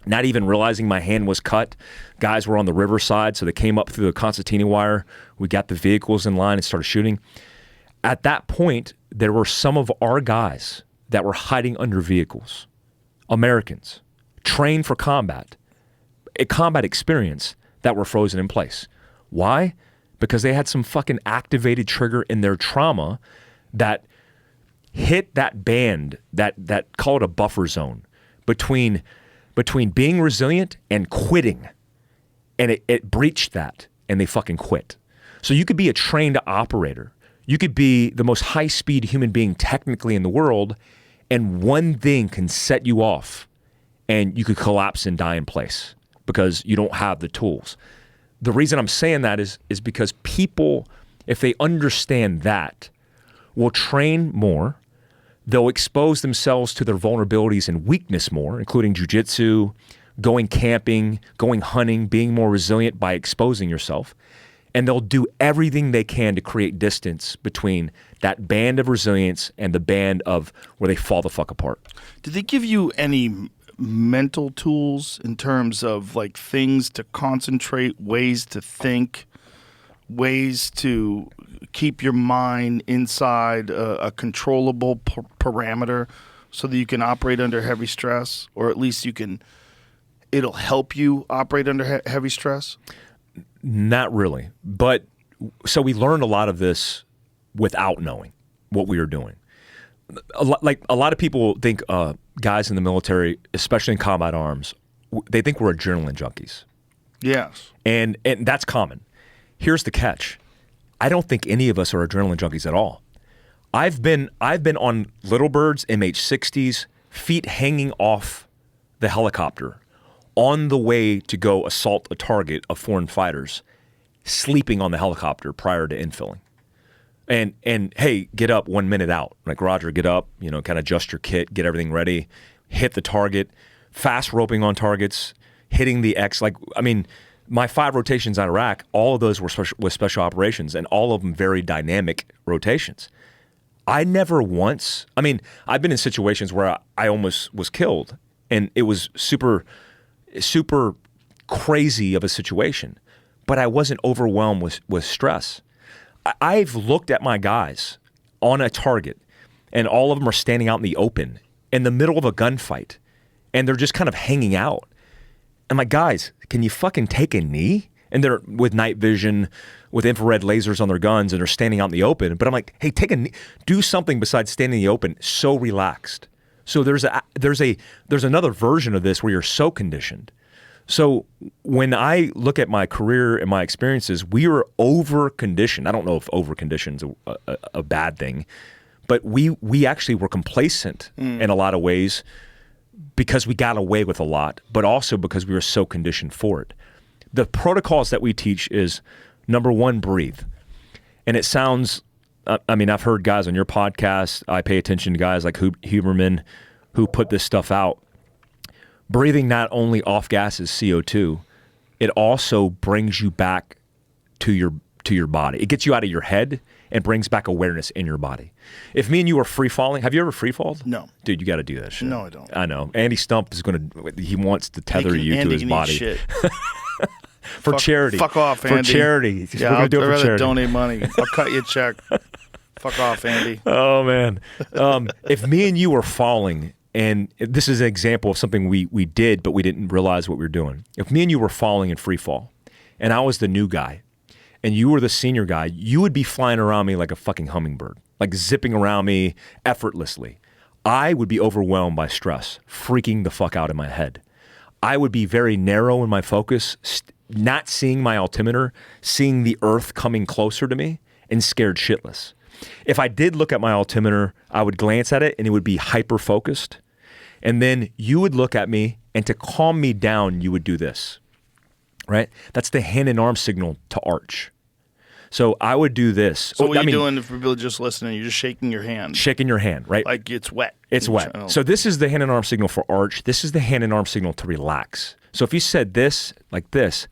not even realizing my hand was cut. Guys were on the riverside, so they came up through the concertina wire. We got the vehicles in line and started shooting. At that point, there were some of our guys that were hiding under vehicles. Americans, trained for combat, a combat experience, that were frozen in place. Why? Because they had some fucking activated trigger in their trauma that hit that band, that call it a buffer zone, between being resilient and quitting. And it breached that, and they fucking quit. So you could be a trained operator. You could be the most high-speed human being technically in the world, and one thing can set you off, and you could collapse and die in place because you don't have the tools. The reason I'm saying that is because people, if they understand that, will train more. They'll expose themselves to their vulnerabilities and weakness more, including jujitsu, going camping, going hunting, being more resilient by exposing yourself. And they'll do everything they can to create distance between that band of resilience and the band of where they fall the fuck apart. Did they give you any mental tools in terms of things to concentrate, ways to think, ways to keep your mind inside a controllable parameter so that you can operate under heavy stress, or at least it'll help you operate under heavy stress? Not really. But so we learned a lot of this without knowing what we were doing. A lot of people think guys in the military, especially in combat arms, they think we're adrenaline junkies. Yes. And that's common. Here's the catch. I don't think any of us are adrenaline junkies at all. I've been on Little Birds, MH-60s, feet hanging off the helicopter on the way to go assault a target of foreign fighters, sleeping on the helicopter prior to infilling. And hey, get up 1 minute out. Like, Roger, get up, kind of adjust your kit, get everything ready, hit the target, fast roping on targets, hitting the X. My 5 rotations on Iraq, all of those were special operations, and all of them very dynamic rotations. I never once, I've been in situations where I almost was killed, and it was super, super crazy of a situation, but I wasn't overwhelmed with stress. I've looked at my guys on a target, and all of them are standing out in the open in the middle of a gunfight, and they're just kind of hanging out. I'm like, guys, can you fucking take a knee? And they're with night vision, with infrared lasers on their guns, and they're standing out in the open. But I'm like, hey, take a knee. Do something besides standing in the open. So relaxed. So there's another version of this where you're so conditioned. So when I look at my career and my experiences, we were over-conditioned. I don't know if over-conditioned is a bad thing, but we actually were complacent in a lot of ways because we got away with a lot, but also because we were so conditioned for it. The protocols that we teach is, number one, breathe. And it sounds, I've heard guys on your podcast, I pay attention to guys like Huberman who put this stuff out. Breathing not only off gases CO2, it also brings you back to your body. It gets you out of your head and brings back awareness in your body. If me and you are free falling, have you ever free falled? No. Dude, you got to do that shit. No, I don't. I know. Andy Stump he wants to tether you to his body. Shit. For charity. Fuck off, Andy. For charity. Yeah, We're going to do it I'd for rather charity. donate money. I'll cut you a check. Fuck off, Andy. Oh, man. If me and you were falling, and this is an example of something we did, but we didn't realize what we were doing. If me and you were falling in free fall, and I was the new guy, and you were the senior guy, you would be flying around me like a fucking hummingbird, like zipping around me effortlessly. I would be overwhelmed by stress, freaking the fuck out in my head. I would be very narrow in my focus, not seeing my altimeter, seeing the earth coming closer to me, and scared shitless. If I did look at my altimeter, I would glance at it and it would be hyper-focused. And then you would look at me, and to calm me down, you would do this, right? That's the hand and arm signal to arch. So I would do this. So what you're doing, for people just listening, you're just shaking your hand. Shaking your hand, right? Like it's wet. It's wet. Oh. So this is the hand and arm signal for arch. This is the hand and arm signal to relax. So if you said this, like this,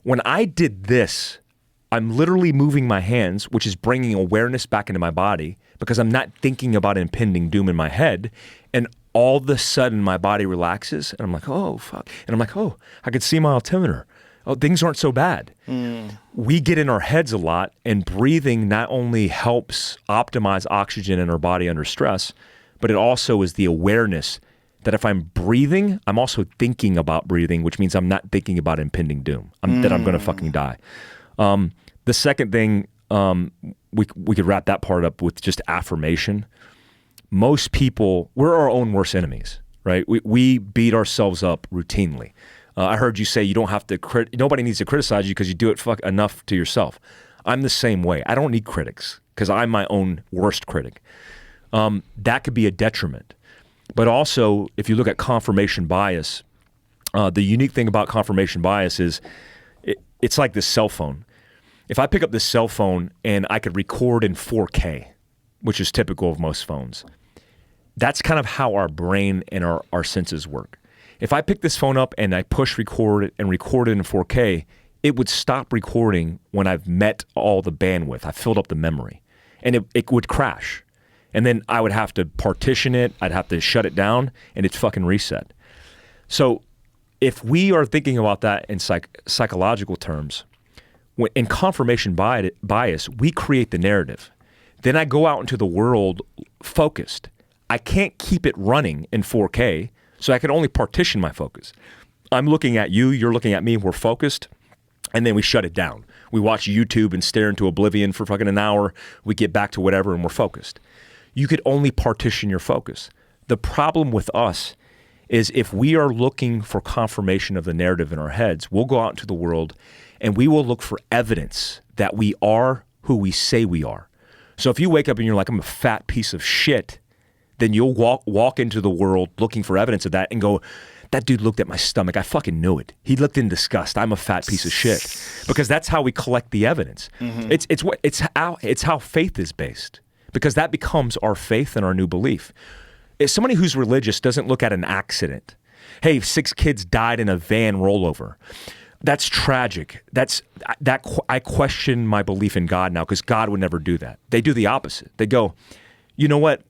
when I did this, I'm literally moving my hands, which is bringing awareness back into my body because I'm not thinking about impending doom in my head. And all of a sudden, my body relaxes. And I'm like, oh, fuck. And I'm like, oh, I could see my altimeter. Oh, things aren't so bad. We get in our heads a lot, and breathing not only helps optimize oxygen in our body under stress, but it also is the awareness that if I'm breathing, I'm also thinking about breathing, which means I'm not thinking about impending doom, that I'm going to fucking die. The second thing, we could wrap that part up with just affirmation. Most people, we're our own worst enemies, right? We beat ourselves up routinely. I heard you say you don't have to, nobody needs to criticize you because you do it enough to yourself. I'm the same way. I don't need critics because I'm my own worst critic. That could be a detriment. But also, if you look at confirmation bias, the unique thing about confirmation bias is it's like this cell phone. If I pick up this cell phone and I could record in 4K, which is typical of most phones, that's kind of how our brain and our senses work. If I pick this phone up and I push record and record it in 4K, it would stop recording when I've met all the bandwidth. I filled up the memory. And it would crash. And then I would have to partition it. I'd have to shut it down, and it's fucking reset. So if we are thinking about that in psychological terms, in confirmation bias, we create the narrative. Then I go out into the world focused. I can't keep it running in 4K, so I can only partition my focus. I'm looking at you, you're looking at me, we're focused, and then we shut it down. We watch YouTube and stare into oblivion for fucking an hour. We get back to whatever and we're focused. You could only partition your focus. The problem with us is if we are looking for confirmation of the narrative in our heads, we'll go out into the world and we will look for evidence that we are who we say we are. So if you wake up and you're like, I'm a fat piece of shit, then you'll walk into the world looking for evidence of that and go, that dude looked at my stomach. I fucking knew it. He looked in disgust. I'm a fat piece of shit. Because that's how we collect the evidence. It's how faith is based. Because that becomes our faith and our new belief. If somebody who's religious doesn't look at an accident. Hey, 6 kids died in a van rollover. That's tragic. I question my belief in God now because God would never do that. They do the opposite. They go, you know what?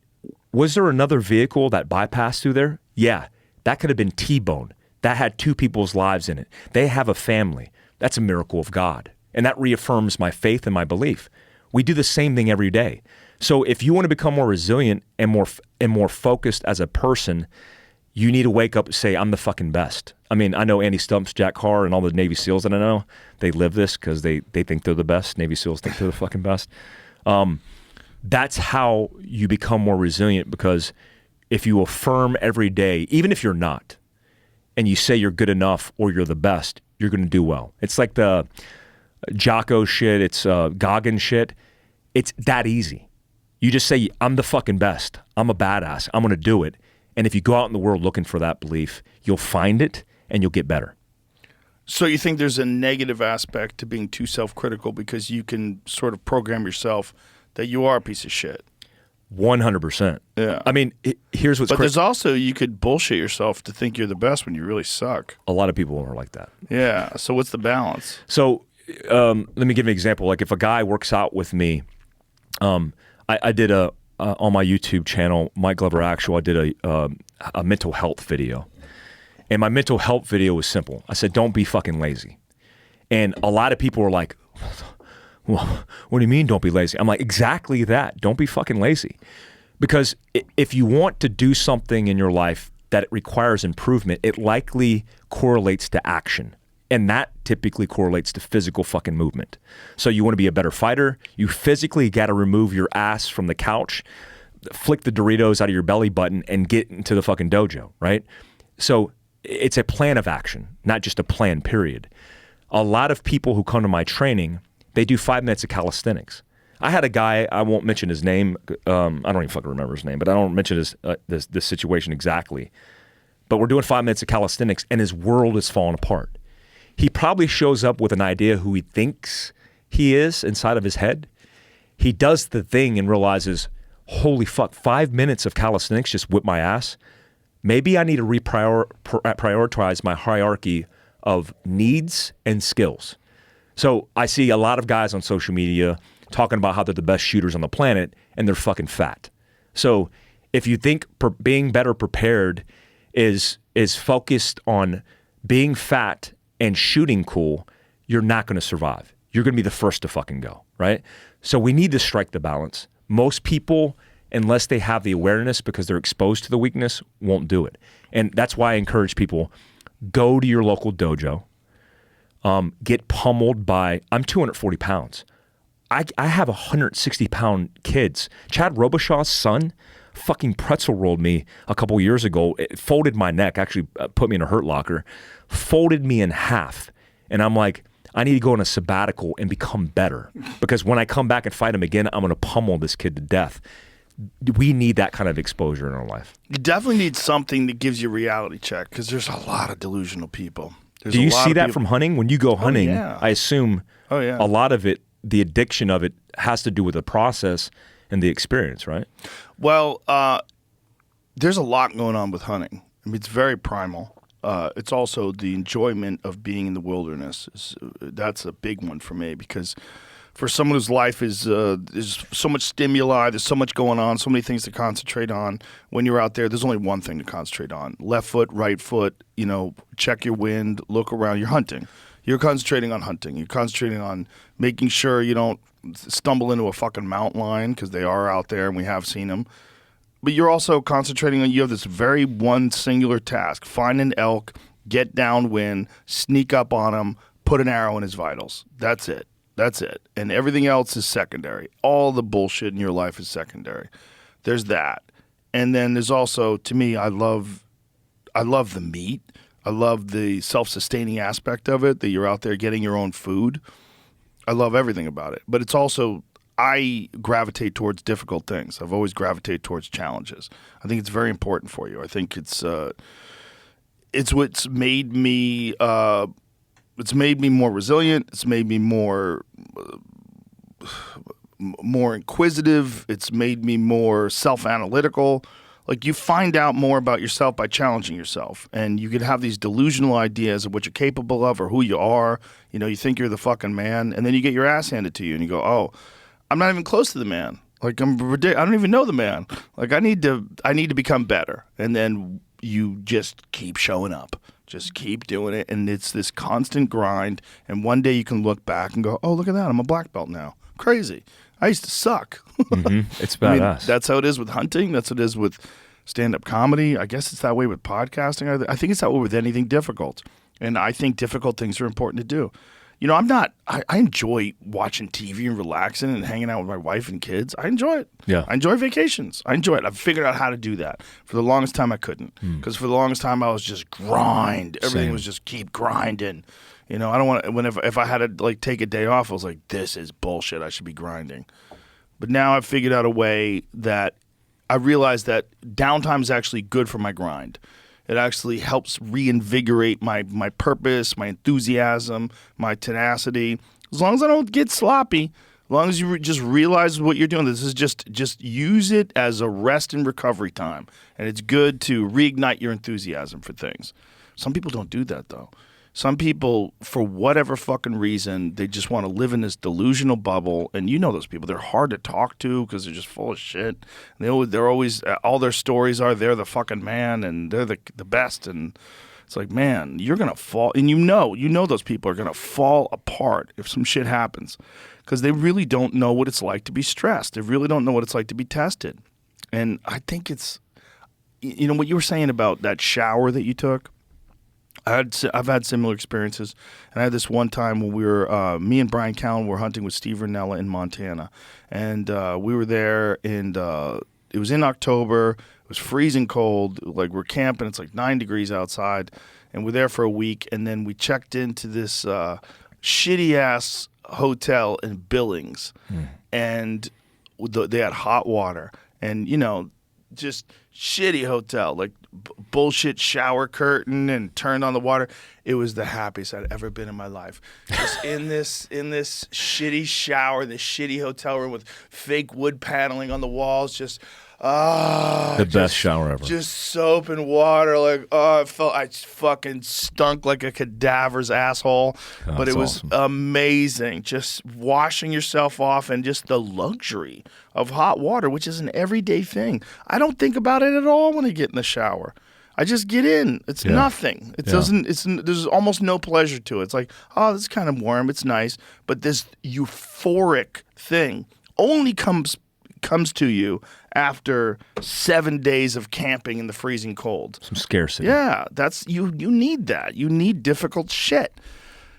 Was there another vehicle that bypassed through there? Yeah, that could have been T-bone. That had 2 people's lives in it. They have a family. That's a miracle of God. And that reaffirms my faith and my belief. We do the same thing every day. So if you want to become more resilient and more focused as a person, you need to wake up and say, I'm the fucking best. I mean, I know Andy Stumps, Jack Carr, and all the Navy SEALs that I know, they live this because they think they're the best. Navy SEALs think they're the fucking best. That's how you become more resilient, because if you affirm every day, even if you're not, and you say you're good enough or you're the best, you're going to do well. It's like the Jocko shit, it's Goggin shit. It's that easy. You just say, I'm the fucking best. I'm a badass. I'm going to do it. And if you go out in the world looking for that belief, you'll find it and you'll get better. So you think there's a negative aspect to being too self-critical because you can sort of program yourself that you are a piece of shit? 100%. Yeah. I mean, here's what's But there's also, you could bullshit yourself to think you're the best when you really suck. A lot of people are like that. Yeah. So what's the balance? So let me give you an example. Like if a guy works out with me, I did on my YouTube channel, Mike Glover Actual, I did a mental health video. And my mental health video was simple. I said, don't be fucking lazy. And a lot of people were like, well, what do you mean don't be lazy? I'm like, exactly that. Don't be fucking lazy. Because if you want to do something in your life that it requires improvement, it likely correlates to action. And that typically correlates to physical fucking movement. So you want to be a better fighter, you physically got to remove your ass from the couch, flick the Doritos out of your belly button, and get into the fucking dojo, right? So it's a plan of action, not just a plan, period. A lot of people who come to my training, they do 5 minutes of calisthenics. I had a guy, I won't mention his name, I don't even fucking remember his name, but I don't mention this situation exactly. But we're doing 5 minutes of calisthenics and his world is falling apart. He probably shows up with an idea who he thinks he is inside of his head. He does the thing and realizes, holy fuck, 5 minutes of calisthenics just whipped my ass. Maybe I need to prioritize my hierarchy of needs and skills. So I see a lot of guys on social media talking about how they're the best shooters on the planet and they're fucking fat. So if you think being better prepared is focused on being fat and shooting cool, you're not going to survive. You're going to be the first to fucking go, right? So we need to strike the balance. Most people, unless they have the awareness because they're exposed to the weakness, won't do it. And that's why I encourage people, go to your local dojo, get pummeled by, I'm 240 pounds. I have 160-pound kids. Chad Robichaux's son fucking pretzel rolled me a couple years ago. It folded my neck, actually put me in a hurt locker, folded me in half. And I'm like, I need to go on a sabbatical and become better. Because when I come back and fight him again, I'm going to pummel this kid to death. We need that kind of exposure in our life. You definitely need something that gives you a reality check because there's a lot of delusional people. Do you see that from hunting? When you go hunting, I assume a lot of it, the addiction of it has to do with the process and the experience, right? Well, there's a lot going on with hunting. I mean, it's very primal. It's also the enjoyment of being in the wilderness. That's a big one for me because for someone whose life is so much stimuli, there's so much going on, so many things to concentrate on. When you're out there, there's only one thing to concentrate on. Left foot, right foot, check your wind, look around. You're hunting. You're concentrating on hunting. You're concentrating on making sure you don't stumble into a fucking mountain lion because they are out there and we have seen them. but you're also concentrating on, you have this very one singular task: find an elk, get downwind, sneak up on him, put an arrow in his vitals. That's it. That's it. And everything else is secondary. All the bullshit in your life is secondary. There's that. And then there's also, to me, I love the meat. I love the self-sustaining aspect of it, that you're out there getting your own food. I love everything about it. But it's also, I gravitate towards difficult things. I've always gravitated towards challenges. I think it's very important for you. I think it's what's made me more resilient. It's made me more inquisitive. It's made me more self-analytical. Like, you find out more about yourself by challenging yourself, and you can have these delusional ideas of what you're capable of or who you are. You know, you think you're the fucking man, and then you get your ass handed to you, and you go, "Oh, I'm not even close to the man. Like, I don't even know the man. Like, I need to become better." And then you just keep showing up, just keep doing it, and it's this constant grind. And one day you can look back and go, "Oh, look at that! I'm a black belt now. Crazy. I used to suck." It's badass. That's how it is with hunting. That's what it is with stand-up comedy. I guess it's that way with podcasting. I think it's that way with anything difficult. And I think difficult things are important to do. You know, I enjoy watching TV and relaxing and hanging out with my wife and kids. I enjoy it. Yeah. I enjoy vacations. I enjoy it. I've figured out how to do that. For the longest time, I couldn't. Because for the longest time, I was just grind. Everything Same. was just keep grinding. You know, I don't want to, if I had to like take a day off, I was like, this is bullshit. I should be grinding. But now I've figured out a way that I realize that downtime is actually good for my grind. It actually helps reinvigorate my purpose, my enthusiasm, my tenacity. As long as I don't get sloppy, as long as you just realize what you're doing, this is just use it as a rest and recovery time. And it's good to reignite your enthusiasm for things. Some people don't do that, though. Some people, for whatever fucking reason, they just want to live in this delusional bubble. And you know those people. They're hard to talk to because they're just full of shit. They're always, all their stories are they're the fucking man and they're the best. And it's like, man, you're going to fall. And you know those people are going to fall apart if some shit happens because they really don't know what it's like to be stressed. They really don't know what it's like to be tested. And I think it's, you know, what you were saying about that shower that you took. I've had similar experiences, and I had this one time when we were, me and Brian Callen were hunting with Steve Ranella in Montana, and we were there, and it was in October. It was freezing cold. Like, we're camping. It's like 9 degrees outside, and we're there for a week, and then we checked into this shitty-ass hotel in Billings, and they had hot water, and, you know, just shitty hotel, like bullshit shower curtain and turned on the water. It was the happiest I'd ever been in my life. Just in this shitty shower, this shitty hotel room with fake wood paneling on the walls, just the best shower ever. Just soap and water. Like, I fucking stunk like a cadaver's asshole. Oh, but it was awesome. amazing. Just washing yourself off and just the luxury of hot water, which is an everyday thing. I don't think about it at all when I get in the shower. I just get in. It's nothing. It doesn't. There's almost no pleasure to it. It's like, oh, this is kind of warm. It's nice. But this euphoric thing only comes to you after 7 days of camping in the freezing cold. Some scarcity. Yeah, that's you need that. You need difficult shit.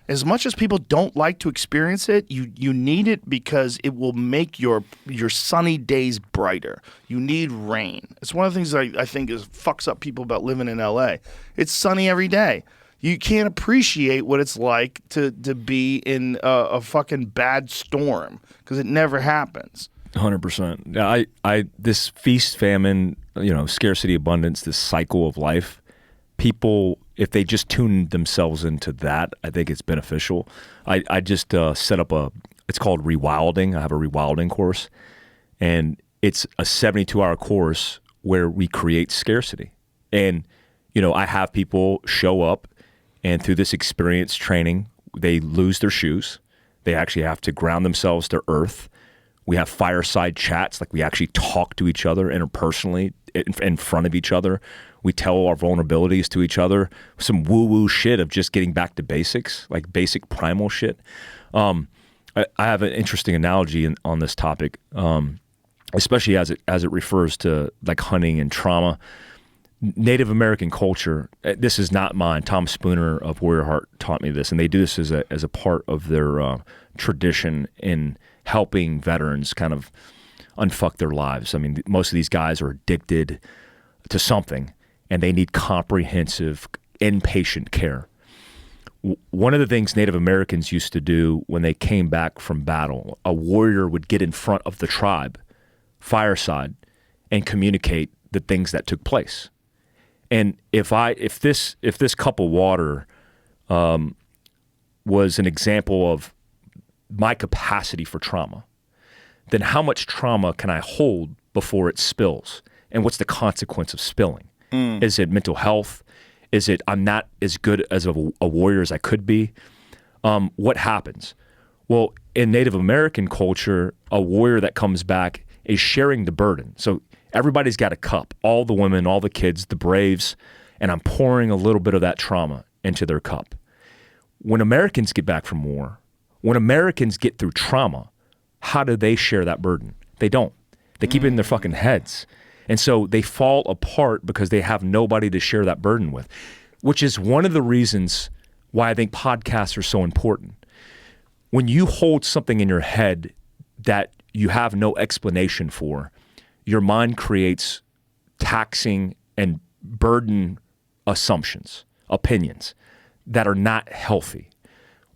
As much as people don't like to experience it, you need it because it will make your sunny days brighter. You need rain. It's one of the things I think fucks up people about living in LA. It's sunny every day. You can't appreciate what it's like to be in a fucking bad storm because it never happens. 100%. I this feast, famine, scarcity, abundance, this cycle of life. People, if they just tune themselves into that, I think it's beneficial. I just set up it's called rewilding. I have a rewilding course, and it's a 72-hour course where we create scarcity. And I have people show up, and through this experience training, they lose their shoes. They actually have to ground themselves to earth. We have fireside chats, like we actually talk to each other interpersonally in front of each other. We tell our vulnerabilities to each other. Some woo-woo shit of just getting back to basics, like basic primal shit. I have an interesting analogy on this topic. especially as it refers to like hunting and trauma. Native American culture, this is not mine. Tom Spooner of Warrior Heart taught me this, and they do this as a part of their tradition in helping veterans kind of unfuck their lives. I mean, most of these guys are addicted to something, and they need comprehensive inpatient care. One of the things Native Americans used to do when they came back from battle, a warrior would get in front of the tribe, fireside, and communicate the things that took place. And if this cup of water was an example of my capacity for trauma, then how much trauma can I hold before it spills? And what's the consequence of spilling? Is it mental health? Is it I'm not as good as a warrior as I could be? What happens? Well, in Native American culture, a warrior that comes back is sharing the burden. So everybody's got a cup, all the women, all the kids, the braves, and I'm pouring a little bit of that trauma into their cup. When Americans get back from war, when Americans get through trauma, how do they share that burden? They don't. They keep it in their fucking heads. And so they fall apart because they have nobody to share that burden with, which is one of the reasons why I think podcasts are so important. When you hold something in your head that you have no explanation for, your mind creates taxing and burden assumptions, opinions that are not healthy.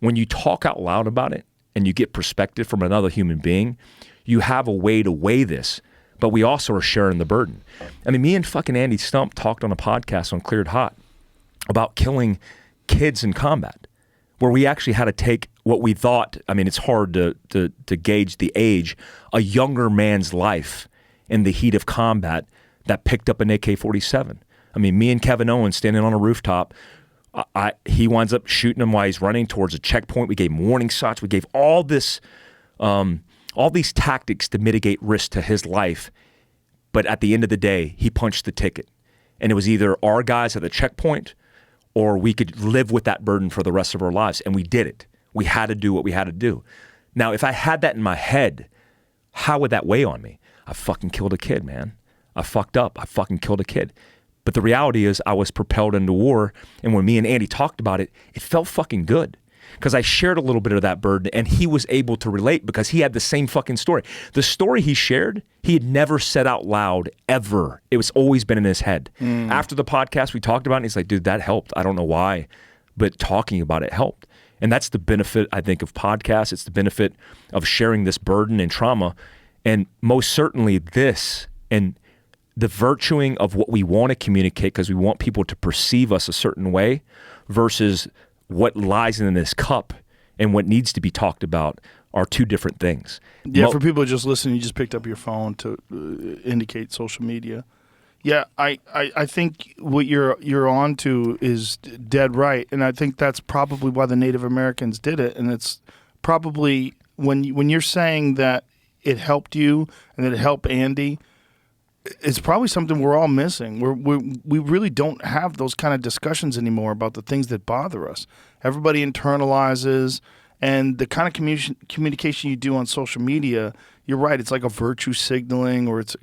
When you talk out loud about it and you get perspective from another human being, you have a way to weigh this, but we also are sharing the burden. I mean, me and fucking Andy Stump talked on a podcast on Cleared Hot about killing kids in combat, where we actually had to take what we thought, I mean, it's hard to gauge the age, a younger man's life in the heat of combat that picked up an AK-47. I mean, me and Kevin Owens standing on a rooftop, he winds up shooting him while he's running towards a checkpoint. We gave him warning shots. We gave all these tactics to mitigate risk to his life. But at the end of the day, he punched the ticket. And it was either our guys at the checkpoint or we could live with that burden for the rest of our lives. And we did it. We had to do what we had to do. Now, if I had that in my head, how would that weigh on me? I fucking killed a kid, man. I fucked up. I fucking killed a kid. But the reality is I was propelled into war. And when me and Andy talked about it, it felt fucking good. Because I shared a little bit of that burden and he was able to relate because he had the same fucking story. The story he shared, he had never said out loud ever. It was always been in his head. After the podcast, we talked about it and he's like, dude, that helped. I don't know why, but talking about it helped. And that's the benefit, I think, of podcasts. It's the benefit of sharing this burden and trauma. And most certainly this and the virtuing of what we want to communicate because we want people to perceive us a certain way versus what lies in this cup and what needs to be talked about are two different things. Yeah, for people just listening, you just picked up your phone to indicate social media. Yeah, I think what you're on to is dead right, and I think that's probably why the Native Americans did it. And it's probably when you're saying that it helped you and that it helped Andy, it's probably something we're all missing. We really don't have those kind of discussions anymore about the things that bother us. Everybody internalizes, and the kind of communication you do on social media, you're right, it's like a virtue signaling, or it's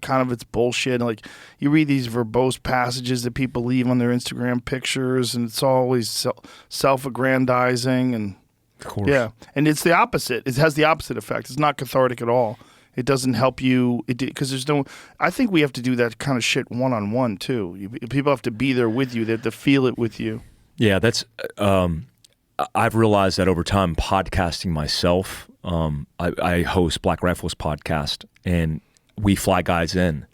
bullshit. Like you read these verbose passages that people leave on their Instagram pictures, and it's always self-aggrandizing, and of course. Yeah, and it's the opposite. It has the opposite effect. It's not cathartic at all. It doesn't help you because there's no. I think we have to do that kind of shit one-on-one too. People have to be there with you. They have to feel it with you. Yeah, that's. I've realized that over time, podcasting myself. I host Black Rifles podcast, and we fly guys in,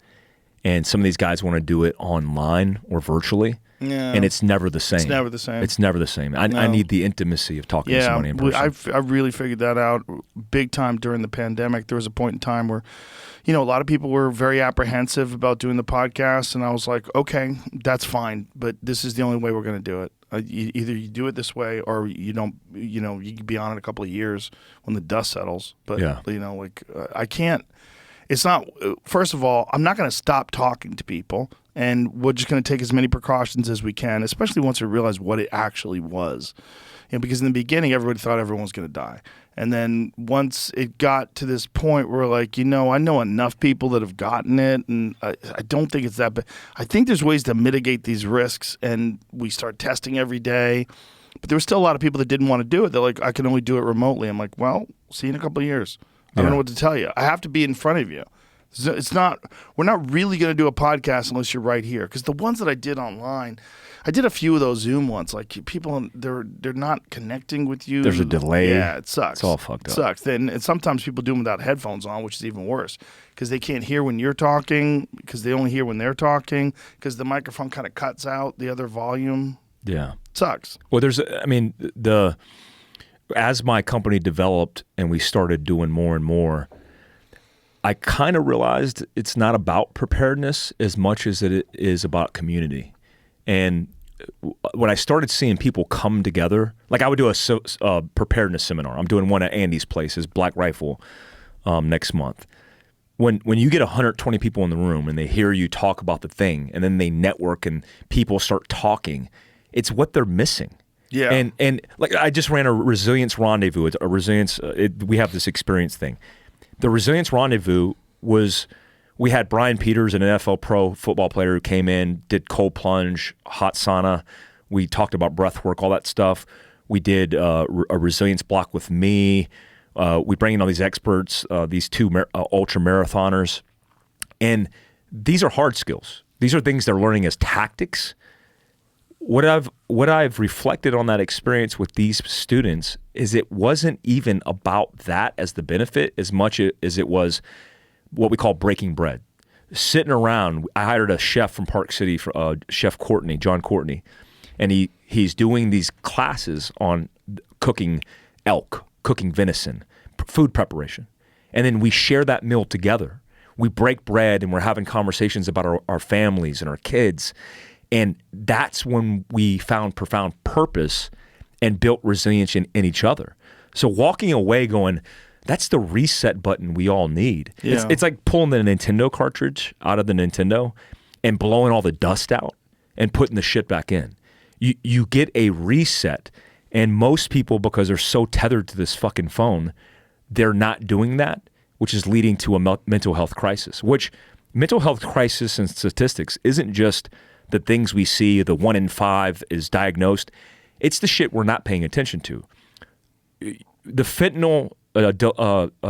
and some of these guys want to do it online or virtually. Yeah. And it's never the same. It's never the same. It's never the same. I need the intimacy of talking to somebody in person. I really figured that out big time during the pandemic. There was a point in time where, a lot of people were very apprehensive about doing the podcast, and I was like, okay, that's fine, but this is the only way we're going to do it. Either you do it this way or you don't, you can be on it a couple of years when the dust settles. But, I can't. It's not, first of all, I'm not going to stop talking to people. and we're just going to take as many precautions as we can, especially once we realize what it actually was. Because in the beginning, everybody thought everyone was going to die. And then once it got to this point where, like, I know enough people that have gotten it, and I don't think it's that bad. I think there's ways to mitigate these risks, and we start testing every day. But there were still a lot of people that didn't want to do it. They're like, I can only do it remotely. I'm like, well, see you in a couple of years. I don't know what to tell you. I have to be in front of you. We're not really going to do a podcast unless you're right here. Because the ones that I did online, I did a few of those Zoom ones. Like, people, they're not connecting with you. There's a delay. Yeah, it sucks. It's all fucked up. It sucks. And sometimes people do them without headphones on, which is even worse. Because they can't hear when you're talking, because they only hear when they're talking, because the microphone kind of cuts out the other volume. Yeah. It sucks. Well, as my company developed and we started doing more and more, I kind of realized it's not about preparedness as much as it is about community. And when I started seeing people come together, like I would do a preparedness seminar. I'm doing one at Andy's place, his Black Rifle, next month. When you get 120 people in the room and they hear you talk about the thing, and then they network and people start talking, it's what they're missing. Yeah. And like I just ran a resilience rendezvous. It's a resilience. We have this experience thing. The Resilience Rendezvous was, we had Brian Peters, an NFL pro football player who came in, did cold plunge, hot sauna. We talked about breath work, all that stuff. We did a resilience block with me. We bring in all these experts, these two ultra marathoners. And these are hard skills. These are things they're learning as tactics. What I've reflected on that experience with these students is it wasn't even about that as the benefit as much as it was what we call breaking bread. Sitting around, I hired a chef from Park City, Chef Courtney, John Courtney, and he's doing these classes on cooking elk, cooking venison, food preparation. And then we share that meal together. We break bread and we're having conversations about our families and our kids. And that's when we found profound purpose and built resilience in each other. So walking away going, that's the reset button we all need. Yeah. It's like pulling the Nintendo cartridge out of the Nintendo and blowing all the dust out and putting the shit back in. You get a reset. And most people, because they're so tethered to this fucking phone, they're not doing that, which is leading to a mental health crisis, which mental health crisis and statistics isn't just the things we see, the 1 in 5 is diagnosed. It's the shit we're not paying attention to. The fentanyl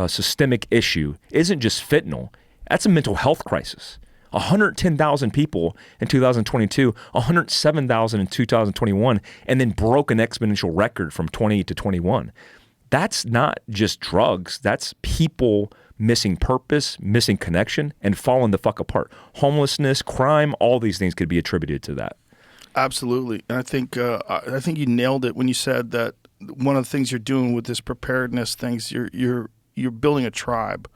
systemic issue isn't just fentanyl. That's a mental health crisis. 110,000 people in 2022, 107,000 in 2021, and then broke an exponential record from 20 to 21. That's not just drugs. That's people missing purpose, missing connection, and falling the fuck apart. Homelessness, crime, all these things could be attributed to that. Absolutely. And I think you nailed it when you said that one of the things you're doing with this preparedness things, you're building a tribe.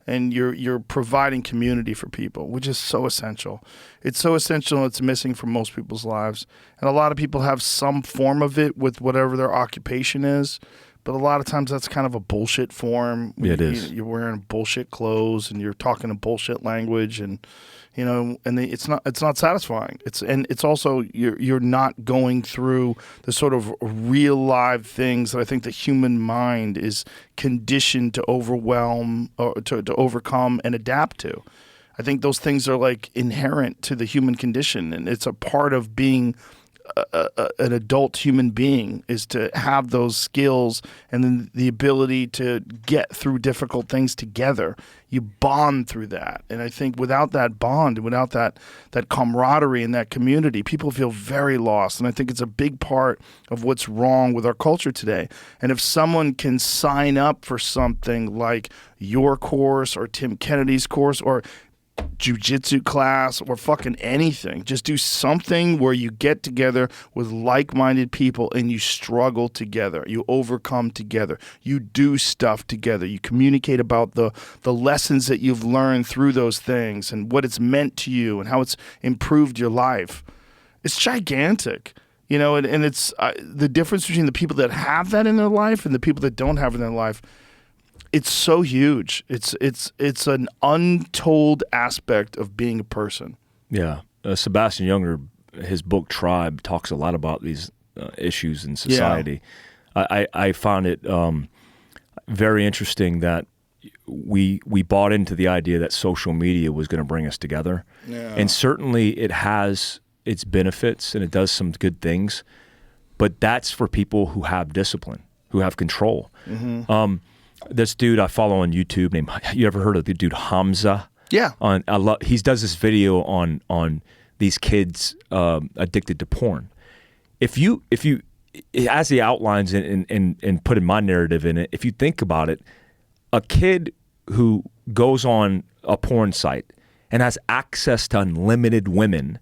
And you're providing community for people, which is so essential. It's so essential. It's missing from most people's lives. And a lot of people have some form of it with whatever their occupation is. But a lot of times that's kind of a bullshit form. Yeah, it is. You're wearing bullshit clothes and you're talking a bullshit language, and it's not satisfying. It's also you're not going through the sort of real live things that I think the human mind is conditioned to overwhelm or to overcome and adapt to. I think those things are like inherent to the human condition, and it's a part of being an adult human being, is to have those skills and then the ability to get through difficult things together. You bond through that. And I think without that bond, without that camaraderie and that community, people feel very lost. And I think it's a big part of what's wrong with our culture today. And if someone can sign up for something like your course or Tim Kennedy's course or jiu-jitsu class or fucking anything, just do something where you get together with like-minded people and you struggle together, you overcome together, you do stuff together, you communicate about the lessons that you've learned through those things and what it's meant to you and how it's improved your life. It's gigantic, and it's the difference between the people that have that in their life and the people that don't have it in their life. It's so huge. It's an untold aspect of being a person. Yeah. Sebastian Younger, his book Tribe talks a lot about these issues in society. Yeah. I found it very interesting that we bought into the idea that social media was going to bring us together. Yeah. And certainly it has its benefits and it does some good things, but that's for people who have discipline, who have control. Mm-hmm. This dude I follow on YouTube named, you ever heard of the dude Hamza? Yeah. He does this video on these kids addicted to porn. If you as he outlines and put in my narrative in it, if you think about it, a kid who goes on a porn site and has access to unlimited women,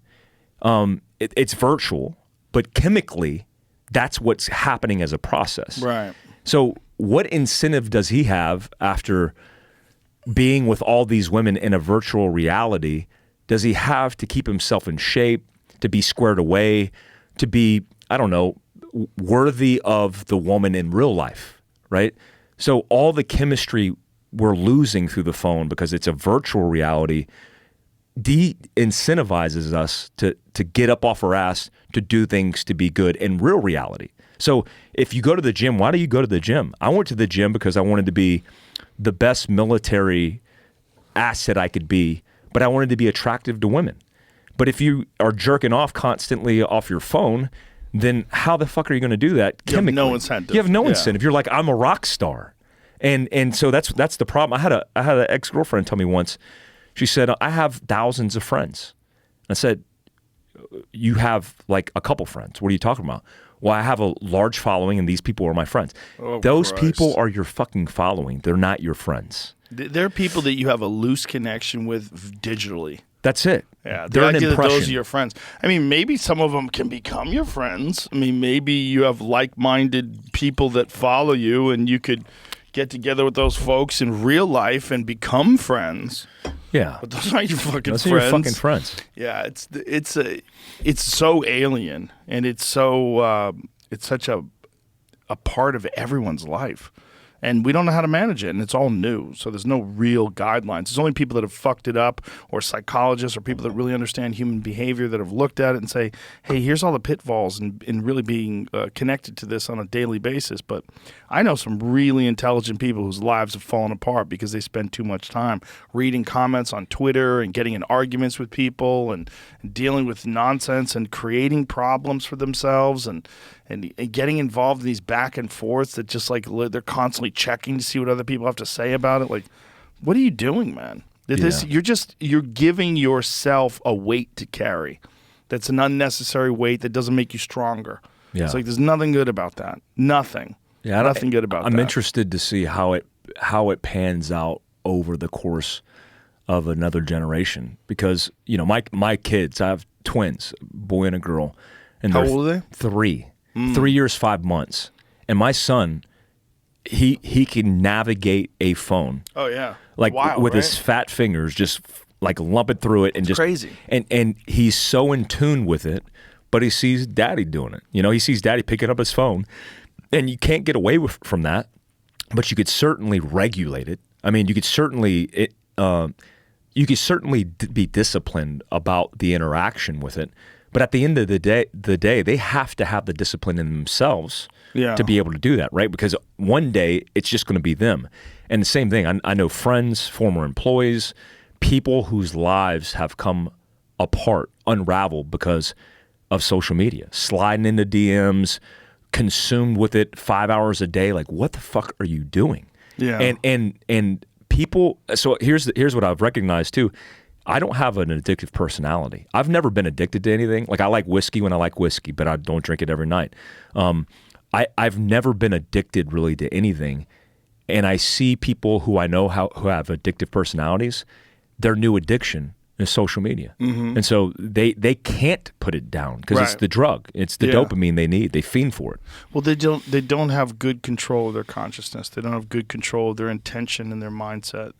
it's virtual, but chemically, that's what's happening as a process. Right. So what incentive does he have after being with all these women in a virtual reality? Does he have to keep himself in shape, to be squared away, to be, I don't know, worthy of the woman in real life, right? So all the chemistry we're losing through the phone because it's a virtual reality de-incentivizes us to get up off our ass to do things to be good in real reality. So if you go to the gym, why do you go to the gym? I went to the gym because I wanted to be the best military asset I could be, but I wanted to be attractive to women. But if you are jerking off constantly off your phone, then how the fuck are you going to do that chemically? You have no incentive. You have no incentive. You're like, I'm a rock star. And so that's the problem. I had an ex-girlfriend tell me once, she said, I have thousands of friends. I said, you have like a couple friends. What are you talking about? Well, I have a large following and these people are my friends. Oh, those Christ. People are your fucking following. They're not your friends. They're people that you have a loose connection with digitally. That's it. Yeah, they're an idea impression. That those are your friends. I mean, maybe some of them can become your friends. I mean, maybe you have like-minded people that follow you and you could get together with those folks in real life and become friends. Yeah. But those aren't your fucking those friends. Those are your fucking friends. Yeah, it's so alien and it's so it's such a part of everyone's life. And we don't know how to manage it, and it's all new. So there's no real guidelines. There's only people that have fucked it up, or psychologists, or people that really understand human behavior that have looked at it and say, hey, here's all the pitfalls in really being connected to this on a daily basis. But I know some really intelligent people whose lives have fallen apart because they spend too much time reading comments on Twitter and getting in arguments with people and dealing with nonsense and creating problems for themselves and getting involved in these back and forths that just like they're constantly checking to see what other people have to say about it. Like, what are you doing, man? You're giving yourself a weight to carry. That's an unnecessary weight that doesn't make you stronger. Yeah. It's like there's nothing good about that. Nothing. Yeah, nothing good about that. I'm interested to see how it pans out over the course of another generation because my kids, I have twins, a boy and a girl, and how old are they? 3. 3 years, 5 months. And my son, he can navigate a phone. Oh, yeah. Like wild, with right? his fat fingers, just like lumping through it. And just crazy. And he's so in tune with it, but he sees daddy doing it. He sees daddy picking up his phone. And you can't get away from that, but you could certainly regulate it. I mean, you could certainly be disciplined about the interaction with it. But at the end of the day, they have to have the discipline in themselves to be able to do that, right? Because one day it's just going to be them. And the same thing, I know friends, former employees, people whose lives have come apart, unraveled because of social media, sliding into DMs, consumed with it 5 hours a day. Like, what the fuck are you doing? Yeah. And people. So here's what I've recognized too. I don't have an addictive personality. I've never been addicted to anything. Like I like whiskey when I like whiskey, but I don't drink it every night. I've never been addicted really to anything. And I see people who I know who have addictive personalities, their new addiction is social media. Mm-hmm. And so they can't put it down because it's the drug. It's the dopamine they need. They fiend for it. Well, they don't have good control of their consciousness. They don't have good control of their intention and their mindset.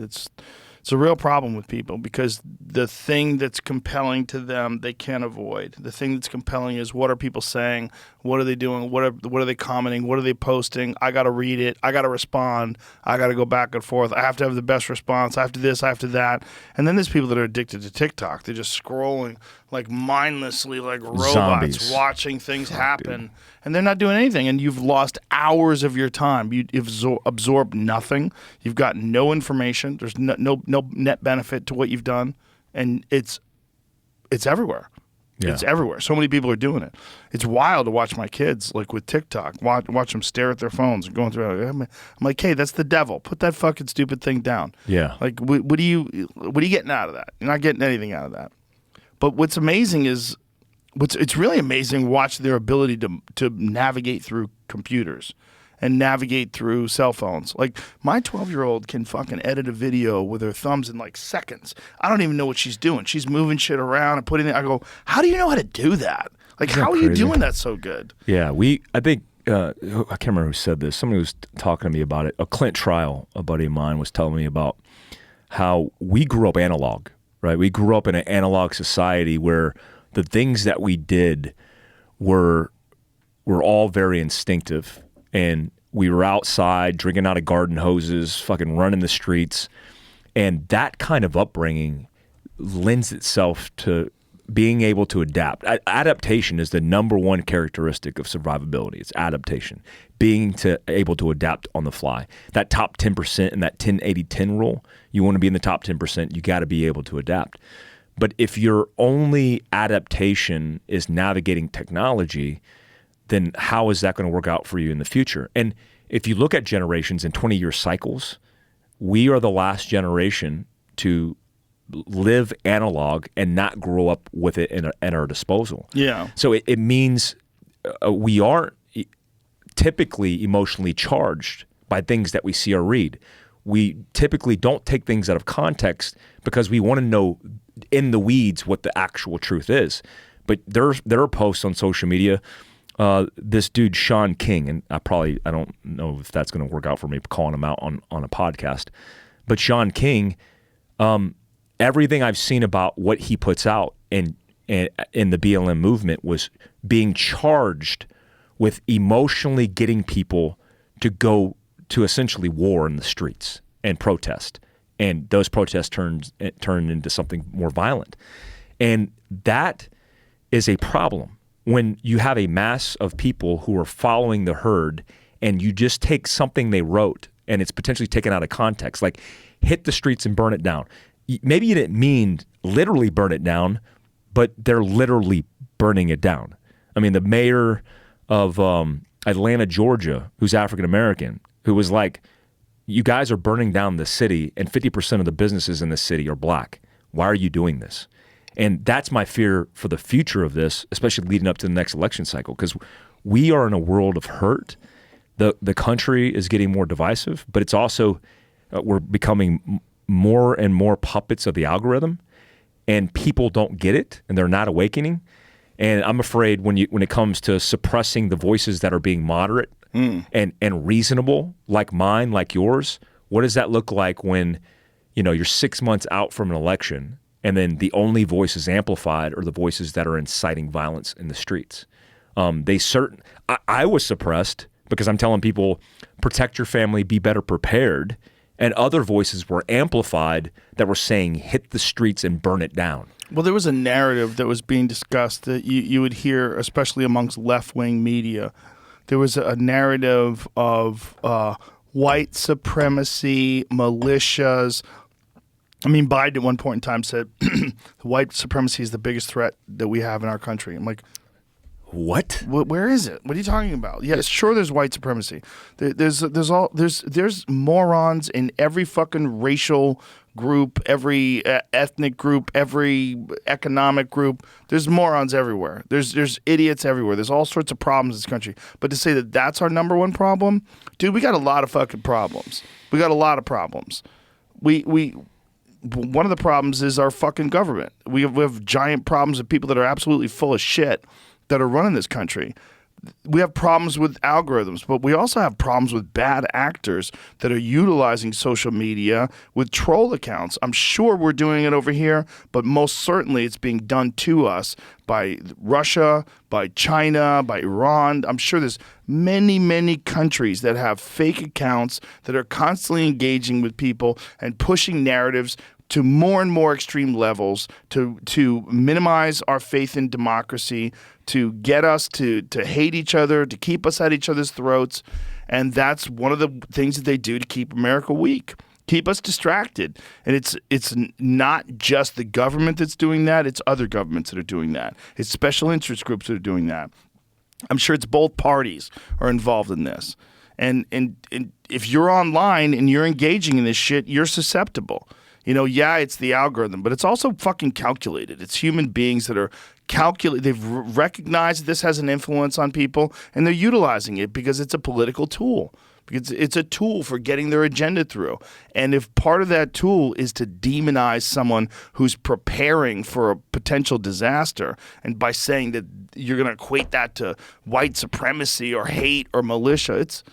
It's a real problem with people because the thing that's compelling to them, they can't avoid. The thing that's compelling is what are people saying? What are they doing? What are they commenting? What are they posting? I got to read it. I got to respond. I got to go back and forth. I have to have the best response. I have to this. I have to that. And then there's people that are addicted to TikTok. They're just scrolling like mindlessly like robots, Zombies. watching things happen. And they're not doing anything. And you've lost hours of your time. You've absorbed nothing. You've got no information. There's no net benefit to what you've done. And it's everywhere. Yeah. It's everywhere. So many people are doing it. It's wild to watch my kids, like with TikTok, watch them stare at their phones and going through it. I'm like, hey, that's the devil. Put that fucking stupid thing down. Yeah. Like, what are you getting out of that? You're not getting anything out of that. But what's amazing is, it's really amazing. Watch their ability to navigate through computers and navigate through cell phones. Like, my 12-year-old can fucking edit a video with her thumbs in like seconds. I don't even know what she's doing. She's moving shit around and putting it. I go, how do you know how to do that? Like, Isn't that how are you crazy? doing that so good? Yeah, I think, I can't remember who said this. Somebody was talking to me about it. A Clint Trial, a buddy of mine, was telling me about how we grew up analog, right? We grew up in an analog society where the things that we did were all very instinctive. And we were outside drinking out of garden hoses, fucking running the streets. And that kind of upbringing lends itself to being able to adapt. Adaptation is the number one characteristic of survivability. It's adaptation, being able to adapt on the fly. That top 10% and that 10-80-10 rule, you want to be in the top 10%, you got to be able to adapt. But if your only adaptation is navigating technology, then how is that going to work out for you in the future? And if you look at generations in 20-year cycles, we are the last generation to live analog and not grow up with it at our disposal. Yeah. So it means we aren't typically emotionally charged by things that we see or read. We typically don't take things out of context because we want to know in the weeds what the actual truth is. But there are posts on social media. This dude, Sean King, and I don't know if that's going to work out for me calling him out on a podcast, but Sean King, everything I've seen about what he puts out in the BLM movement was being charged with emotionally getting people to go to essentially war in the streets and protest. And those protests turned into something more violent. And that is a problem. When you have a mass of people who are following the herd and you just take something they wrote and it's potentially taken out of context, like hit the streets and burn it down. Maybe you didn't mean literally burn it down, but they're literally burning it down. I mean, the mayor of Atlanta, Georgia, who's African-American, who was like, you guys are burning down the city and 50% of the businesses in the city are black. Why are you doing this? And that's my fear for the future of this, especially leading up to the next election cycle, because we are in a world of hurt. The country is getting more divisive, but it's also we're becoming more and more puppets of the algorithm, and people don't get it, and they're not awakening. And I'm afraid when it comes to suppressing the voices that are being moderate and reasonable, like mine, like yours, what does that look like when you're 6 months out from an election? And then the only voices amplified are the voices that are inciting violence in the streets. I was suppressed because I'm telling people, protect your family, be better prepared. And other voices were amplified that were saying, hit the streets and burn it down. Well, there was a narrative that was being discussed that you would hear, especially amongst left-wing media. There was a narrative of white supremacy, militias. I mean, Biden at one point in time said white supremacy is the biggest threat that we have in our country. I'm like, what? Where is it? What are you talking about? Yes, sure. There's white supremacy. There's morons in every fucking racial group, every ethnic group, every economic group. There's morons everywhere. There's idiots everywhere. There's all sorts of problems in this country. But to say that that's our number one problem, dude, we got a lot of fucking problems. We got a lot of problems. One of the problems is our fucking government. We have giant problems of people that are absolutely full of shit that are running this country. we have problems with algorithms, but we also have problems with bad actors that are utilizing social media with troll accounts. I'm sure we're doing it over here, but most certainly it's being done to us by Russia, by China, by Iran. I'm sure there's many, many countries that have fake accounts that are constantly engaging with people and pushing narratives to more and more extreme levels to minimize our faith in democracy, to get us to hate each other, to keep us at each other's throats. And that's one of the things that they do to keep America weak, keep us distracted. And it's not just the government that's doing that. It's other governments that are doing that. It's special interest groups that are doing that. I'm sure it's both parties are involved in this. And if you're online and you're engaging in this shit, you're susceptible. Yeah, it's the algorithm, but it's also fucking calculated. It's human beings that are they've recognized this has an influence on people, and they're utilizing it because it's a political tool. Because it's a tool for getting their agenda through. And if part of that tool is to demonize someone who's preparing for a potential disaster, and by saying that you're going to equate that to white supremacy or hate or militia, it's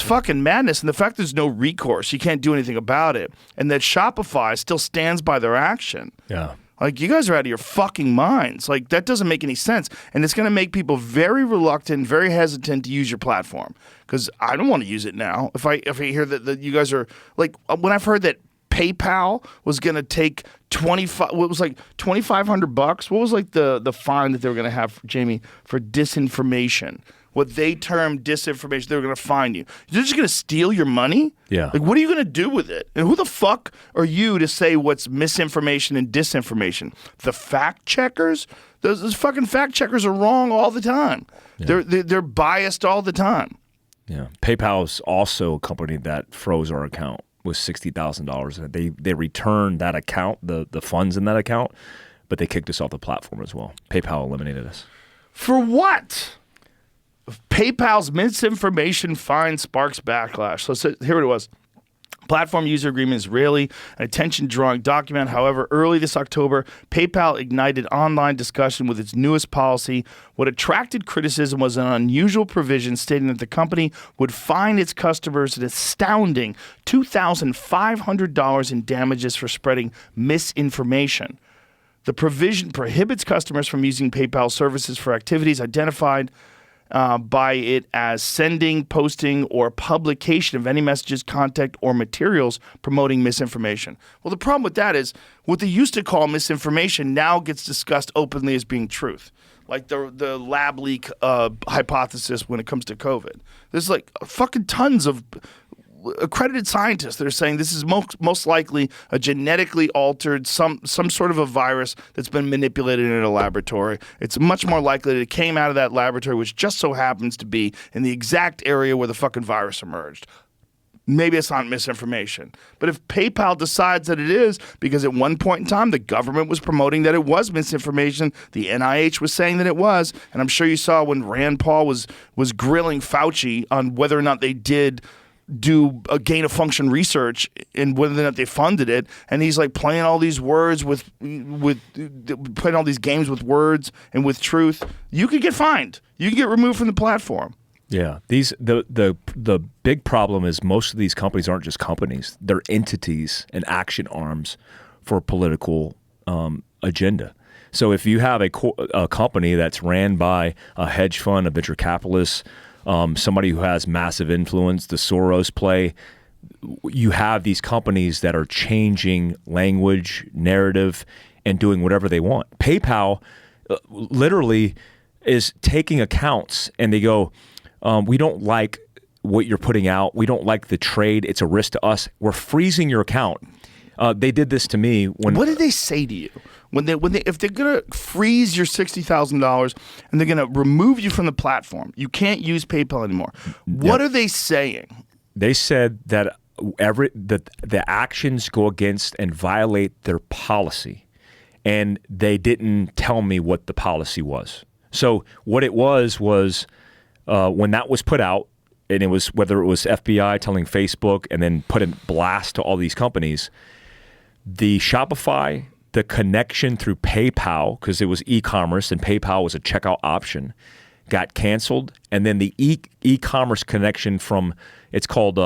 fucking madness. And the fact there's no recourse, you can't do anything about it, and that Shopify still stands by their action. Yeah. Like, you guys are out of your fucking minds. Like, that doesn't make any sense. And it's going to make people very reluctant, very hesitant to use your platform. Because I don't want to use it now. If I hear that you guys are, like, when I've heard that PayPal was going to take $2,500. What was like the fine that they were going to have, Jamie, for disinformation? What they term disinformation, they were going to fine you. You're just going to steal your money? Yeah. Like, what are you going to do with it? And who the fuck are you to say what's misinformation and disinformation? The fact checkers? Those fucking fact checkers are wrong all the time. Yeah. They're biased all the time. Yeah. PayPal is also a company that froze our account with $60,000. They returned that account, the funds in that account, but they kicked us off the platform as well. PayPal eliminated us. For what? PayPal's misinformation fine sparks backlash. So here it was. Platform user agreement is rarely an attention-drawing document. However, early this October, PayPal ignited online discussion with its newest policy. What attracted criticism was an unusual provision stating that the company would fine its customers an astounding $2,500 in damages for spreading misinformation. The provision prohibits customers from using PayPal services for activities identified by it as sending, posting, or publication of any messages, content, or materials promoting misinformation. Well, the problem with that is what they used to call misinformation now gets discussed openly as being truth. Like the lab leak hypothesis when it comes to COVID. There's like fucking tons of accredited scientists that are saying this is most likely a genetically altered, some sort of a virus that's been manipulated in a laboratory. It's much more likely that it came out of that laboratory, which just so happens to be in the exact area where the fucking virus emerged. Maybe it's not misinformation. But if PayPal decides that it is, because at one point in time the government was promoting that it was misinformation, the NIH was saying that it was, and I'm sure you saw when Rand Paul was grilling Fauci on whether or not they did do a gain-of-function research and whether or not they funded it, and he's like playing all these words with playing all these games with words and with truth. You could get fined. You can get removed from the platform. Yeah, the big problem is most of these companies aren't just companies; they're entities and action arms for a political agenda. So if you have a company that's ran by a hedge fund, a venture capitalist, somebody who has massive influence, the Soros play, you have these companies that are changing language, narrative, and doing whatever they want. PayPal literally is taking accounts and they go, we don't like what you're putting out. We don't like the trade. It's a risk to us. We're freezing your account. They did this to me when. What did they say to you? If they're gonna freeze your $60,000 and they're gonna remove you from the platform, you can't use PayPal anymore. What are they saying? They said that the actions go against and violate their policy, and they didn't tell me what the policy was. So what it was when that was put out, and it was whether it was FBI telling Facebook and then put a blast to all these companies, the Shopify. The connection through PayPal, because it was e-commerce and PayPal was a checkout option, got canceled, and then the e-commerce connection from it's called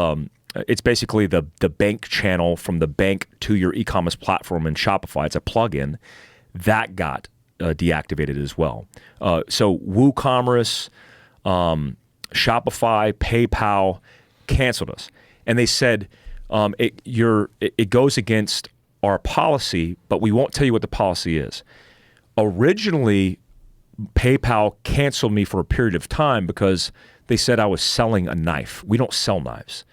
it's basically the bank channel from the bank to your e-commerce platform in Shopify. It's a plugin that got deactivated as well. So WooCommerce, Shopify, PayPal canceled us, and they said it goes against our policy, but we won't tell you what the policy is. Originally, PayPal canceled me for a period of time because they said I was selling a knife. We don't sell knives.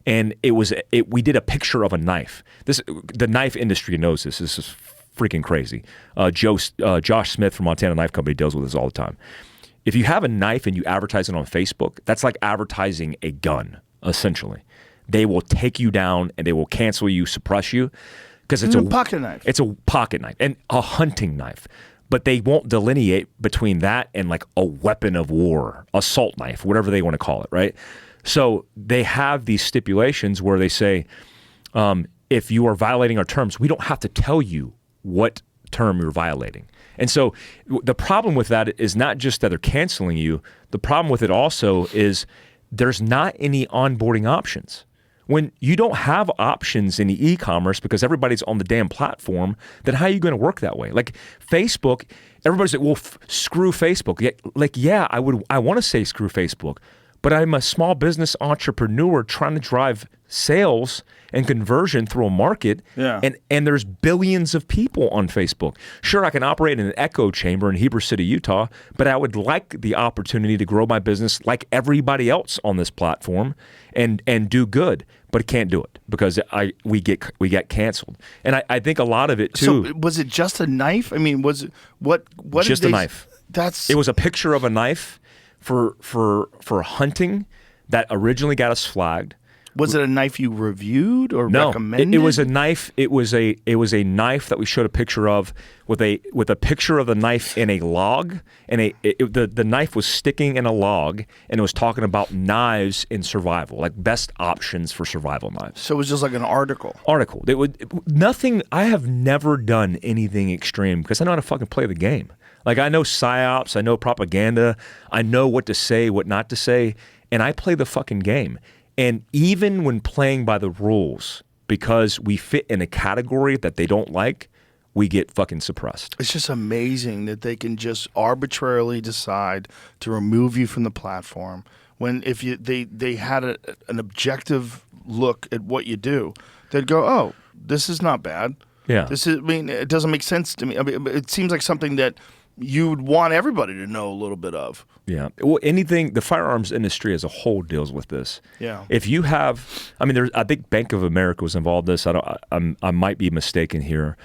And we did a picture of a knife. The knife industry knows this. This is freaking crazy. Josh Smith from Montana Knife Company deals with this all the time. If you have a knife and you advertise it on Facebook, that's like advertising a gun, essentially. They will take you down and they will cancel you, suppress you, because it's a pocket knife. It's a pocket knife and a hunting knife. But they won't delineate between that and like a weapon of war, assault knife, whatever they want to call it, right? So they have these stipulations where they say, if you are violating our terms, we don't have to tell you what term you're violating. And so the problem with that is not just that they're canceling you. The problem with it also is there's not any onboarding options. When you don't have options in the e-commerce because everybody's on the damn platform, then how are you going to work that way? Like Facebook, everybody's like, well, screw Facebook. Yeah, I want to say screw Facebook, but I'm a small business entrepreneur trying to drive sales and conversion through a market, and there's billions of people on Facebook. Sure, I can operate in an echo chamber in Heber City, Utah, but I would like the opportunity to grow my business like everybody else on this platform and do good, but I can't do it because we get canceled. And I think a lot of it too. So was it just a knife? I mean, was it what? Just a knife. It was a picture of a knife for hunting that originally got us flagged. Was it a knife you reviewed or recommended? It was a knife. It was a knife that we showed a picture of with a picture of the knife in a log, and the knife was sticking in a log, and it was talking about knives in survival, like best options for survival knives. So it was just like an article. Nothing. I have never done anything extreme because I know how to fucking play the game. Like I know psyops, I know propaganda, I know what to say, what not to say, and I play the fucking game. And even when playing by the rules, because we fit in a category that they don't like, we get fucking suppressed. It's just amazing that they can just arbitrarily decide to remove you from the platform when if they had an objective look at what you do, they'd go, oh, this is not bad. Yeah. It doesn't make sense to me. I mean, it seems like something that you would want everybody to know a little bit of. Yeah. Well, the firearms industry as a whole deals with this. Yeah. If you have, I think Bank of America was involved in this. I might be mistaken here,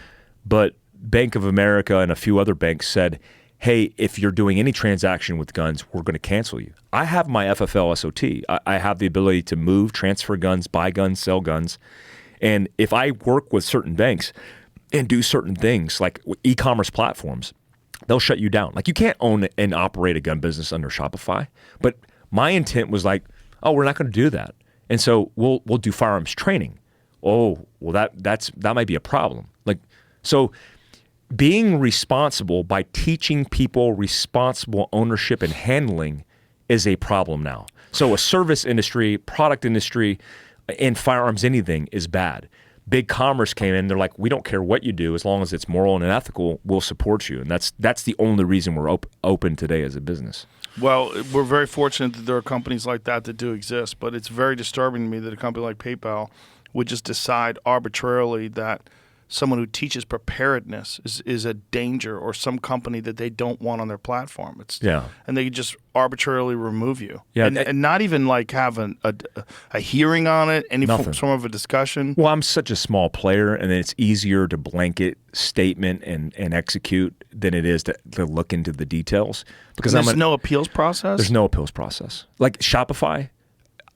but Bank of America and a few other banks said, hey, if you're doing any transaction with guns, we're going to cancel you. I have my FFL SOT. I have the ability to move, transfer guns, buy guns, sell guns. And if I work with certain banks and do certain things like e-commerce platforms, they'll shut you down. Like you can't own and operate a gun business under Shopify. But my intent was like, oh, we're not going to do that. And so we'll do firearms training. Oh, well that might be a problem. Like so being responsible by teaching people responsible ownership and handling is a problem now. So a service industry, product industry, and firearms anything is bad. Big Commerce came in. They're like, we don't care what you do as long as it's moral and ethical. We'll support you, and that's the only reason we're open today as a business. Well, we're very fortunate that there are companies like that do exist, but it's very disturbing to me that a company like PayPal would just decide arbitrarily that someone who teaches preparedness is a danger or some company that they don't want on their platform. And they just arbitrarily remove you. Yeah, and not even like have a hearing on it, any form of a discussion. Well, I'm such a small player, and it's easier to blanket statement and execute than it is to look into the details. Because there's no appeals process? There's no appeals process. Like Shopify,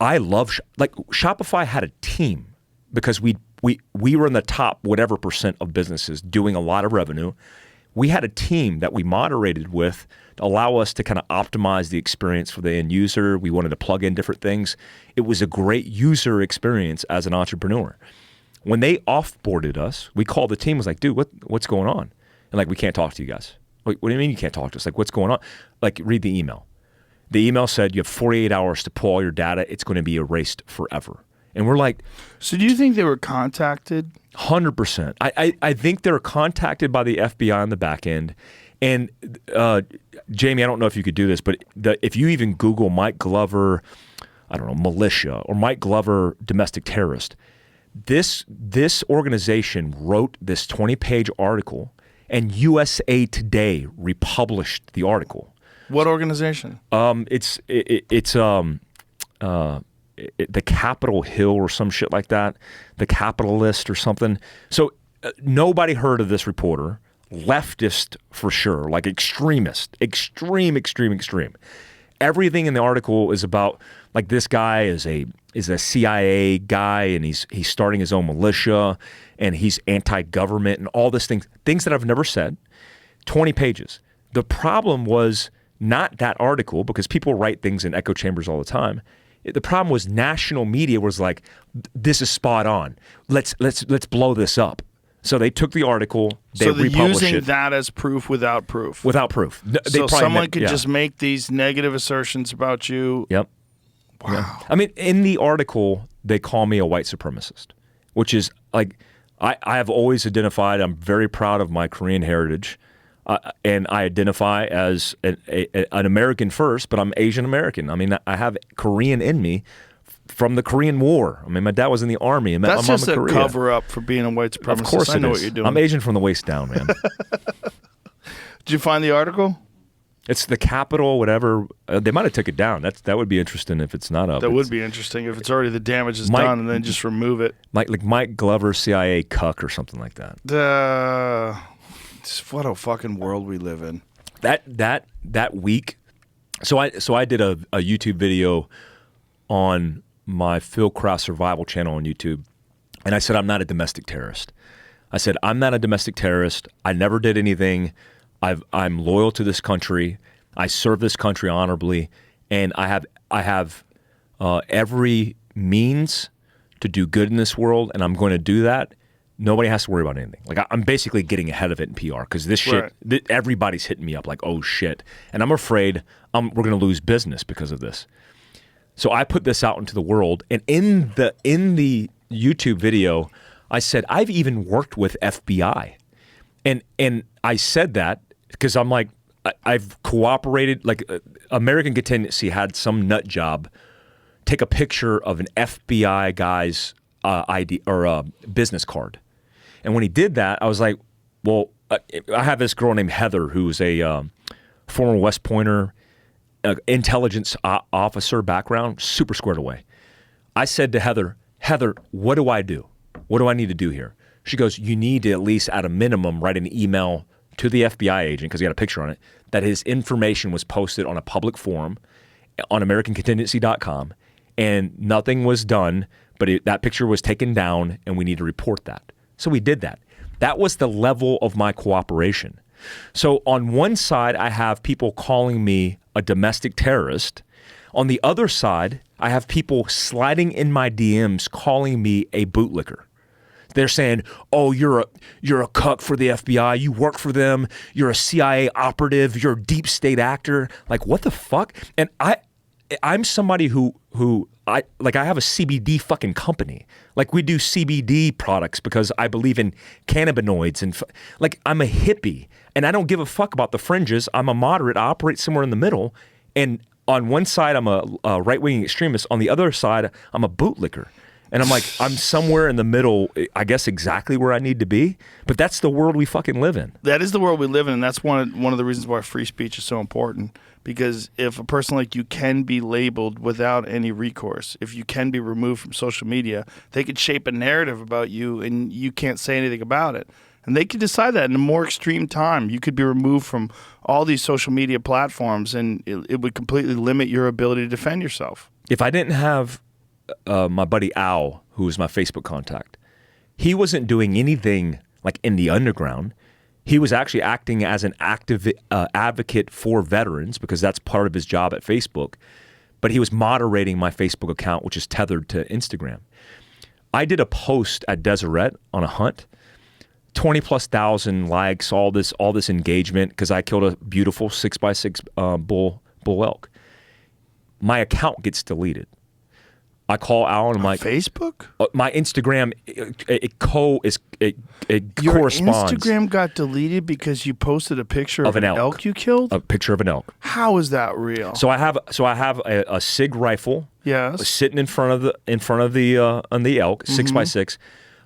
Shopify had a team because we were in the top whatever percent of businesses doing a lot of revenue. We had a team that we moderated with to allow us to kind of optimize the experience for the end user. We wanted to plug in different things. It was a great user experience as an entrepreneur. When they offboarded us, we called the team, was like, dude, what's going on? And like, we can't talk to you guys. Like, what do you mean you can't talk to us? Like, what's going on? Like, read the email. The email said you have 48 hours to pull all your data. It's going to be erased forever. And we're like, So do you think they were contacted? 100%. I think they're contacted by the FBI on the back end. And Jamie, I don't know if you could do this, but if you even Google Mike Glover, I don't know, militia or Mike Glover domestic terrorist, this organization wrote this 20-page article, and USA Today republished the article. What organization? It's the Capitol Hill or some shit like that, the Capitalist or something. So nobody heard of this reporter. Leftist for sure, like extremist, extreme. Everything in the article is about like this guy is a CIA guy and he's starting his own militia and he's anti-government and all these things that I've never said. 20 pages. The problem was not that article because people write things in echo chambers all the time. The problem was national media was like, this is spot on. Let's blow this up. So they took the article, they republished using it. that as proof without proof. Without proof. So someone could just make these negative assertions about you. Yep. Wow. Yeah. I mean, in the article, they call me a white supremacist, which is like, I have always identified, I'm very proud of my Korean heritage, and I identify as an American first, but I'm Asian American. I mean, I have Korean in me from the Korean War. I mean, my dad was in the army. And That's my mom just in a Korea. cover up for being a white supremacist. Of course I know it what is. you're doing. I'm Asian from the waist down, man. Did you find the article? It's the Capitol, whatever. They might have took it down. That would be interesting if it's not up. That would be interesting if it's already the damage is Mike- done and then just remove it. Like Mike Glover, CIA cuck or something like that. What a fucking world we live in. That week, so I did a YouTube video on my Phil Kraus Survival channel on YouTube, and I said I'm not a domestic terrorist. I said I'm not a domestic terrorist. I never did anything. I'm loyal to this country. I serve this country honorably, and I have every means to do good in this world, and I'm going to do that. Nobody has to worry about anything. Like I'm basically getting ahead of it in PR because this shit, everybody's hitting me up like, oh shit, and I'm afraid we're going to lose business because of this. So I put this out into the world, and in the YouTube video, I said I've even worked with FBI, and I said that because I'm like I've cooperated. Like American Contingency had some nut job take a picture of an FBI guy's ID or business card. And when he did that, I was like, well, I have this girl named Heather who's a former West Pointer intelligence officer background, super squared away. I said to Heather, what do I do? What do I need to do here? She goes, you need to at least at a minimum write an email to the FBI agent, because he got a picture on it, that his information was posted on a public forum on AmericanContingency.com, and nothing was done, but that picture was taken down, and we need to report that. So we did that. That was the level of my cooperation. So on one side, I have people calling me a domestic terrorist. On the other side, I have people sliding in my DMs calling me a bootlicker. They're saying, oh, you're a cuck for the FBI. You work for them. You're a CIA operative. You're a deep state actor. Like, what the fuck? And I'm somebody who I have a CBD fucking company. Like, we do CBD products because I believe in cannabinoids and like, I'm a hippie and I don't give a fuck about the fringes. I'm a moderate. I operate somewhere in the middle. And on one side, I'm a right-wing extremist. On the other side, I'm a bootlicker. And I'm like, I'm somewhere in the middle, I guess exactly where I need to be. But that's the world we fucking live in. That is the world we live in, and that's one of the reasons why free speech is so important. Because if a person like you can be labeled without any recourse, if you can be removed from social media, they could shape a narrative about you, and you can't say anything about it. And they could decide that in a more extreme time. You could be removed from all these social media platforms, and it would completely limit your ability to defend yourself. If I didn't have my buddy Al, who was my Facebook contact, he wasn't doing anything like in the underground. He was actually acting as an active advocate for veterans, because that's part of his job at Facebook. But he was moderating my Facebook account, which is tethered to Instagram. I did a post at Deseret on a hunt, 20,000+ likes, all this engagement, because I killed a beautiful 6x6 bull elk. my account gets deleted. I call Al and I'm like, Facebook? My Instagram, it corresponds. Your Instagram got deleted because you posted a picture of an elk you killed? A picture of an elk. How is that real? So I have a SIG rifle. Yes. Sitting in front of the on the elk, 6x6.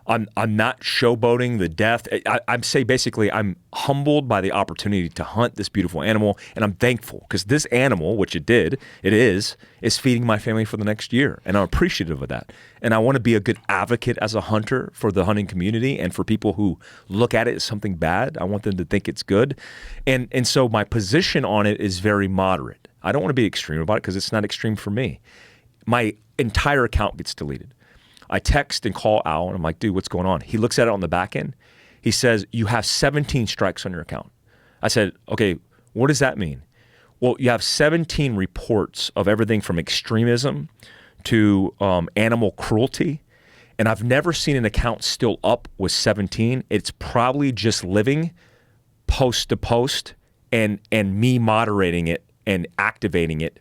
I'm not showboating the death. I'm basically I'm humbled by the opportunity to hunt this beautiful animal, and I'm thankful because this animal, which it is feeding my family for the next year, and I'm appreciative of that. And I want to be a good advocate as a hunter for the hunting community and for people who look at it as something bad. I want them to think it's good, and so my position on it is very moderate. I don't want to be extreme about it because it's not extreme for me. My entire account gets deleted. I text and call Al, and I'm like, dude, what's going on? He looks at it on the back end. He says, you have 17 strikes on your account. I said, okay, what does that mean? Well, you have 17 reports of everything from extremism to animal cruelty, and I've never seen an account still up with 17. It's probably just living post to post and me moderating it and activating it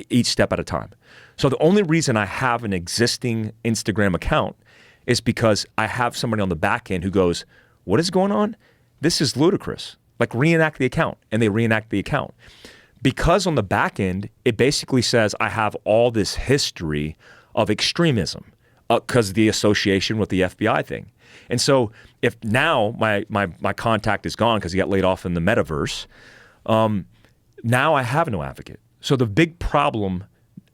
each step at a time. So the only reason I have an existing Instagram account is because I have somebody on the back end who goes, what is going on? This is ludicrous. Like, reenact the account. And they reenact the account. Because on the back end, it basically says I have all this history of extremism because of the association with the FBI thing. And so if now my contact is gone because he got laid off in the metaverse, now I have no advocate. So the big problem,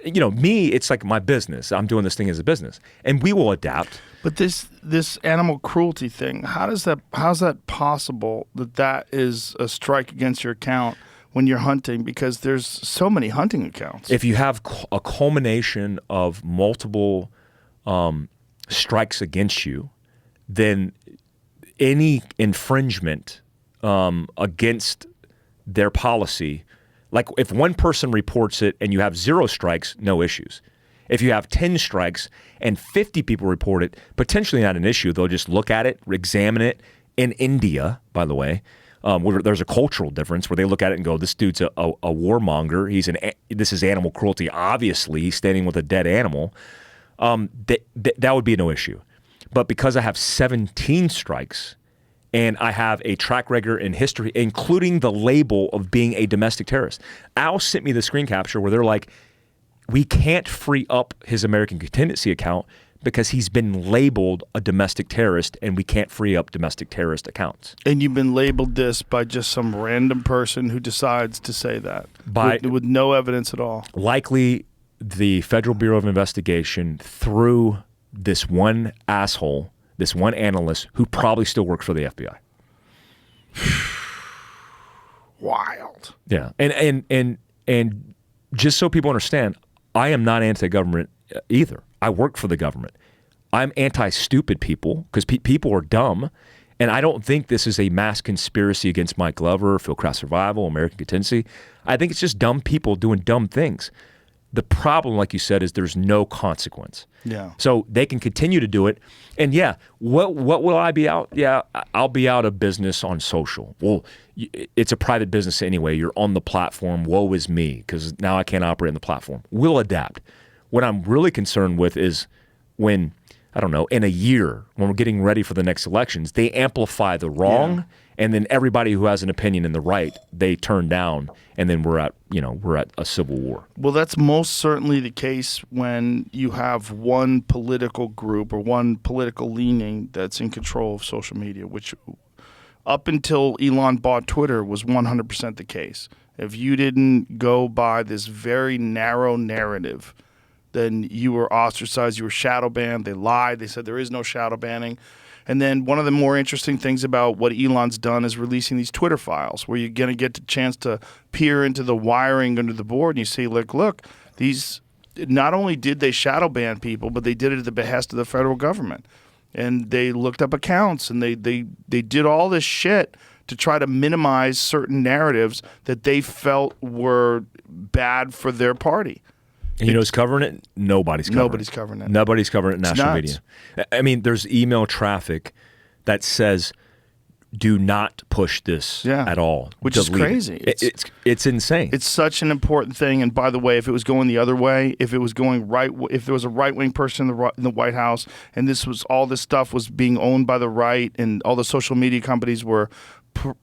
me, it's like my business. I'm doing this thing as a business, and we will adapt. But this animal cruelty thing, how's that possible that is a strike against your account when you're hunting? Because there's so many hunting accounts. If you have a culmination of multiple strikes against you, then any infringement against their policy. Like, if one person reports it and you have 0 strikes, no issues. If you have 10 strikes and 50 people report it, potentially not an issue. They'll just look at it, examine it. In India, by the way, where there's a cultural difference where they look at it and go, this dude's a warmonger. This is animal cruelty. Obviously, he's standing with a dead animal. That would be no issue. But because I have 17 strikes, and I have a track record in history, including the label of being a domestic terrorist. Al sent me the screen capture where they're like, we can't free up his American Contingency account because he's been labeled a domestic terrorist, and we can't free up domestic terrorist accounts. And you've been labeled this by just some random person who decides to say that with no evidence at all. Likely the Federal Bureau of Investigation through this one asshole, this one analyst who probably still works for the FBI. Wild. Yeah. And just so people understand, I am not anti-government either. I work for the government. I'm anti-stupid people because people are dumb. And I don't think this is a mass conspiracy against Mike Glover, Fieldcraft Survival, American Contingency. I think it's just dumb people doing dumb things. The problem, like you said, is there's no consequence. Yeah. So they can continue to do it. And yeah, what will I be out? Yeah, I'll be out of business on social. Well, it's a private business anyway. You're on the platform. Woe is me, because now I can't operate on the platform. We'll adapt. What I'm really concerned with is when, I don't know, in a year, when we're getting ready for the next elections, they amplify the wrong, and then everybody who has an opinion in the right, they turn down, and then we're at a civil war. Well, that's most certainly the case when you have one political group or one political leaning that's in control of social media, which up until Elon bought Twitter was 100% the case. If you didn't go by this very narrow narrative, then you were ostracized, you were shadow banned. They lied. They said there is no shadow banning. And then one of the more interesting things about what Elon's done is releasing these Twitter files where you're going to get the chance to peer into the wiring under the board and you see, look, these not only did they shadow ban people, but they did it at the behest of the federal government. And they looked up accounts and they did all this shit to try to minimize certain narratives that they felt were bad for their party. And you know who's covering it? Nobody's covering it. Nobody's covering it in national media. I mean, there's email traffic that says do not push this at all. Which is Delete it. crazy. It's insane. It's such an important thing. And by the way, if it was going the other way, if it was going right, if there was a right-wing person in the White House, and all this stuff was being owned by the right, and all the social media companies were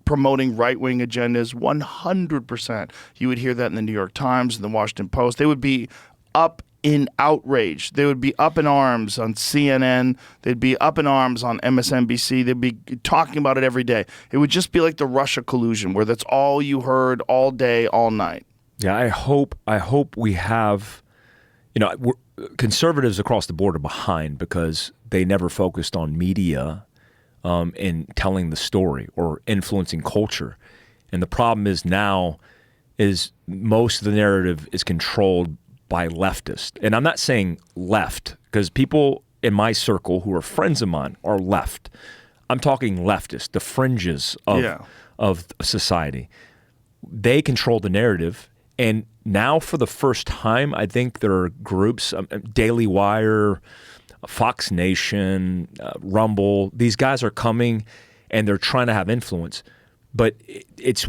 promoting right-wing agendas, 100%. You would hear that in the New York Times and the Washington Post. They would be up in outrage. They would be up in arms on CNN. They'd be up in arms on MSNBC. They'd be talking about it every day. It would just be like the Russia collusion, where that's all you heard all day, all night. Yeah, I hope we have, conservatives across the board are behind because they never focused on media in telling the story or influencing culture. And the problem is now is most of the narrative is controlled by leftists. And I'm not saying left, because people in my circle who are friends of mine are left. I'm talking leftist, the fringes of society. They control the narrative. And now for the first time, I think there are groups, Daily Wire, Fox Nation, Rumble, these guys are coming and they're trying to have influence. But it's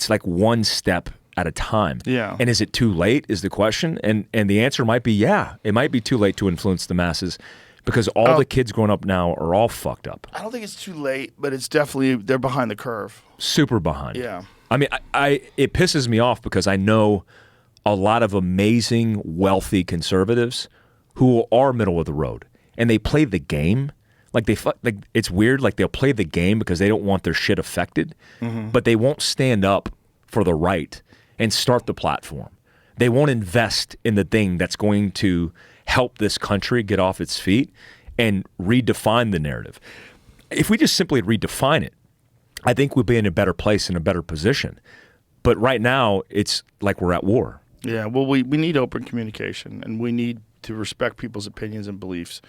like one step at a time. Yeah. And is it too late is the question. And the answer might be, yeah, it might be too late to influence the masses because all the kids growing up now are all fucked up. I don't think it's too late, but it's definitely, they're behind the curve. Super behind. Yeah. I mean, it pisses me off because I know a lot of amazing, wealthy conservatives who are middle of the road and they play the game. Like it's weird. Like they'll play the game because they don't want their shit affected, but they won't stand up for the right and start the platform. They won't invest in the thing that's going to help this country get off its feet and redefine the narrative. If we just simply redefine it, I think we'd be in a better place, in a better position. But right now, it's like we're at war. Yeah, well, we need open communication, and we need to respect people's opinions and beliefs.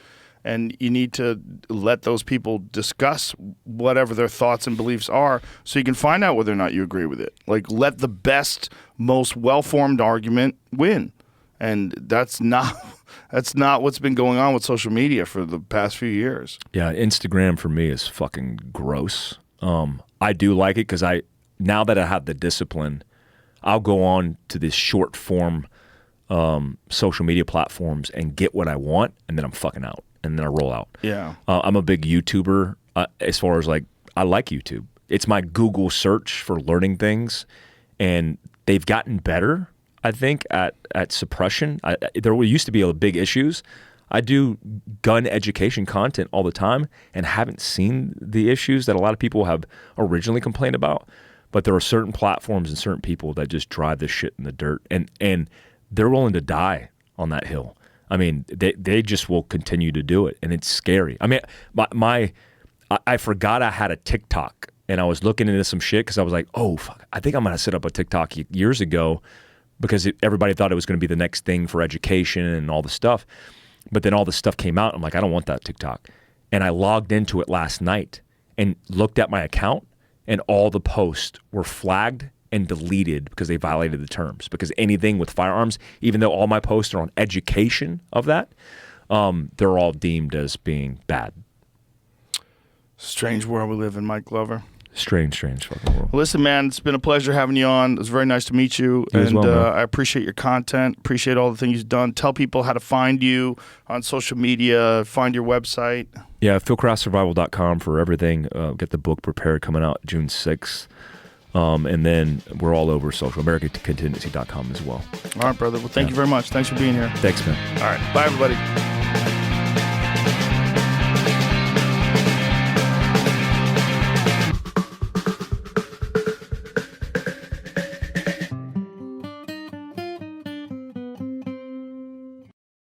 And you need to let those people discuss whatever their thoughts and beliefs are so you can find out whether or not you agree with it. Like, let the best, most well-formed argument win. And that's not what's been going on with social media for the past few years. Yeah, Instagram for me is fucking gross. I do like it because now that I have the discipline, I'll go on to this short form social media platforms and get what I want, and then I'm fucking out. And then I roll out. Yeah. I'm a big YouTuber as far as I like YouTube. It's my Google search for learning things, and they've gotten better, I think, at suppression. There used to be big issues. I do gun education content all the time and haven't seen the issues that a lot of people have originally complained about. But there are certain platforms and certain people that just drive this shit in the dirt, and they're willing to die on that hill. I mean, they just will continue to do it, and it's scary. I mean, I forgot I had a TikTok, and I was looking into some shit because I was like, oh, fuck, I think I'm going to set up a TikTok years ago because everybody thought it was going to be the next thing for education and all the stuff. But then all the stuff came out. I'm like, I don't want that TikTok. And I logged into it last night and looked at my account, and all the posts were flagged and deleted because they violated the terms. Because anything with firearms, even though all my posts are on education of that, they're all deemed as being bad. Strange world we live in, Mike Glover. Strange fucking world. Listen, man, it's been a pleasure having you on. It was very nice to meet you. You as well, I appreciate your content, appreciate all the things you've done. Tell people how to find you on social media, find your website. Yeah, philcraftsurvival.com for everything. Get the book prepared, coming out June 6th. And then we're all over social, americancontingency.com as well. All right, brother. Well, thank you very much. Thanks for being here. Thanks, man. All right. Bye, everybody.